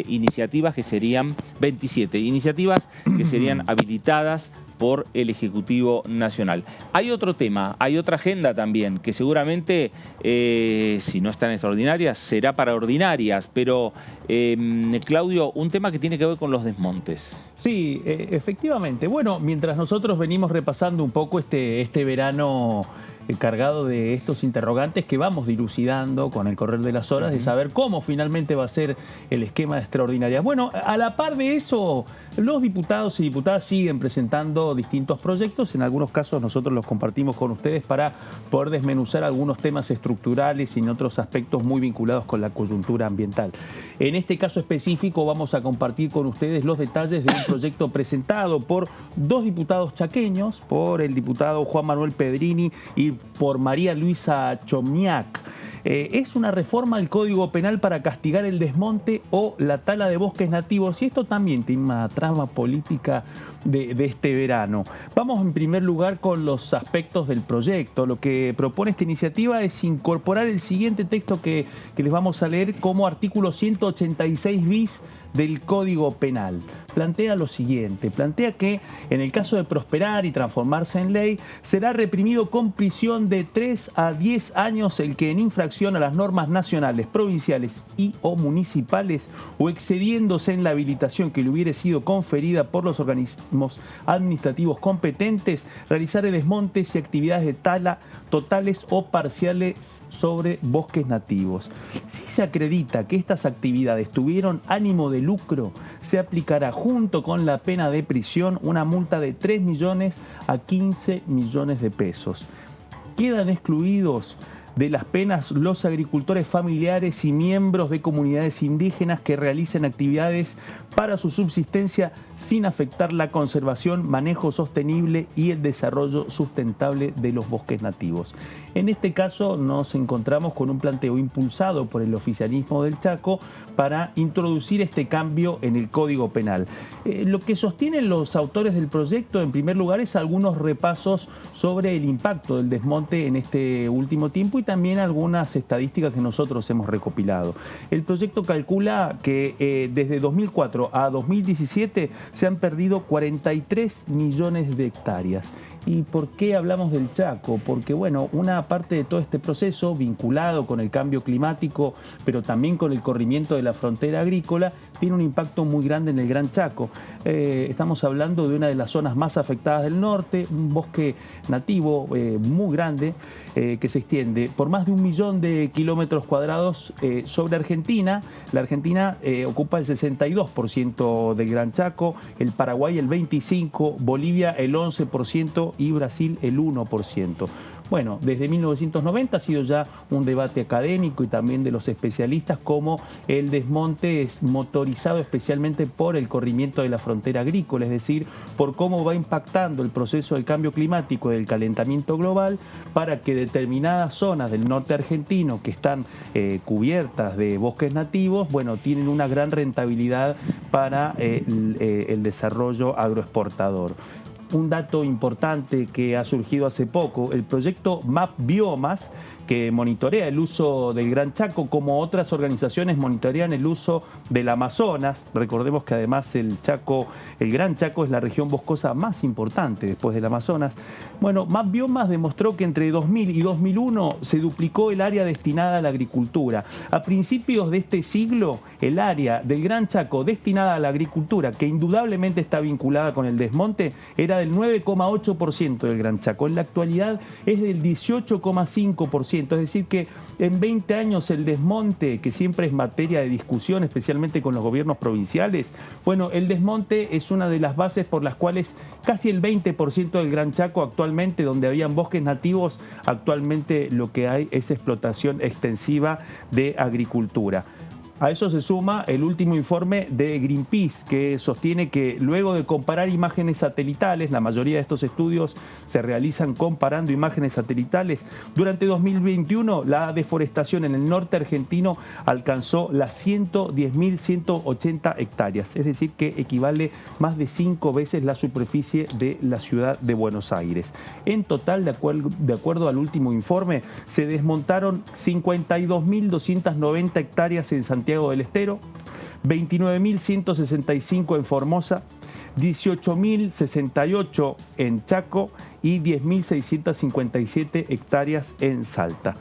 iniciativas que serían, 27 iniciativas que serían habilitadas por el Ejecutivo Nacional. Hay otro tema, hay otra agenda también, que seguramente, si no están extraordinarias, será para ordinarias, pero Claudio, un tema que tiene que ver con los desmontes. Sí, efectivamente. Bueno, mientras nosotros venimos repasando un poco este verano cargado de estos interrogantes que vamos dilucidando con el correr de las horas, de saber cómo finalmente va a ser el esquema de extraordinarias. Bueno, a la par de eso, los diputados y diputadas siguen presentando distintos proyectos. En algunos casos nosotros los compartimos con ustedes para poder desmenuzar algunos temas estructurales y en otros aspectos muy vinculados con la coyuntura ambiental. En este caso específico vamos a compartir con ustedes los detalles de un proyecto presentado por dos diputados chaqueños, por el diputado Juan Manuel Pedrini y por María Luisa Chomniak. Es una reforma al Código Penal para castigar el desmonte o la tala de bosques nativos, y esto también tiene una trama política de este verano. Vamos en primer lugar con los aspectos del proyecto. Lo que propone esta iniciativa es incorporar el siguiente texto que les vamos a leer como artículo 186 bis del Código Penal. Plantea lo siguiente, plantea que en el caso de prosperar y transformarse en ley, será reprimido con prisión de 3 a 10 años el que en infracción a las normas nacionales, provinciales y o municipales o excediéndose en la habilitación que le hubiere sido conferida por los organismos administrativos competentes, realizar desmontes y actividades de tala totales o parciales sobre bosques nativos. Si se acredita que estas actividades tuvieron ánimo de lucro, se aplicará junto con la pena de prisión una multa de 3 millones a 15 millones de pesos. Quedan excluidos de las penas los agricultores familiares y miembros de comunidades indígenas que realicen actividades para su subsistencia sin afectar la conservación, manejo sostenible y el desarrollo sustentable de los bosques nativos. En este caso nos encontramos con un planteo impulsado por el oficialismo del Chaco para introducir este cambio en el Código Penal. Lo que sostienen los autores del proyecto, en primer lugar, es algunos repasos sobre el impacto del desmonte en este último tiempo y también algunas estadísticas que nosotros hemos recopilado. El proyecto calcula que desde 2004 a 2017 se han perdido 43 millones de hectáreas. ¿Y por qué hablamos del Chaco? Porque, bueno, una parte de todo este proceso vinculado con el cambio climático, pero también con el corrimiento de la frontera agrícola, tiene un impacto muy grande en el Gran Chaco. Estamos hablando de una de las zonas más afectadas del norte, un bosque nativo muy grande que se extiende por más de 1 millón de kilómetros cuadrados sobre Argentina. La Argentina ocupa el 62% del Gran Chaco, el Paraguay el 25%, Bolivia el 11% y Brasil el 1%. Bueno, desde 1990 ha sido ya un debate académico y también de los especialistas cómo el desmonte es motorizado especialmente por el corrimiento de la frontera agrícola, es decir, por cómo va impactando el proceso del cambio climático y del calentamiento global para que determinadas zonas del norte argentino que están cubiertas de bosques nativos, bueno, tienen una gran rentabilidad para el desarrollo agroexportador. Un dato importante que ha surgido hace poco, el proyecto MAP Biomas, que monitorea el uso del Gran Chaco, como otras organizaciones monitorean el uso del Amazonas. Recordemos que además el Gran Chaco es la región boscosa más importante después del Amazonas. Bueno, MAP Biomas demostró que entre 2000 y 2001 se duplicó el área destinada a la agricultura. A principios de este siglo, el área del Gran Chaco destinada a la agricultura, que indudablemente está vinculada con el desmonte, era del 9,8% del Gran Chaco. En la actualidad es del 18,5%. Es decir que en 20 años el desmonte, que siempre es materia de discusión, especialmente con los gobiernos provinciales, bueno, el desmonte es una de las bases por las cuales casi el 20% del Gran Chaco actualmente, donde habían bosques nativos, actualmente lo que hay es explotación extensiva de agricultura. A eso se suma el último informe de Greenpeace, que sostiene que luego de comparar imágenes satelitales, la mayoría de estos estudios se realizan comparando imágenes satelitales, durante 2021 la deforestación en el norte argentino alcanzó las 110.180 hectáreas, es decir que equivale más de 5 veces la superficie de la ciudad de Buenos Aires. En total, de acuerdo al último informe, se desmontaron 52.290 hectáreas en Santiago del Estero, 29.165 en Formosa, 18.068 en Chaco y 10.657 hectáreas en Salta.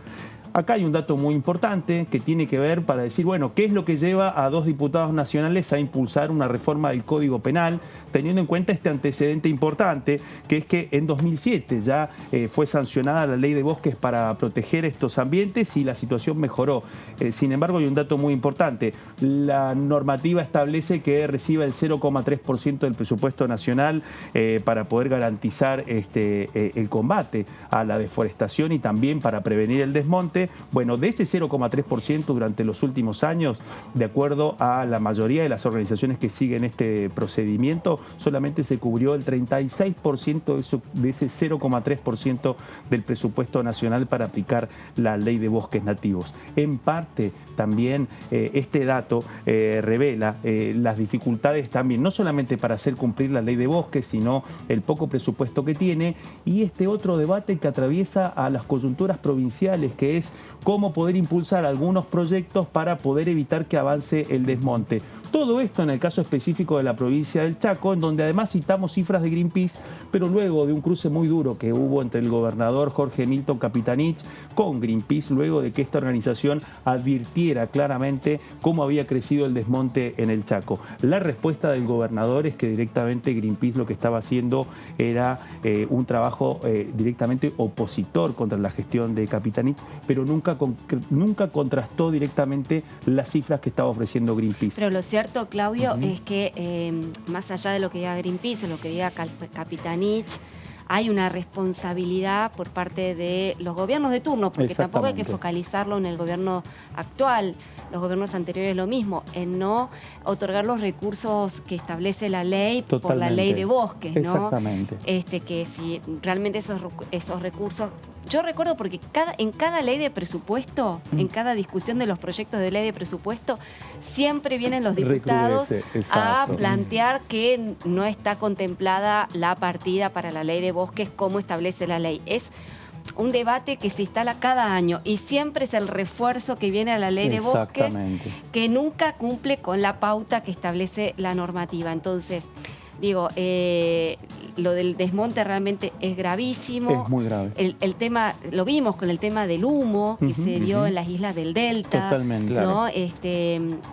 Acá hay un dato muy importante que tiene que ver para decir, bueno, ¿qué es lo que lleva a 2 diputados nacionales a impulsar una reforma del Código Penal, teniendo en cuenta este antecedente importante, que es que en 2007 ya fue sancionada la ley de bosques para proteger estos ambientes y la situación mejoró. Sin embargo, hay un dato muy importante. La normativa establece que reciba el 0,3% del presupuesto nacional para poder garantizar el combate a la deforestación y también para prevenir el desmonte. Bueno, de ese 0,3% durante los últimos años, de acuerdo a la mayoría de las organizaciones que siguen este procedimiento, solamente se cubrió el 36% de ese 0,3% del presupuesto nacional para aplicar la ley de bosques nativos. En parte, también este dato revela las dificultades también, no solamente para hacer cumplir la ley de bosques, sino el poco presupuesto que tiene, y este otro debate que atraviesa a las coyunturas provinciales, que es cómo poder impulsar algunos proyectos para poder evitar que avance el desmonte. Todo esto en el caso específico de la provincia del Chaco, en donde además citamos cifras de Greenpeace, pero luego de un cruce muy duro que hubo entre el gobernador Jorge Milton Capitanich con Greenpeace, luego de que esta organización advirtiera claramente cómo había crecido el desmonte en el Chaco. La respuesta del gobernador es que directamente Greenpeace lo que estaba haciendo era un trabajo directamente opositor contra la gestión de Capitanich, pero nunca contrastó directamente las cifras que estaba ofreciendo Greenpeace. Pero lo cierto, Claudio, es que más allá de lo que diga Greenpeace, lo que diga Capitanich, hay una responsabilidad por parte de los gobiernos de turno, porque tampoco hay que focalizarlo en el gobierno actual, los gobiernos anteriores lo mismo, en no otorgar los recursos que establece la ley por la ley de bosques, ¿no? Exactamente. Que si realmente esos recursos... Yo recuerdo porque en cada ley de presupuesto, en cada discusión de los proyectos de ley de presupuesto, siempre vienen los diputados a plantear que no está contemplada la partida para la ley de bosques como establece la ley. Es un debate que se instala cada año y siempre es el refuerzo que viene a la ley de bosques que nunca cumple con la pauta que establece la normativa. Entonces, digo, lo del desmonte realmente es gravísimo. Es muy grave. El tema, lo vimos con el tema del humo que se dio en las islas del Delta. Totalmente. ¿No?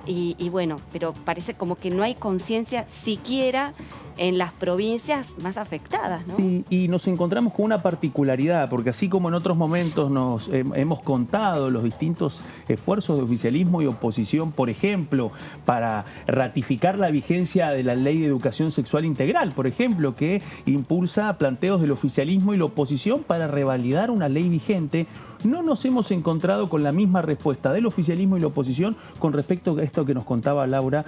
Y bueno, pero parece como que no hay conciencia siquiera en las provincias más afectadas, ¿no? Sí, y nos encontramos con una particularidad, porque así como en otros momentos nos hemos contado los distintos esfuerzos de oficialismo y oposición, por ejemplo, para ratificar la vigencia de la Ley de Educación Sexual Integral, por ejemplo, que impulsa planteos del oficialismo y la oposición para revalidar una ley vigente, no nos hemos encontrado con la misma respuesta del oficialismo y la oposición con respecto a esto que nos contaba Laura,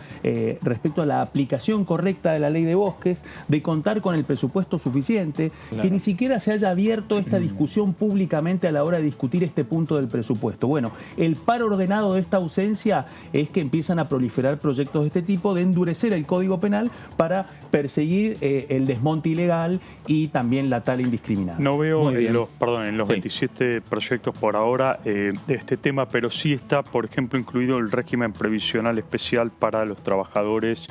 respecto a la aplicación correcta de la ley de bosques, de contar con el presupuesto suficiente, que ni siquiera se haya abierto esta discusión públicamente a la hora de discutir este punto del presupuesto. Bueno, el par ordenado de esta ausencia es que empiezan a proliferar proyectos de este tipo, de endurecer el Código Penal para perseguir el desmonte ilegal y también la tala indiscriminada. No veo en los 27 proyectos por ahora este tema, pero sí está, por ejemplo, incluido el régimen previsional especial para los trabajadores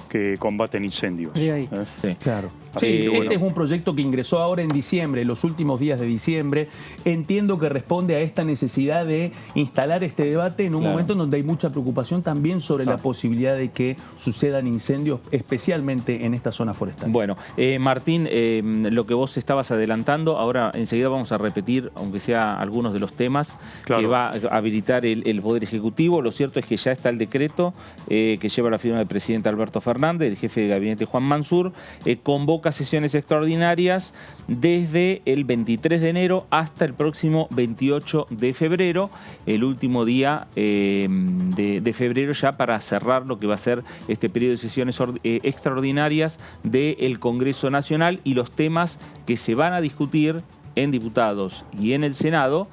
que combaten incendios. Sí, claro. Sí, este es un proyecto que ingresó ahora en diciembre, los últimos días de diciembre. Entiendo que responde a esta necesidad de instalar este debate en un momento en donde hay mucha preocupación también sobre la posibilidad de que sucedan incendios, especialmente en esta zona forestal. Bueno, Martín, lo que vos estabas adelantando, ahora enseguida vamos a repetir, aunque sea algunos de los temas que va a habilitar el Poder Ejecutivo. Lo cierto es que ya está el decreto que lleva la firma del presidente Alberto Fernández, el jefe de gabinete Juan Mansur, convoca sesiones extraordinarias desde el 23 de enero hasta el próximo 28 de febrero, el último día de febrero ya para cerrar lo que va a ser este periodo de sesiones extraordinarias del Congreso Nacional, y los temas que se van a discutir en diputados y en el Senado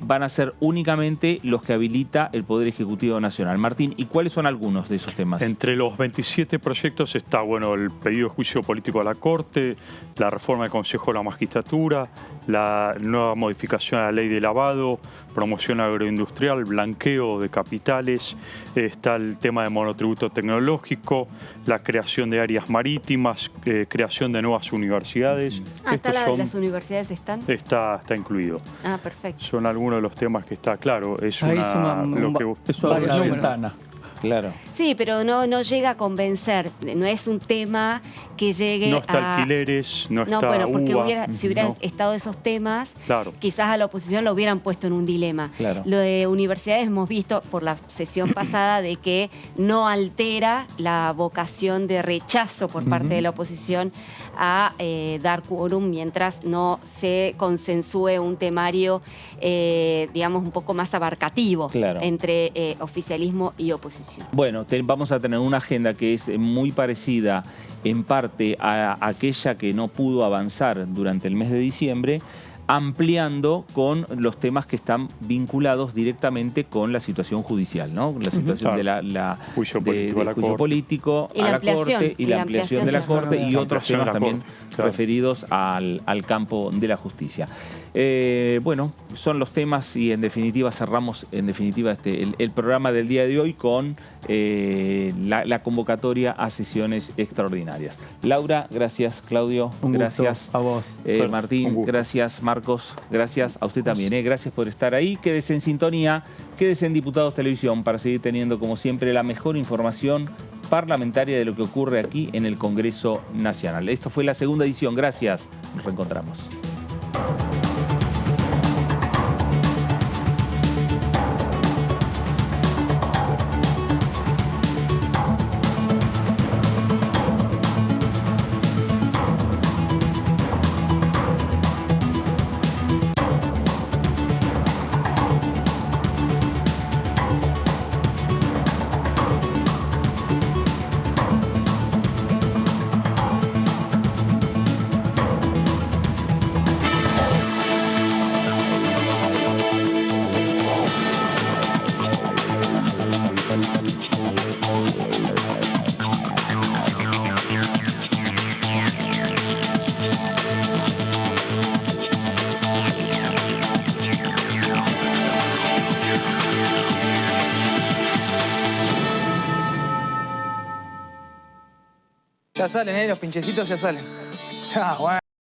van a ser únicamente los que habilita el Poder Ejecutivo Nacional. Martín, ¿y cuáles son algunos de esos temas? Entre los 27 proyectos está el pedido de juicio político a la Corte, la reforma del Consejo de la Magistratura, la nueva modificación a la ley de lavado, promoción agroindustrial, blanqueo de capitales, está el tema de monotributo tecnológico, la creación de áreas marítimas, creación de nuevas universidades. Está las universidades están? Está incluido. Ah, perfecto. Son algunos de los temas que está claro. Es Ahí una, suma lo que, Eso abre la ventana. Claro. Sí, pero no llega a convencer. No es un tema que llegue no está a... alquileres, no está bueno, porque UBA, si hubieran no. estado esos temas, Claro. quizás a la oposición lo hubieran puesto en un dilema. Claro. Lo de universidades hemos visto por la sesión pasada de que no altera la vocación de rechazo por parte de la oposición a dar quórum mientras no se consensúe un temario, digamos, un poco más abarcativo entre oficialismo y oposición. Bueno, vamos a tener una agenda que es muy parecida en parte a aquella que no pudo avanzar durante el mes de diciembre, ampliando con los temas que están vinculados directamente con la situación judicial, ¿no? La situación de juicio político a la Corte y la ampliación de la Corte y otros temas también referidos al campo de la justicia. Bueno, son los temas y en definitiva cerramos el programa del día de hoy con la convocatoria a sesiones extraordinarias. Laura, gracias. Claudio, gracias. A vos. Martín, gracias. Marcos, gracias. A usted también. Gracias por estar ahí. Quédese en sintonía, quédese en Diputados Televisión para seguir teniendo, como siempre, la mejor información parlamentaria de lo que ocurre aquí en el Congreso Nacional. Esto fue la segunda edición. Gracias. Nos reencontramos. Ya salen, los pinchecitos ya salen. Ya, bueno.